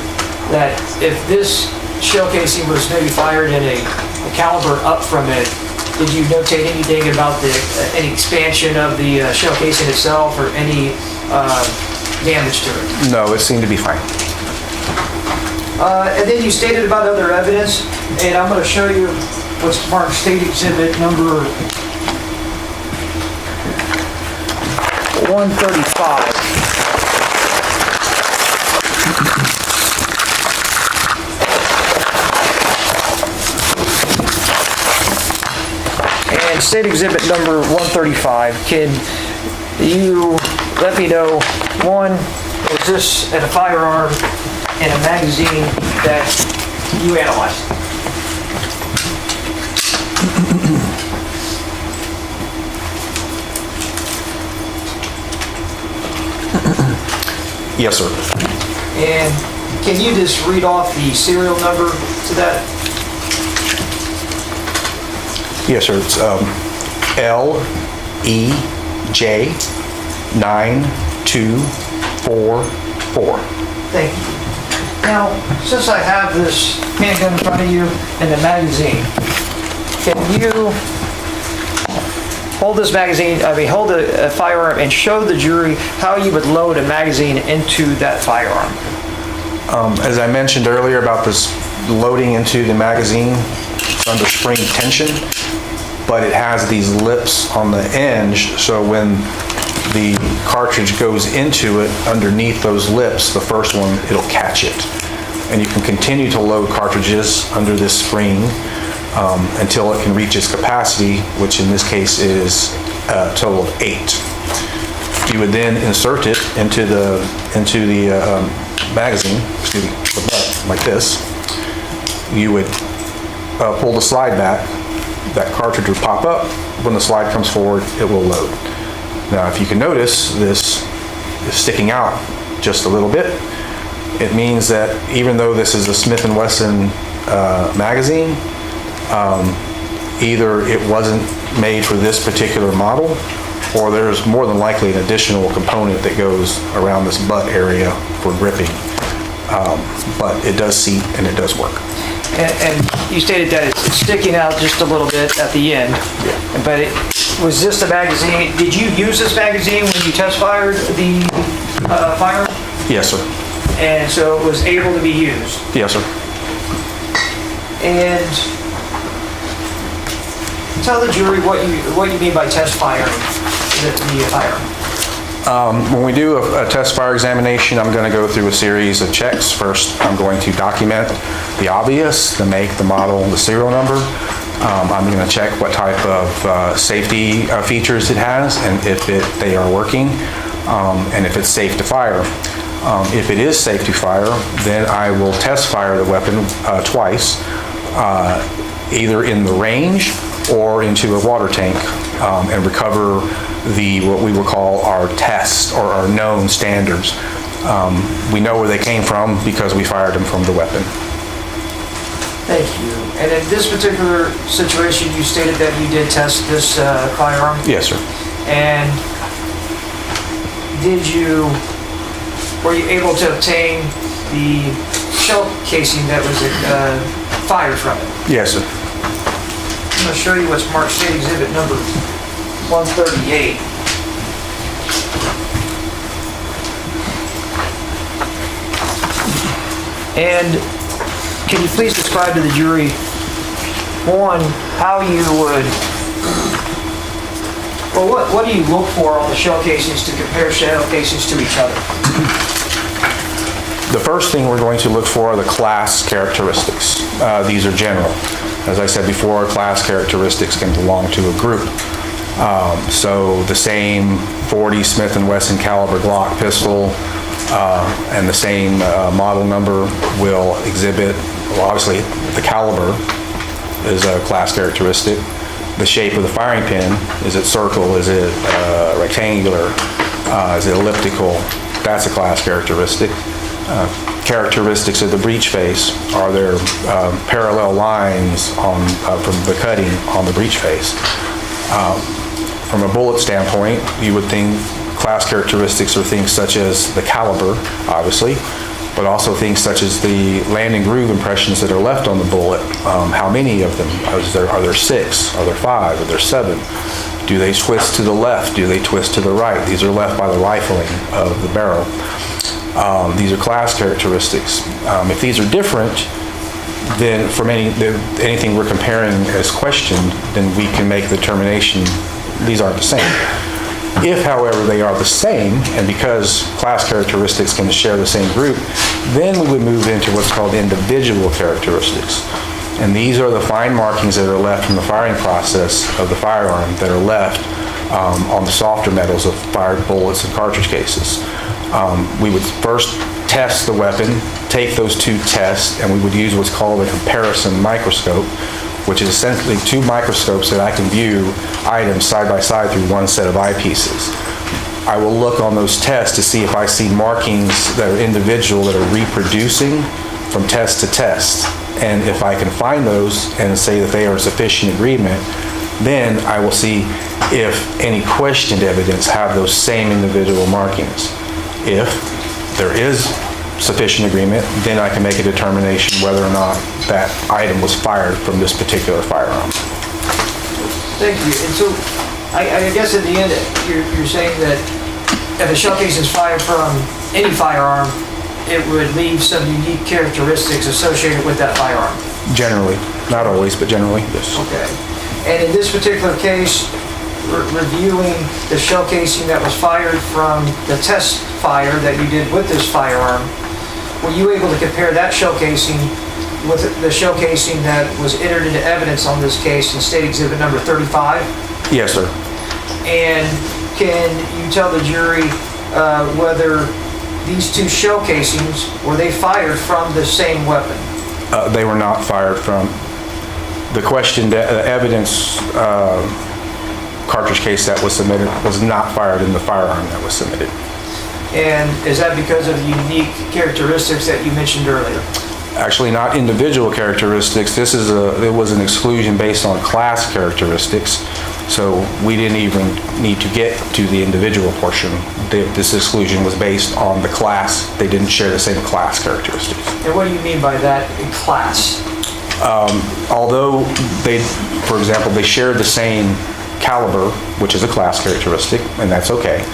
that if this shell casing was maybe fired in a caliber up from it, did you notate anything about any expansion of the shell casing itself or any damage to it? No, it seemed to be fine. And then you stated about other evidence, and I'm going to show you what's marked State Exhibit number 135. And State Exhibit number 135, can you let me know, one, is this a firearm and a magazine that you analyzed? Yes, sir. And can you just read off the serial number to that? Yes, sir. It's LEJ9244. Thank you. Now, since I have this handgun in front of you and the magazine, can you hold this magazine, hold a firearm and show the jury how you would load a magazine into that firearm? As I mentioned earlier about this loading into the magazine, it's under spring tension, but it has these lips on the end, so when the cartridge goes into it, underneath those lips, the first one, it'll catch it. And you can continue to load cartridges under this spring until it can reach its capacity, which in this case is a total of 8. You would then insert it into the magazine, excuse me, the butt, like this. You would pull the slide back. That cartridge would pop up. When the slide comes forward, it will load. Now, if you can notice, this is sticking out just a little bit. It means that even though this is a Smith & Wesson magazine, either it wasn't made for this particular model, or there's more than likely an additional component that goes around this butt area for gripping. But it does seat and it does work. And you stated that it's sticking out just a little bit at the end. Yeah. But was this the magazine, did you use this magazine when you test fired the firearm? Yes, sir. And so it was able to be used? Yes, sir. And tell the jury what you mean by test firing the firearm. When we do a test fire examination, I'm going to go through a series of checks. First, I'm going to document the obvious, the make, the model, the serial number. I'm going to check what type of safety features it has and if they are working, and if it's safe to fire. If it is safe to fire, then I will test fire the weapon twice, either in the range or into a water tank, and recover what we will call our tests or our known standards. We know where they came from because we fired them from the weapon. Thank you. And in this particular situation, you stated that you did test this firearm? Yes, sir. And were you able to obtain the shell casing that was fired from it? Yes, sir. I'm going to show you what's marked State Exhibit number 138. And can you please describe to the jury, one, how you would, well, what do you look for on the shell casings to compare shell casings to each other? The first thing we're going to look for are the class characteristics. These are general. As I said before, class characteristics can belong to a group. So the same .40 Smith & Wesson caliber Glock pistol and the same model number will exhibit, well, obviously the caliber is a class characteristic. The shape of the firing pin, is it circle, is it rectangular, is it elliptical? That's a class characteristic. Characteristics of the breech face, are there parallel lines from the cutting on the breech face? From a bullet standpoint, you would think class characteristics are things such as the caliber, obviously, but also things such as the landing groove impressions that are left on the bullet. How many of them? Are there 6? Are there 5? Are there 7? Do they twist to the left? Do they twist to the right? These are left by the rifling of the barrel. These are class characteristics. If these are different, then from anything we're comparing as questioned, then we can make the determination these aren't the same. If, however, they are the same, and because class characteristics can share the same group, then we would move into what's called individual characteristics. And these are the fine markings that are left from the firing process of the firearm that are left on the softer metals of fired bullets and cartridge cases. We would first test the weapon, take those 2 tests, and we would use what's called a comparison microscope, which is essentially 2 microscopes that I can view items side by side through one set of eyepieces. I will look on those tests to see if I see markings that are individual, that are reproducing from test to test. And if I can find those and say that they are in sufficient agreement, then I will see if any questioned evidence have those same individual markings. If there is sufficient agreement, then I can make a determination whether or not that item was fired from this particular firearm. Thank you. And so, I guess at the end, you're saying that if a shell case is fired from any firearm, it would leave some unique characteristics associated with that firearm? Generally. Not always, but generally, yes. Okay. And in this particular case, reviewing the shell casing that was fired from the test fire that you did with this firearm, were you able to compare that shell casing with the shell casing that was entered into evidence on this case in State Exhibit number 35? Yes, sir. And can you tell the jury whether these two shell casings, were they fired from the same weapon? They were not fired from. The question, the evidence cartridge case that was submitted was not fired in the firearm that was submitted. And is that because of the unique characteristics that you mentioned earlier? Actually, not individual characteristics. It was an exclusion based on class characteristics. So we didn't even need to get to the individual portion. This exclusion was based on the class. They didn't share the same class characteristics. And what do you mean by that, in class? Although they, for example, they shared the same caliber, which is a class characteristic, and that's okay,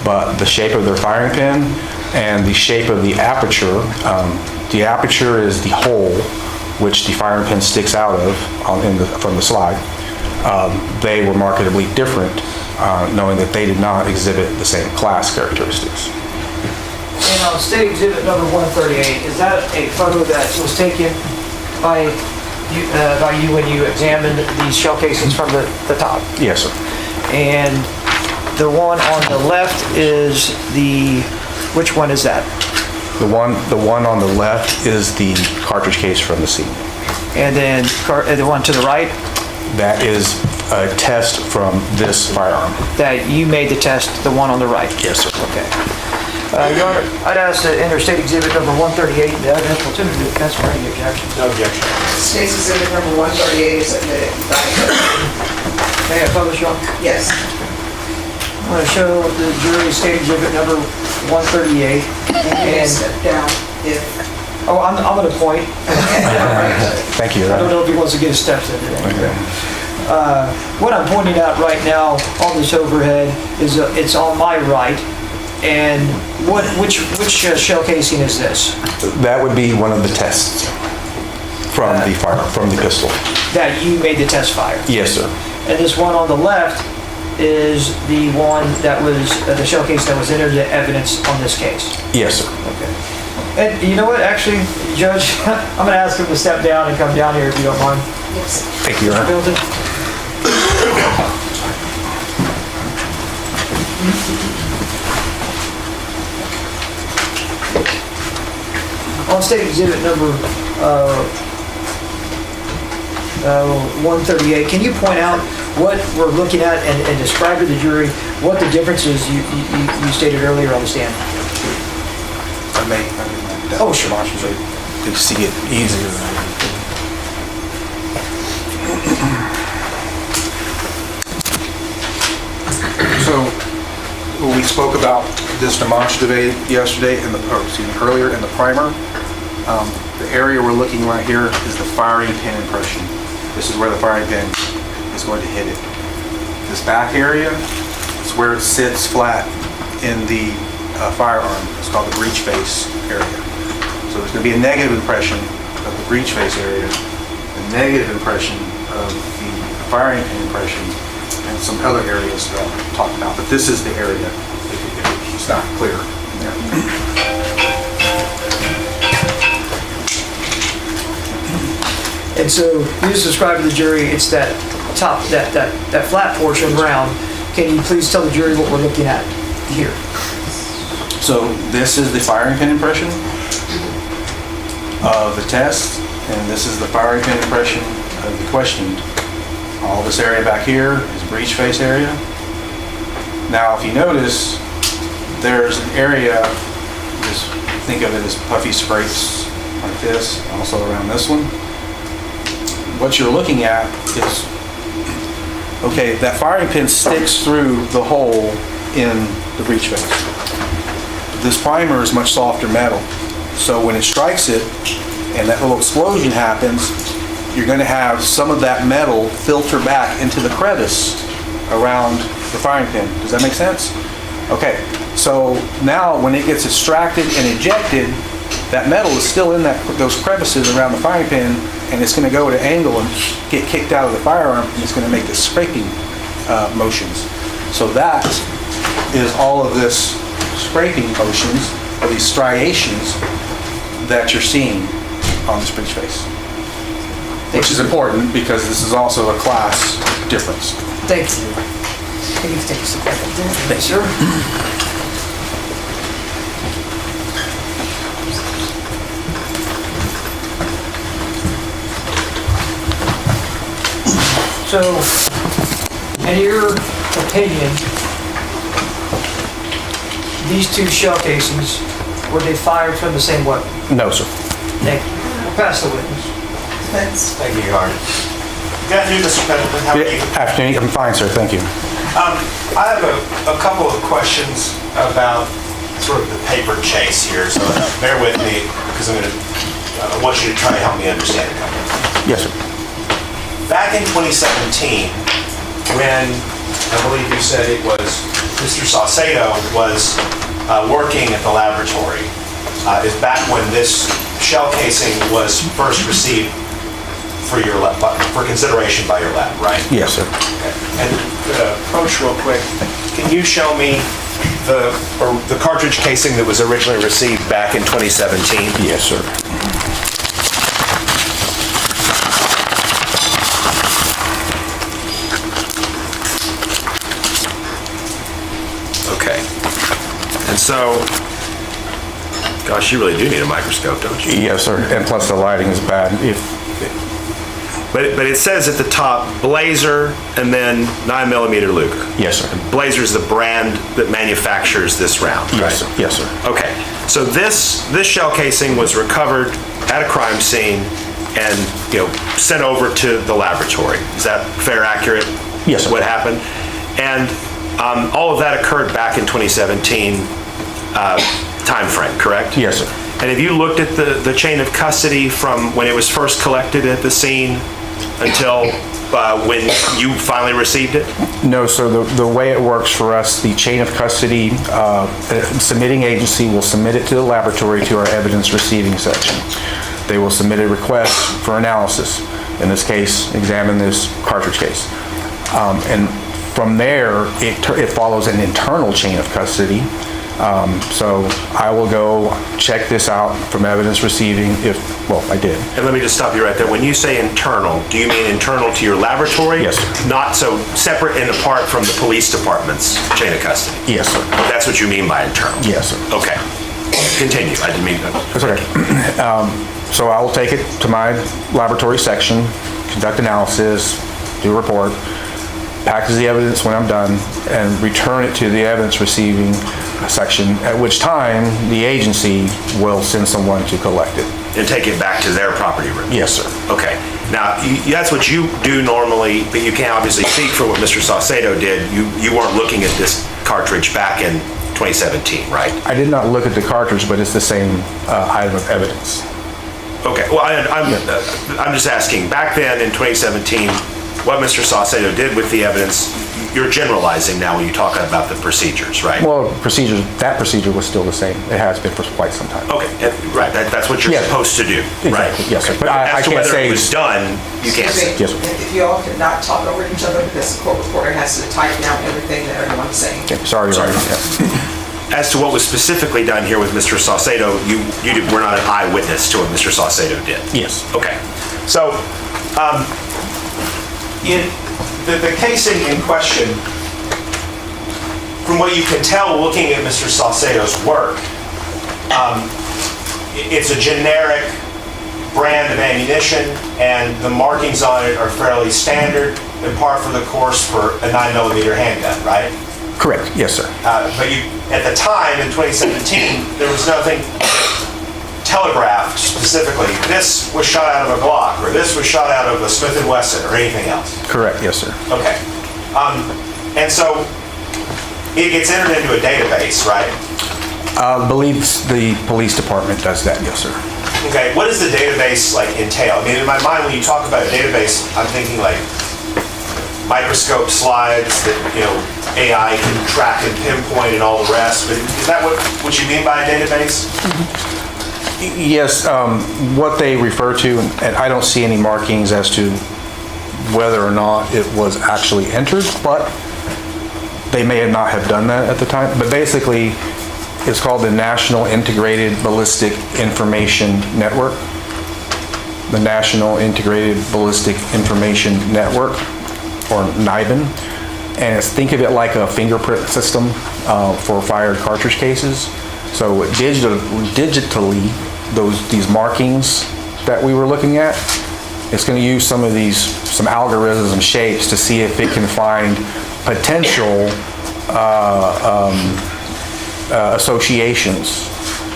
but the shape of their firing pin and the shape of the aperture is the hole which the firing pin sticks out of from the slide. They were markedly different, knowing that they did not exhibit the same class characteristics. And on State Exhibit number 138, is that a photo that was taken by you when you examined these shell casings from the top? Yes, sir. And the one on the left is which one is that? The one on the left is the cartridge case from the scene. And then the one to the right? That is a test from this firearm. That you made the test, the one on the right? Yes, sir. Okay. Your Honor, I'd ask to enter State Exhibit number 138, the evidence will to the defense for any objections. No objection. State's Exhibit number 138 is admitted. May I publish, Your Honor? Yes. I'm going to show the jury State Exhibit number 138. And step down if... Oh, I'm going to point. Thank you. I don't know if he wants to get his steps in there. What I'm pointing out right now on this overhead is it's on my right. And which shell casing is this? That would be one of the tests from the pistol. That you made the test fire? Yes, sir. And this one on the left is the one that was, the shell case that was entered into evidence on this case? Yes, sir. Okay. And you know what, actually, Judge, I'm going to ask him to step down and come down here if you don't mind. Yes. Thank you, Your Honor. Middleton? On State Exhibit number 138, can you point out what we're looking at and describe to the jury what the differences you stated earlier on the stand? I may Oh, sure. to see it easier. So when we spoke about this demonstrative aid earlier in the primer, the area we're looking right here is the firing pin impression. This is where the firing pin is going to hit it. This back area is where it sits flat in the firearm. It's called the breech face area. So there's going to be a negative impression of the breech face area, a negative impression of the firing pin impression, and some other areas that I'll talk about. But this is the area, if it's not clear. And so you just described to the jury, it's that top, that flat portion round. Can you please tell the jury what we're looking at here? So this is the firing pin impression of the test, and this is the firing pin impression of the questioned. All this area back here is breech face area. Now, if you notice, there's an area, just think of it as puffy scrapes like this, also around this one. What you're looking at is, okay, that firing pin sticks through the hole in the breech face. This primer is much softer metal. So when it strikes it and that little explosion happens, you're going to have some of that metal filter back into the crevice around the firing pin. Does that make sense? Okay, so now when it gets extracted and ejected, that metal is still in those crevices around the firing pin, and it's going to go at an angle and get kicked out of the firearm, and it's going to make the scraping motions. So that is all of this scraping motions, or these striations that you're seeing on the breech face. Which is important because this is also a class difference. Thank you. Can you take a second? Thanks, sir. So, in your opinion, these two shell casings, were they fired from the same weapon? No, sir. Thank you. We'll pass the witness. Defense. Thank you, Your Honor. Good afternoon, Mr. Pendleton. How are you? Afternoon, I'm fine, sir, thank you. I have a couple of questions about sort of the paper chase here, so bear with me because I want you to try to help me understand a couple of things. Yes, sir. Back in 2017, when I believe you said it was Mr. Saucedo was working at the laboratory, is back when this shell casing was first received for your lab, for consideration by your lab, right? Yes, sir. Okay. And approach real quick. Can you show me the cartridge casing that was originally received back in 2017? Yes, sir. Okay. And so, gosh, you really do need a microscope, don't you? Yes, sir, and plus the lighting is bad. But it says at the top, Blazer and then 9mm Luger. Yes, sir. Blazer is the brand that manufactures this round, right? Yes, sir. Yes, sir. Okay, so this shell casing was recovered at a crime scene and, sent over to the laboratory. Is that fair, accurate? Yes, sir. What happened? And all of that occurred back in 2017 timeframe, correct? Yes, sir. And have you looked at the chain of custody from when it was first collected at the scene until when you finally received it? No, sir. The way it works for us, the chain of custody, submitting agency will submit it to the laboratory to our evidence receiving section. They will submit a request for analysis. In this case, examine this cartridge case. And from there, it follows an internal chain of custody. So I will go check this out from evidence receiving I did. And let me just stop you right there. When you say internal, do you mean internal to your laboratory? Yes, sir. Not so separate and apart from the police department's chain of custody? Yes, sir. That's what you mean by internal? Yes, sir. Okay. Continue. I didn't mean that. That's okay. So I will take it to my laboratory section, conduct analysis, do a report, package the evidence when I'm done, and return it to the evidence receiving section, at which time the agency will send someone to collect it. And take it back to their property room? Yes, sir. Okay. Now, that's what you do normally, but you can't obviously speak for what Mr. Saucedo did. You weren't looking at this cartridge back in 2017, right? I did not look at the cartridge, but it's the same item of evidence. Okay. Well, I'm just asking, back then in 2017, what Mr. Saucedo did with the evidence, you're generalizing now when you talk about the procedures, right? Well, that procedure was still the same. It has been for quite some time. Okay, right, that's what you're supposed to do, right? Exactly, yes, sir. But Okay. I As to can't whether say. it was done, you can't say. Yes, sir. If you all could not talk over each other because the court reporter has to type down everything that everyone's saying. Okay, sorry, Your Honor. Yeah. As to what was specifically done here with Mr. Saucedo, you were not an eyewitness to what Mr. Saucedo did? Yes. Okay, so, in the casing in question, from what you can tell looking at Mr. Saucedo's work, it's a generic brand of ammunition and the markings on it are fairly standard and par for the course for a 9mm handgun, right? Correct, yes, sir. But at the time, in 2017, there was nothing telegraphed specifically, this was shot out of a Glock, or this was shot out of a Smith & Wesson, or anything else. Correct, yes, sir. Okay. And so, it gets entered into a database, right? I believe the police department does that, yes, sir. Okay, what does the database entail? I mean, in my mind, when you talk about a database, I'm thinking microscope slides that, AI can track and pinpoint and all the rest, but is that what you mean by a database? Yes, what they refer to, and I don't see any markings as to whether or not it was actually entered, but they may not have done that at the time. But basically, it's called the National Integrated Ballistic Information Network. the National Integrated Ballistic Information Network, or NIBIN. And think of it like a fingerprint system for fired cartridge cases. So digitally, these markings that we were looking at, it's going to use some algorithms and shapes to see if it can find potential associations.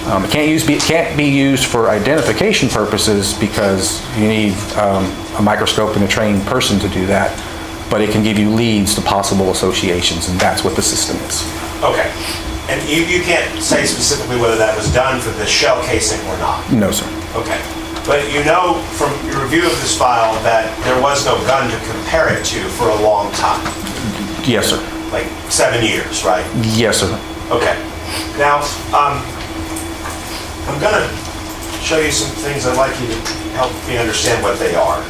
It can't be used for identification purposes because you need a microscope and a trained person to do that, but it can give you leads to possible associations, and that's what the system is. Okay. And you can't say specifically whether that was done for the shell casing or not? No, sir. Okay. But you know from your review of this file that there was no gun to compare it to for a long time? Yes, sir. Like 7 years, right? Yes, sir. Okay. Now, I'm going to show you some things I'd like you to help me understand what they are.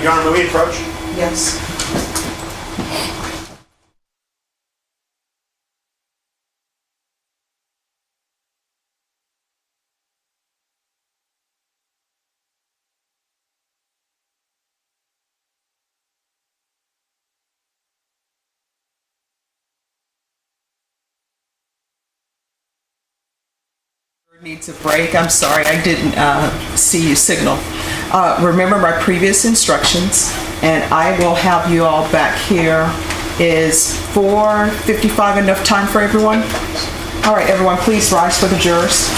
Your Honor, may we approach? Yes. Needs a break. I'm sorry, I didn't see you signal. Remember my previous instructions, and I will have you all back here. Is 4:55 enough time for everyone? All right, everyone, please rise for the jurors.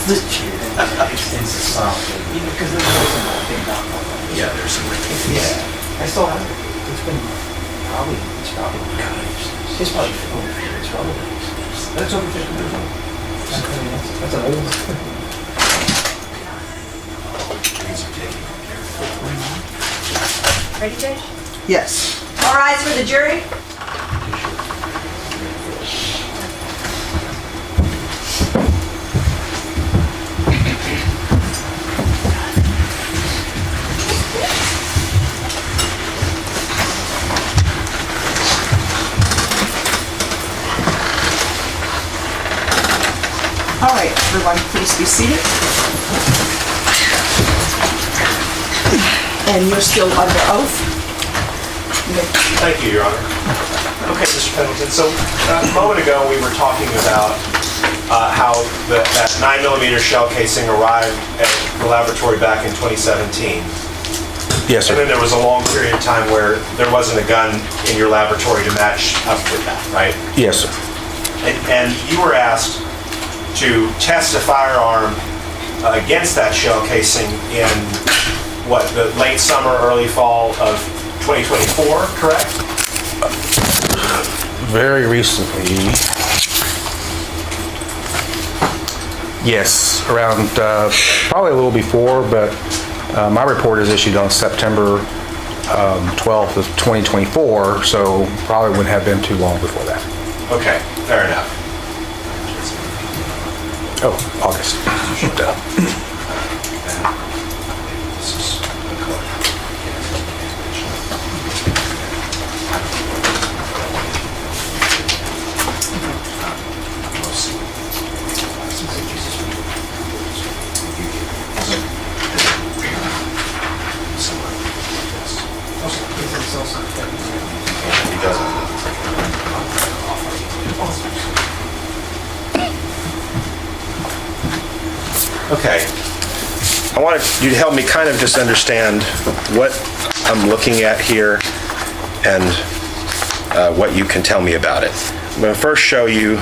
the chair. Because there's also a thing about that. Yeah, there's some. Yeah, I still have it. It's probably it's probably it's probably that's over 50 years old. That's an old. Ready, Judge? Yes. All rise for the jury. All right, everyone, please be seated. And you're still under oath? Thank you, Your Honor. Okay, Mr. Pendleton, so a moment ago, we were talking about how that 9mm shell casing arrived at the laboratory back in 2017. Yes, And then sir. there was a long period of time where there wasn't a gun in your laboratory to match up with that, right? Yes, sir. And you were asked to test a firearm against that shell casing in, what, the late summer, early fall of 2024, correct? Very recently. Yes, around, probably a little before, but my report is issued on September 12th of 2024, so probably wouldn't have been too long before that. Okay, fair enough. Oh, August. He doesn't. Okay. I wanted you to help me kind of just understand what I'm looking at here and what you can tell me about it. I'm going to first show you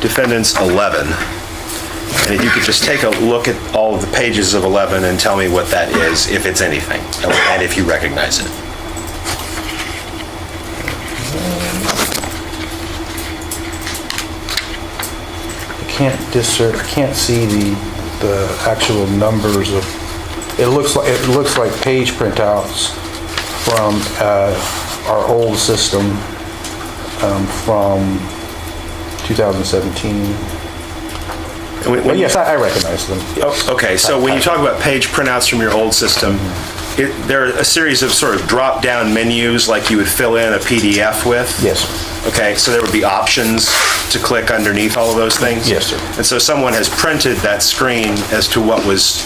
defendants 11. And if you could just take a look at all of the pages of 11 and tell me what that is, if it's anything, and if you recognize it. I can't see the actual numbers of, it looks like page printouts from our old system from 2017. Well, yes, I recognize them. Yes. Okay, so when you talk about page printouts from your old system, there are a series of sort of drop-down menus like you would fill in a PDF with? Yes. Okay, so there would be options to click underneath all of those things? Yes, sir. And so someone has printed that screen as to what was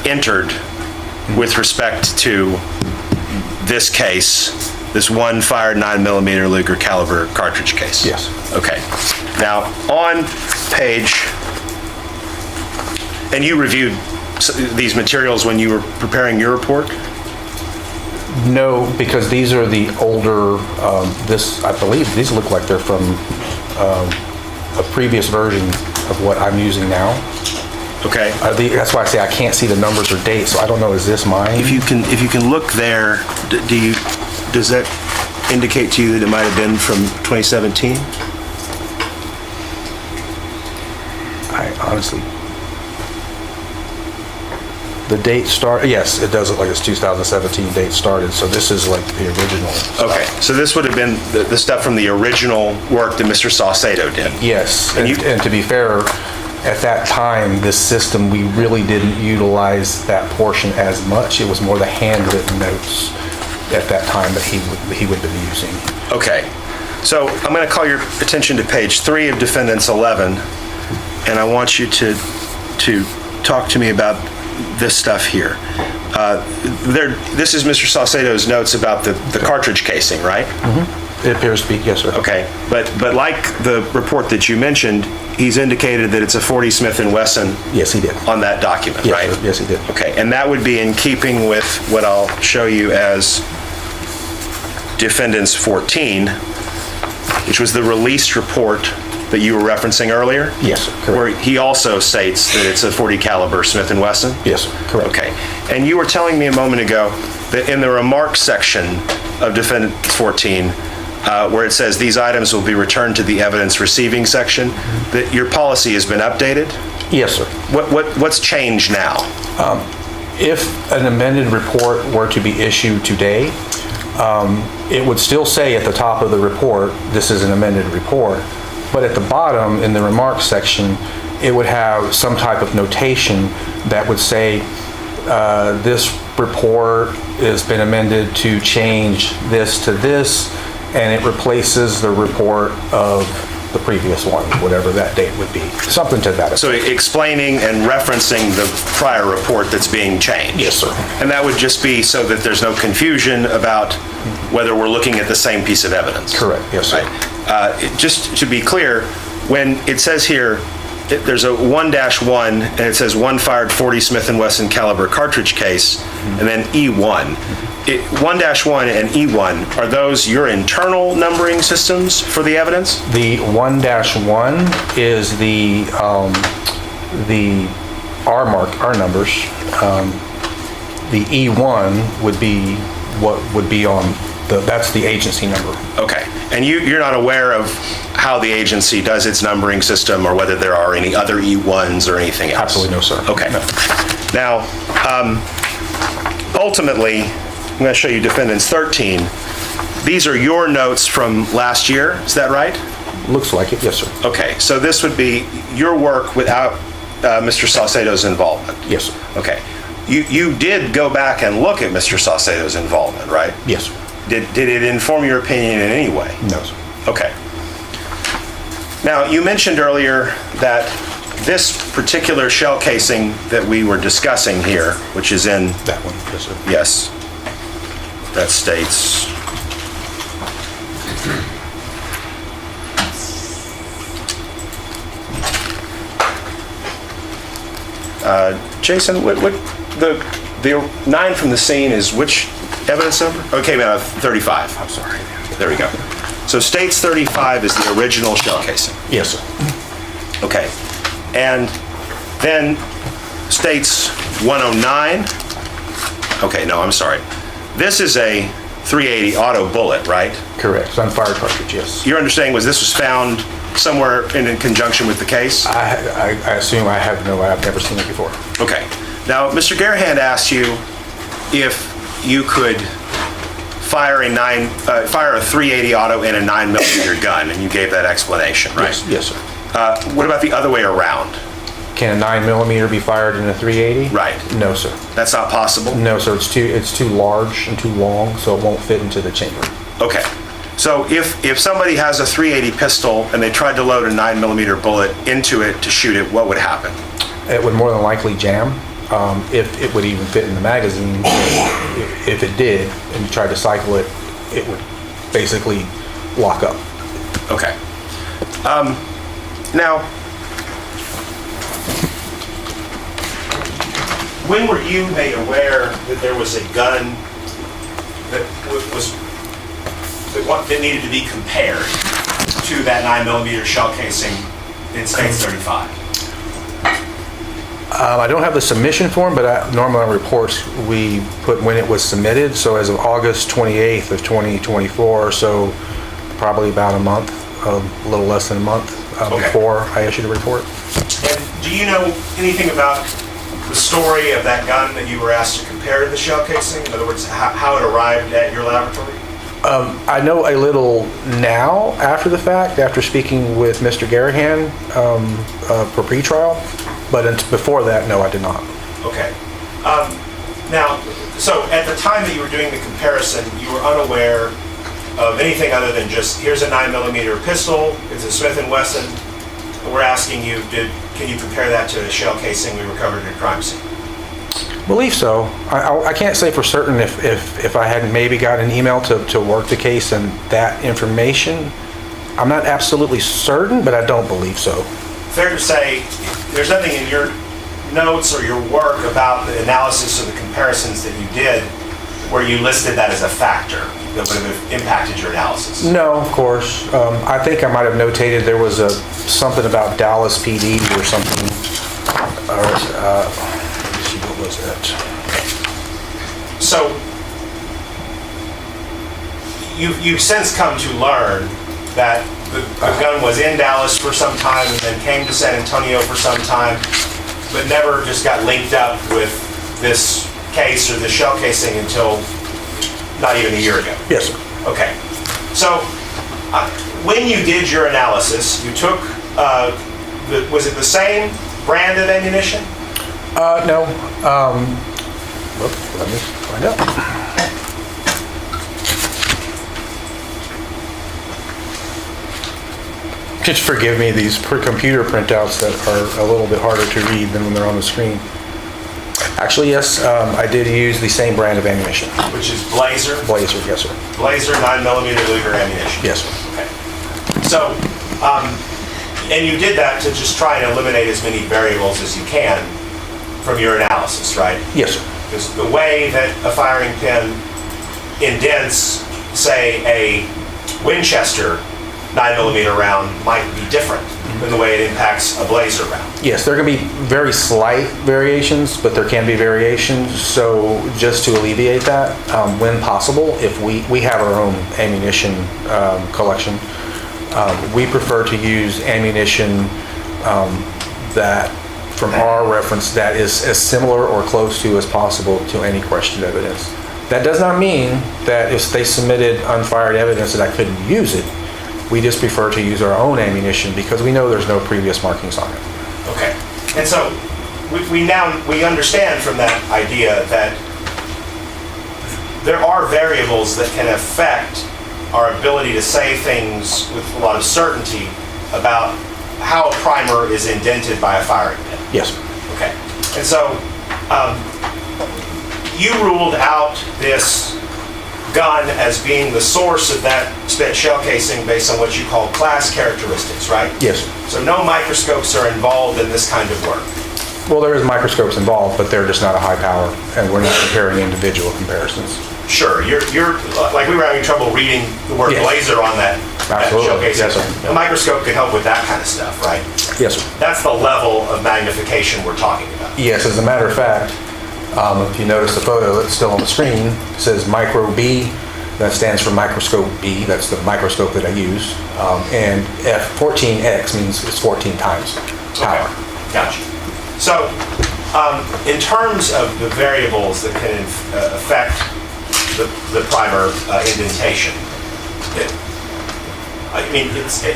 entered with respect to this case, this one fired 9mm Luger caliber cartridge case? Yes. Okay. Now, on page, and you reviewed these materials when you were preparing your report? No, because these are the older, I believe these look like they're from a previous version of what I'm using now. Okay. That's why I say I can't see the numbers or dates, so I don't know, is this mine? If you can look there, does that indicate to you that it might have been from 2017? I honestly, the date yes, it does look like it's 2017 date started, so this is like the original stuff. Okay, so this would have been the stuff from the original work that Mr. Saucedo did? Yes, And and to be fair, at that time, this system, we really didn't utilize that portion as much. It was more the handwritten notes at that time that he would have been using. Okay, so I'm going to call your attention to page 3 of Defendants 11, and I want you to talk to me about this stuff here. This is Mr. Saucedo's notes about the cartridge casing, right? Mm-hmm. It appears to be, yes, sir. Okay, but like the report that you mentioned, he's indicated that it's a 40 Smith & Wesson. Yes, he did. On that document, Yes, right? sir. Yes, he did. Okay, and that would be in keeping with what I'll show you as Defendants 14, which was the released report that you were referencing earlier? Yes, sir, correct. Where he also states that it's a .40 caliber Smith & Wesson? Yes, sir, correct. Okay. And you were telling me a moment ago that in the remarks section of Defendant 14, where it says these items will be returned to the evidence receiving section, that your policy has been updated? Yes, sir. What's changed now? If an amended report were to be issued today, it would still say at the top of the report, this is an amended report, but at the bottom in the remarks section, it would have some type of notation that would say, this report has been amended to change this to this, and it replaces the report of the previous one, whatever that date would be. Something to that effect. So explaining and referencing the prior report that's being changed? Yes, sir. And that would just be so that there's no confusion about whether we're looking at the same piece of evidence? Correct, yes, sir. Right. Just to be clear, when it says here, there's a 1-1, and it says one fired .40 Smith & Wesson caliber cartridge case, and then E1. 1-1 and E1, are those your internal numbering systems for the evidence? The 1-1 is our numbers. The E1 would be what would be on that's the agency number. Okay. And you're not aware of how the agency does its numbering system or whether there are any other E1s or anything else? Absolutely no, sir. Okay. No. Now, ultimately, I'm going to show you Defendants 13. These are your notes from last year, is that right? Looks like it, yes, sir. Okay, so this would be your work without Mr. Saucedo's involvement? Yes, sir. Okay. You did go back and look at Mr. Saucedo's involvement, right? Yes, sir. Did it inform your opinion in any way? No, sir. Okay. Now, you mentioned earlier that this particular shell casing that we were discussing here, which is in... That one, yes, sir. Yes. That states... Jason, what the 9 from the scene is which evidence number? Okay, 35. I'm sorry. There we go. So states 35 is the original shell casing. Yes, sir. Okay. And then states 109. Okay, no, I'm sorry. This is a 380 auto bullet, right? Correct. It's unfired cartridge, yes. Your understanding was this was found somewhere in conjunction with the case? I assume I've never seen it before. Okay. Now, Mr. Garahand asked you if you could fire a 380 auto in a 9mm gun, and you gave that explanation, right? Yes, sir. What about the other way around? Can a 9mm be fired in a 380? Right. No, sir. That's not possible? No, sir. It's too large and too long, so it won't fit into the chamber. Okay. So if somebody has a 380 pistol and they tried to load a 9mm bullet into it to shoot it, what would happen? It would more than likely jam. If it would even fit in the magazine, if it did, and you tried to cycle it, it would basically lock up. Okay. Now, when were you made aware that there was a gun that that needed to be compared to that 9mm shell casing in States 35? I don't have the submission form, but normally on reports we put when it was submitted. So as of August 28th of 2024, so probably about a month, a little less than a month before I issued a report. And do you know anything about the story of that gun that you were asked to compare to the shell casing? In other words, how it arrived at your laboratory? I know a little now after the fact, after speaking with Mr. Garahand for pretrial, but before that, no, I did not. Okay. Now, so at the time that you were doing the comparison, you were unaware of anything other than just, here's a 9mm pistol, it's a Smith & Wesson, and we're asking you, can you compare that to the shell casing we recovered at a crime scene? Believe so. I can't say for certain if I had maybe got an email to work the case and that information. I'm not absolutely certain, but I don't believe so. Fair to say, there's nothing in your notes or your work about the analysis or the comparisons that you did where you listed that as a factor. that would have impacted your analysis? No, of course. I think I might have notated there was something about Dallas PD or something. Or, let's see, what was that? So, you've since come to learn that the gun was in Dallas for some time and then came to San Antonio for some time, but never just got linked up with this case or the shell casing until not even a year ago? Yes, sir. Okay. So, when you did your analysis, you took, was it the same brand of ammunition? No. Let me find out. Just forgive me, these computer printouts that are a little bit harder to read than when they're on the screen. Actually, yes, I did use the same brand of ammunition. Which is Blazer? Blazer, yes, sir. Blazer 9mm Luger ammunition? Yes, sir. Okay. So, and you did that to just try and eliminate as many variables as you can from your analysis, right? Yes, sir. Because the way that a firing pin indents, say, a Winchester 9mm round might be different than the way it impacts a Blazer round. Yes, there are going to be very slight variations, but there can be variations. So just to alleviate that, when possible, if we have our own ammunition collection, we prefer to use ammunition that, from our reference, that is as similar or close to as possible to any questioned evidence. That does not mean that if they submitted unfired evidence that I couldn't use it. We just prefer to use our own ammunition because we know there's no previous markings on it. Okay. And so we understand from that idea that there are variables that can affect our ability to say things with a lot of certainty about how a primer is indented by a firing pin. Yes. Okay. And so you ruled out this gun as being the source of that spent shell casing based on what you call class characteristics, right? Yes. So no microscopes are involved in this kind of work? Well, there is microscopes involved, but they're just not a high power, and we're not comparing individual comparisons. Sure. You're like we were having trouble reading the word Blazer on that shell casing. Yes, sir. A microscope can help with that kind of stuff, right? Yes, sir. That's the level of magnification we're talking about. Yes, as a matter of fact, if you notice the photo that's still on the screen, it says micro B. That stands for microscope B. That's the microscope that I use. And F14X means it's 14 times power. Okay. Gotcha. So, in terms of the variables that can affect the primer indentation,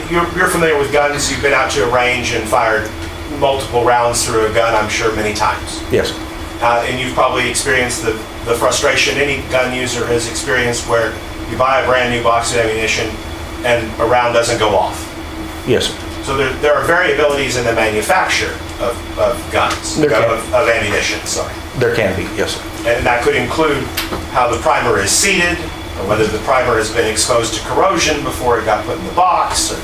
you're familiar with guns. You've been out to a range and fired multiple rounds through a gun, I'm sure, many times. Yes. And you've probably experienced the frustration any gun user has experienced where you buy a brand new box of ammunition and a round doesn't go off. Yes, sir. So there are variabilities in the manufacture of guns, of ammunition, sorry. There can be, yes, sir. And that could include how the primer is seated, or whether the primer has been exposed to corrosion before it got put in the box, or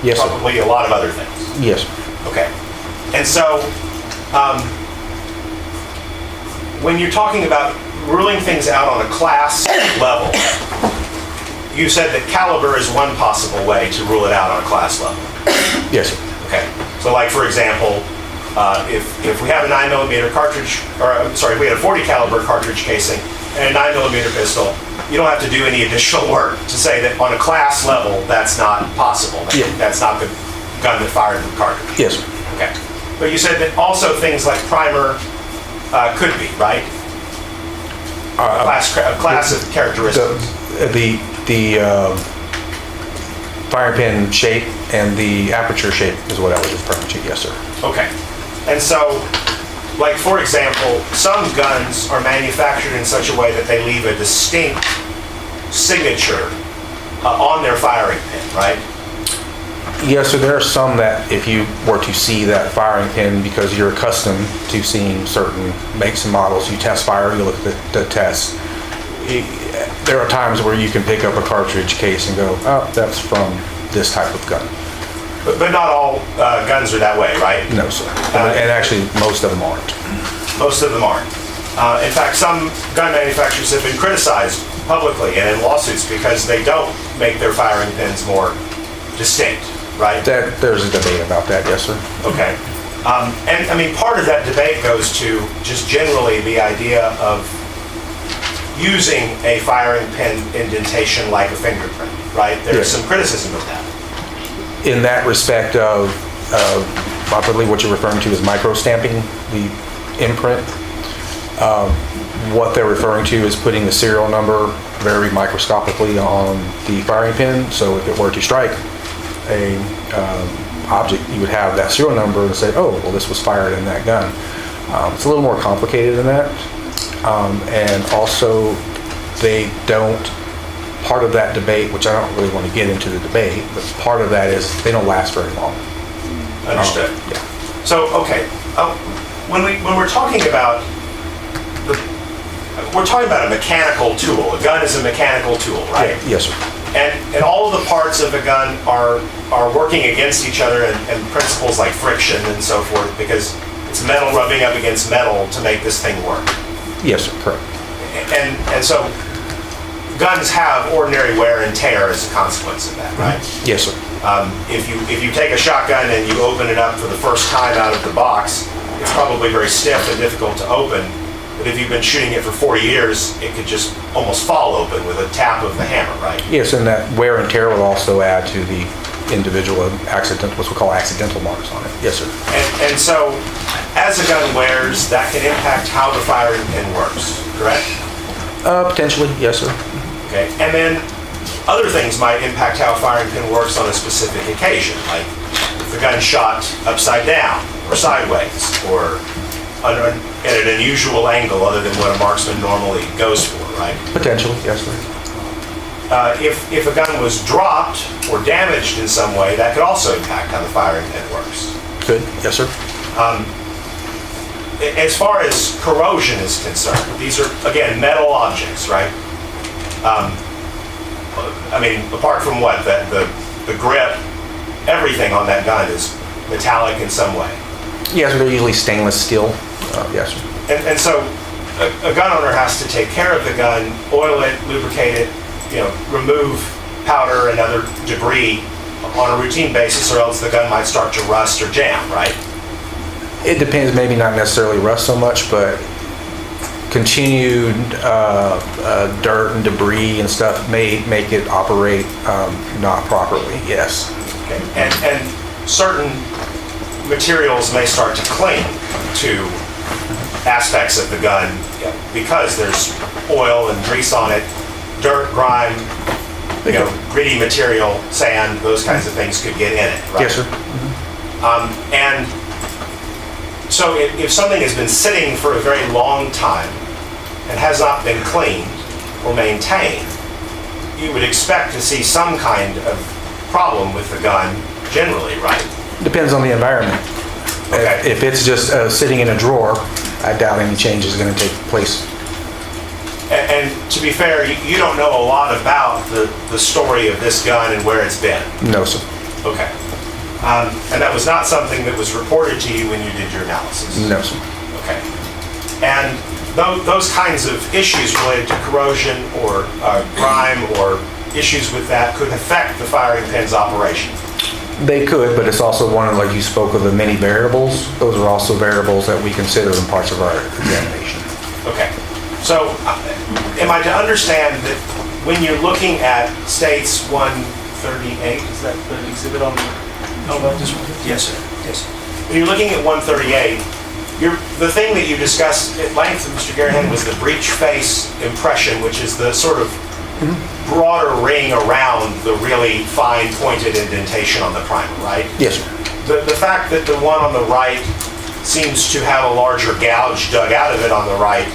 Yes, sir. probably a lot of other things. Yes. Okay. And so, when you're talking about ruling things out on a class level, you said that caliber is one possible way to rule it out on a class level. Yes, sir. Okay. So like, for example, if we have a 9mm cartridge, or I'm sorry, if we had a 40 caliber cartridge casing and a 9mm pistol, you don't have to do any additional work to say that on a class level, that's not possible. That's not the gun that fired the cartridge. Yes, sir. Okay. But you said that also things like primer could be, right? A class of characteristics. The firing pin shape and the aperture shape is what I was referring to, yes, sir. Okay. And so, like, for example, some guns are manufactured in such a way that they leave a distinct signature on their firing pin, right? Yes, so there are some that if you were to see that firing pin, because you're accustomed to seeing certain makes and models, you test fire, you look at the test. There are times where you can pick up a cartridge case and go, oh, that's from this type of gun. But not all guns are that way, right? No, sir. And actually, most of them aren't. Most of them aren't. In fact, some gun manufacturers have been criticized publicly and in lawsuits because they don't make their firing pins more distinct, right? There's a debate about that, yes, sir. Okay. And I mean, part of that debate goes to just generally the idea of using a firing pin indentation like a fingerprint, right? There's some criticism of that. In that respect of, I believe what you're referring to is micro-stamping the imprint. What they're referring to is putting the serial number very microscopically on the firing pin, so if it were to strike a object, you would have that serial number and say, oh, well, this was fired in that gun. It's a little more complicated than that. And also, they don't, part of that debate, which I don't really want to get into the debate, but part of that is they don't last very long. Understood. Yeah. So, okay, when we're talking about we're talking about a mechanical tool. A gun is a mechanical tool, right? Yes, sir. And all of the parts of a gun are working against each other and principles like friction and so forth, because it's metal rubbing up against metal to make this thing work. Yes, sir, correct. And so guns have ordinary wear and tear as a consequence of that, right? Yes, sir. If you take a shotgun and you open it up for the first time out of the box, it's probably very stiff and difficult to open. But if you've been shooting it for 40 years, it could just almost fall open with a tap of the hammer, right? Yes, and that wear and tear will also add to the individual accident, what we call accidental marks on it. Yes, sir. And so, as a gun wears, that can impact how the firing pin works, correct? Potentially, yes, sir. Okay, and then other things might impact how a firing pin works on a specific occasion, like if the gun's shot upside down or sideways or at an unusual angle other than what a marksman normally goes for, right? Potentially, yes, sir. If a gun was dropped or damaged in some way, that could also impact how the firing pin works. Good, yes, sir. As far as corrosion is concerned, these are, again, metal objects, right? I mean, apart from what? The grip, everything on that gun is metallic in some way. Yes, they're usually stainless steel. Yes, sir. And so a gun owner has to take care of the gun, oil it, lubricate it, remove powder and other debris on a routine basis, or else the gun might start to rust or jam, right? It depends, maybe not necessarily rust so much, but continued dirt and debris and stuff may make it operate not properly, yes. Okay. And certain materials may start to cling to aspects of the gun because there's oil and grease on it, dirt, grime, gritty material, sand, those kinds of things could get in it, right? Yes, sir. And so if something has been sitting for a very long time and has not been cleaned or maintained, you would expect to see some kind of problem with the gun generally, right? Depends on the environment. Okay. If it's just sitting in a drawer, I doubt any change is going to take place. And to be fair, you don't know a lot about the story of this gun and where it's been. No, sir. Okay. And that was not something that was reported to you when you did your analysis? No, sir. Okay. And those kinds of issues related to corrosion or grime or issues with that could affect the firing pin's operation? They could, but it's also one of, like you spoke of, the many variables. Those are also variables that we consider in parts of our examination. Okay. So am I to understand that when you're looking at States 138, is that the exhibit on the... Oh, no, this one? Yes, sir. Yes. When you're looking at 138, the thing that you discussed at length, Mr. Garahan, was the breech face impression, which is the sort of broader ring around the really fine pointed indentation on the primer, right? Yes, sir. The fact that the one on the right seems to have a larger gouge dug out of it on the right,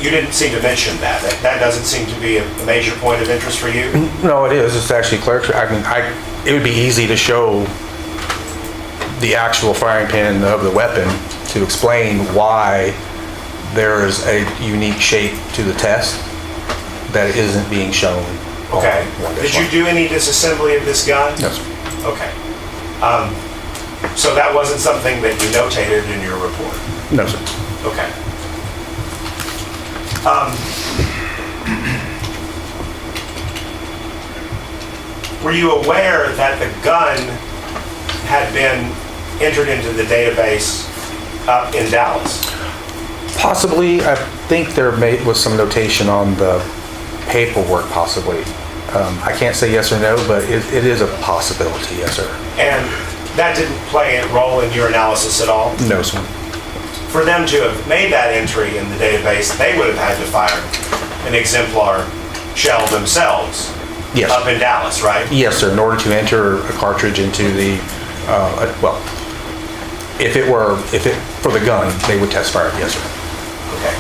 you didn't seem to mention that. That doesn't seem to be a major point of interest for you? No, it is. It's actually clear. I mean, it would be easy to show the actual firing pin of the weapon to explain why there is a unique shape to the test that isn't being shown. Okay. Did you do any disassembly of this gun? No, sir. Okay. So that wasn't something that you notated in your report? No, sir. Okay. were you aware that the gun had been entered into the database up in Dallas? Possibly, I think there was some notation on the paperwork, possibly. I can't say yes or no, but it is a possibility, yes, sir. And that didn't play a role in your analysis at all? No, sir. For them to have made that entry in the database, they would have had to fire an exemplar shell themselves. Yes. Up in Dallas, right? Yes, sir. In order to enter a cartridge into the, well, for the gun, they would test fire it, yes, sir. Okay.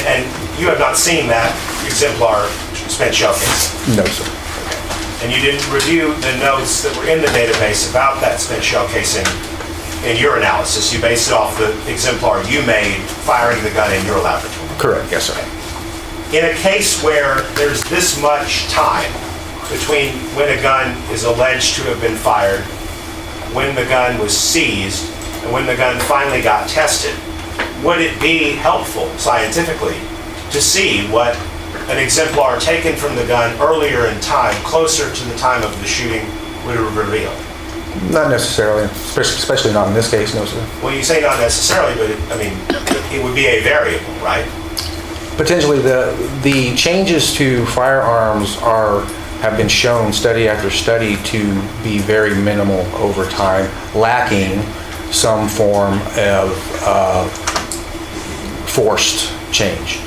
And you have not seen that exemplar spent shell case? No, sir. And you didn't review the notes that were in the database about that spent shell casing in your analysis? You based it off the exemplar you made firing the gun in your laboratory? Correct, yes, sir. In a case where there's this much time between when a gun is alleged to have been fired, when the gun was seized, and when the gun finally got tested, would it be helpful scientifically to see what an exemplar taken from the gun earlier in time, closer to the time of the shooting, would reveal? Not necessarily, especially not in this case, no, sir. Well, you say not necessarily, but it would be a variable, right? Potentially, the changes to firearms have been shown study after study to be very minimal over time, lacking some form of forced change.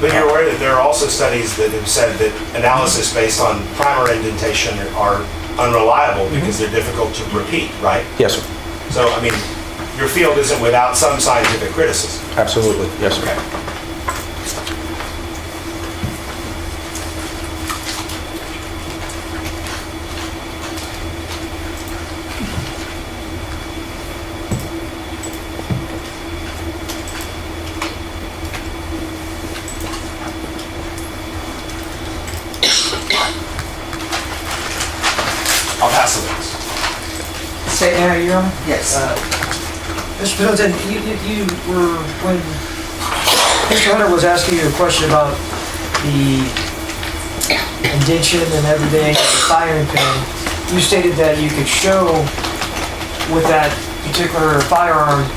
But you're aware that there are also studies that have said that analysis based on primer indentation are unreliable because they're difficult to repeat, right? Yes, sir. So, your field isn't without some scientific criticism. Absolutely, yes, sir. Okay. I'll pass the witness. Say, you're on? Yes. Mr. Pendleton, you were, when Mr. Hunter was asking you a question about the indentation and everything, the firing pin, you stated that you could show with that particular firearm,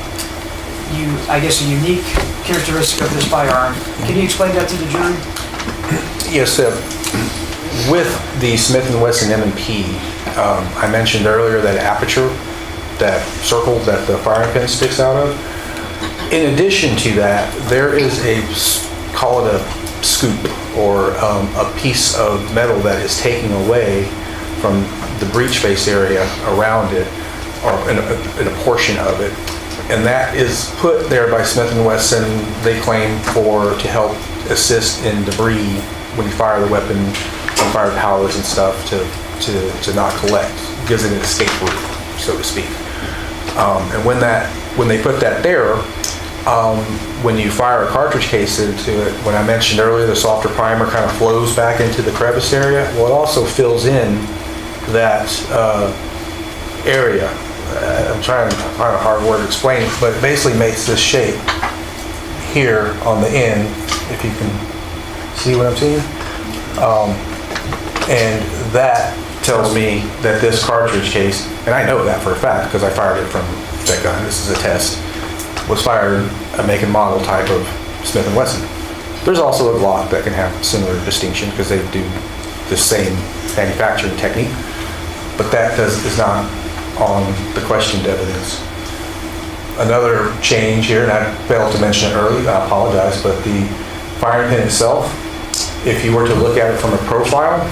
I guess, a unique characteristic of this firearm. Can you explain that to the jury? Yes, sir. With the Smith & Wesson M&P, I mentioned earlier that aperture, that circle that the firing pin sticks out of. In addition to that, there is call it a scoop or a piece of metal that is taken away from the breech face area around it, or in a portion of it. And that is put there by Smith & Wesson, they claim, to help assist in debris when you fire the weapon, on fire powders and stuff, to not collect. Gives it an escape route, so to speak. And when they put that there, when you fire a cartridge case into it, when I mentioned earlier the softer primer kind of flows back into the crevice area, well, it also fills in that area. I'm trying to find a hard word to explain it, but it basically makes this shape here on the end, if you can see what I'm saying. And that tells me that this cartridge case, and I know that for a fact because I fired it from that gun, this is a test, was fired a make and model type of Smith & Wesson. There's also a Glock that can have similar distinction because they do the same manufacturing technique, but that is not on the questioned evidence. Another change here, and I failed to mention it earlier, I apologize, but the firing pin itself, if you were to look at it from a profile,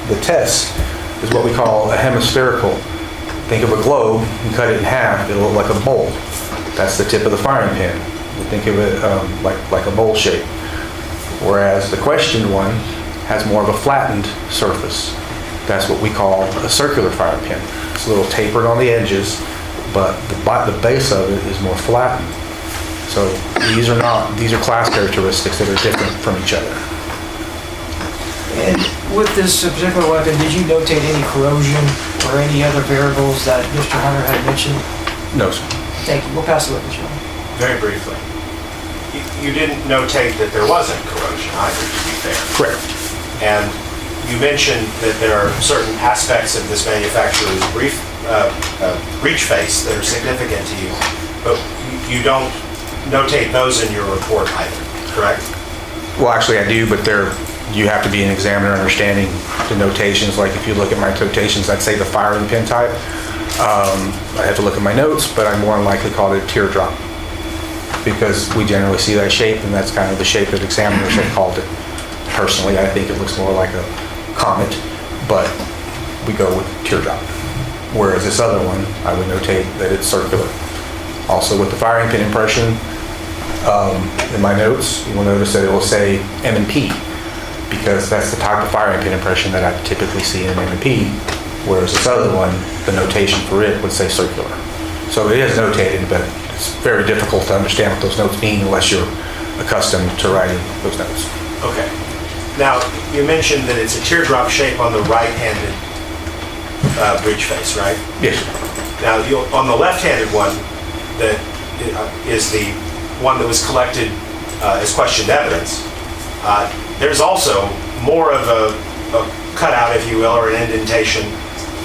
the test is what we call a hemispherical. Think of a globe, you cut it in half, it'll look like a bowl. That's the tip of the firing pin. You think of it like a bowl shape. Whereas the questioned one has more of a flattened surface. That's what we call a circular firing pin. It's a little tapered on the edges, but the base of it is more flattened. So these are class characteristics that are different from each other. And with this particular weapon, did you notate any corrosion or any other variables that Mr. Hunter had mentioned? No, sir. Thank you. We'll pass the witness, Your Honor. Very briefly. You didn't notate that there wasn't corrosion either, to be fair. Correct. And you mentioned that there are certain aspects of this manufacturer's breech face that are significant to you, but you don't notate those in your report either, correct? Well, actually, I do, but you have to be an examiner understanding the notations. Like if you look at my notations, I'd say the firing pin type. I have to look at my notes, but I more than likely call it a teardrop because we generally see that shape, and that's kind of the shape that examiners have called it. Personally, I think it looks more like a comet, but we go with teardrop. Whereas this other one, I would notate that it's circular. Also with the firing pin impression, in my notes, you will notice that it will say M&P because that's the type of firing pin impression that I typically see in M&P, whereas this other one, the notation for it would say circular. So it is notated, but it's very difficult to understand what those notes mean unless you're accustomed to writing those notes. Okay. Now, you mentioned that it's a teardrop shape on the right-handed breech face, right? Yes. Now, on the left-handed one, that is the one that was collected as questioned evidence, there's also more of a cutout, if you will, or an indentation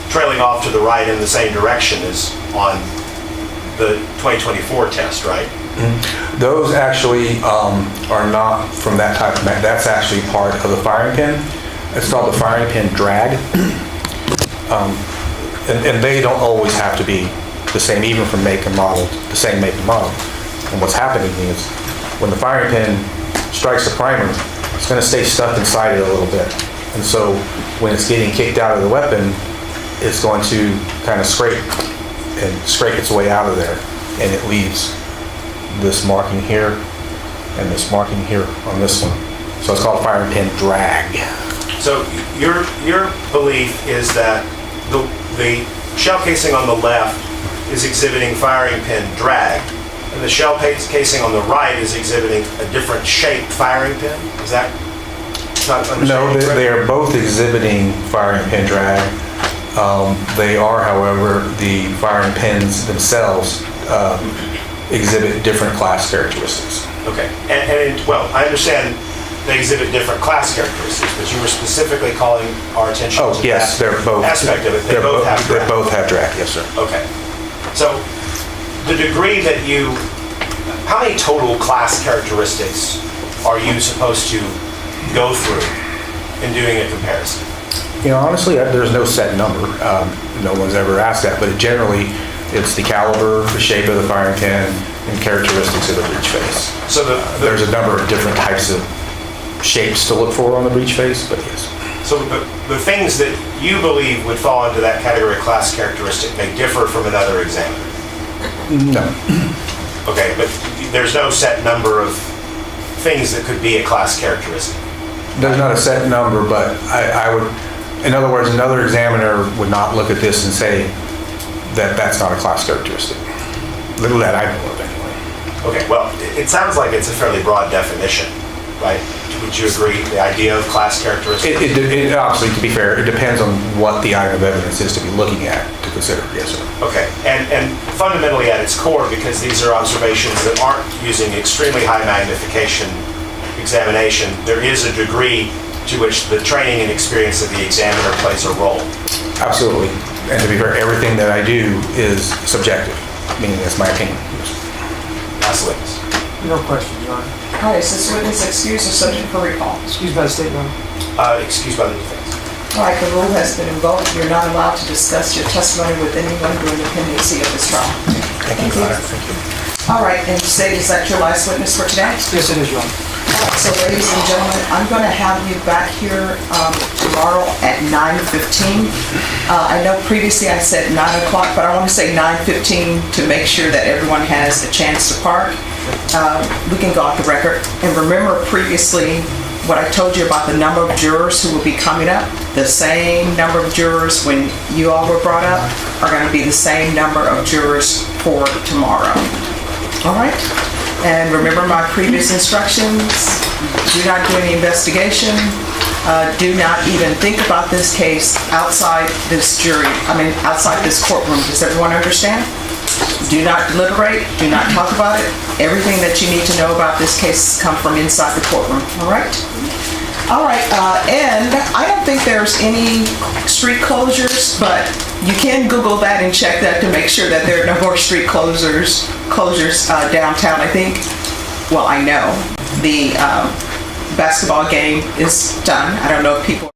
trailing off to the right in the same direction as on the 2024 test, right? Mm-hmm. Those actually are not from that type of that's actually part of the firing pin. It's called the firing pin drag. And they don't always have to be the same, even from make and model, the same make and model. And what's happening is when the firing pin strikes the primer, it's going to stay stuck inside it a little bit. And so when it's getting kicked out of the weapon, it's going to kind of scrape its way out of there, and it leaves this marking here and this marking here on this one. So it's called firing pin drag. So your belief is that the shell casing on the left is exhibiting firing pin drag, and the shell casing on the right is exhibiting a different shaped firing pin? Is that not understanding? No, they are both exhibiting firing pin drag. They are, however, the firing pins themselves exhibit different class characteristics. Okay, and well, I understand they exhibit different class characteristics, but you were specifically calling our attention to yes, that they're both, aspect of it. They both have drag. They both have drag, yes, sir. Okay, so the degree that how many total class characteristics are you supposed to go through in doing a comparison? You know, honestly, there's no set number. No one's ever asked that, but generally, it's the caliber, the shape of the firing pin, and characteristics of the breech face. So there's a number of different types of shapes to look for on the breech face, but yes. So the things that you believe would fall into that category of class characteristic may differ from another examiner? No. Okay, but there's no set number of things that could be a class characteristic? There's not a set number, but I would, in other words, another examiner would not look at this and say that that's not a class characteristic. Little that I know of anyway. Okay, well, it sounds like it's a fairly broad definition, right? Would you agree, the idea of class characteristic? It obviously, to be fair, it depends on what the item of evidence is to be looking at to consider, yes, sir. Okay, and fundamentally at its core, because these are observations that aren't using extremely high magnification examination, there is a degree to which the training and experience of the examiner plays a role. Absolutely. And to be fair, everything that I do is subjective, meaning that's my opinion. Last witness. No question, Your Honor. All right, is this witness excused or subject for recall? Excused by the state, Your Honor. Excused by the defense. All right, the rule has been invoked. You're not allowed to discuss your testimony with anyone during the pendency of this trial. Thank you, Your Honor. Thank you. All right, and State, is that your last witness for today? Yes, it is, Your Honor. All right, so ladies and gentlemen, I'm going to have you back here tomorrow at 9:15. I know previously I said 9 o'clock, but I want to say 9:15 to make sure that everyone has a chance to park. We can go off the record. And remember previously what I told you about the number of jurors who will be coming up? The same number of jurors when you all were brought up are going to be the same number of jurors for tomorrow. All right? And remember my previous instructions, do not do any investigation, do not even think about this case outside this outside this courtroom. Does everyone understand? Do not deliberate, do not talk about it. Everything that you need to know about this case come from inside the courtroom, all right? All right, and I don't think there's any street closures, but you can Google that and check that to make sure that there are no more street closures downtown. I think, well, I know the basketball game is done. I don't know if people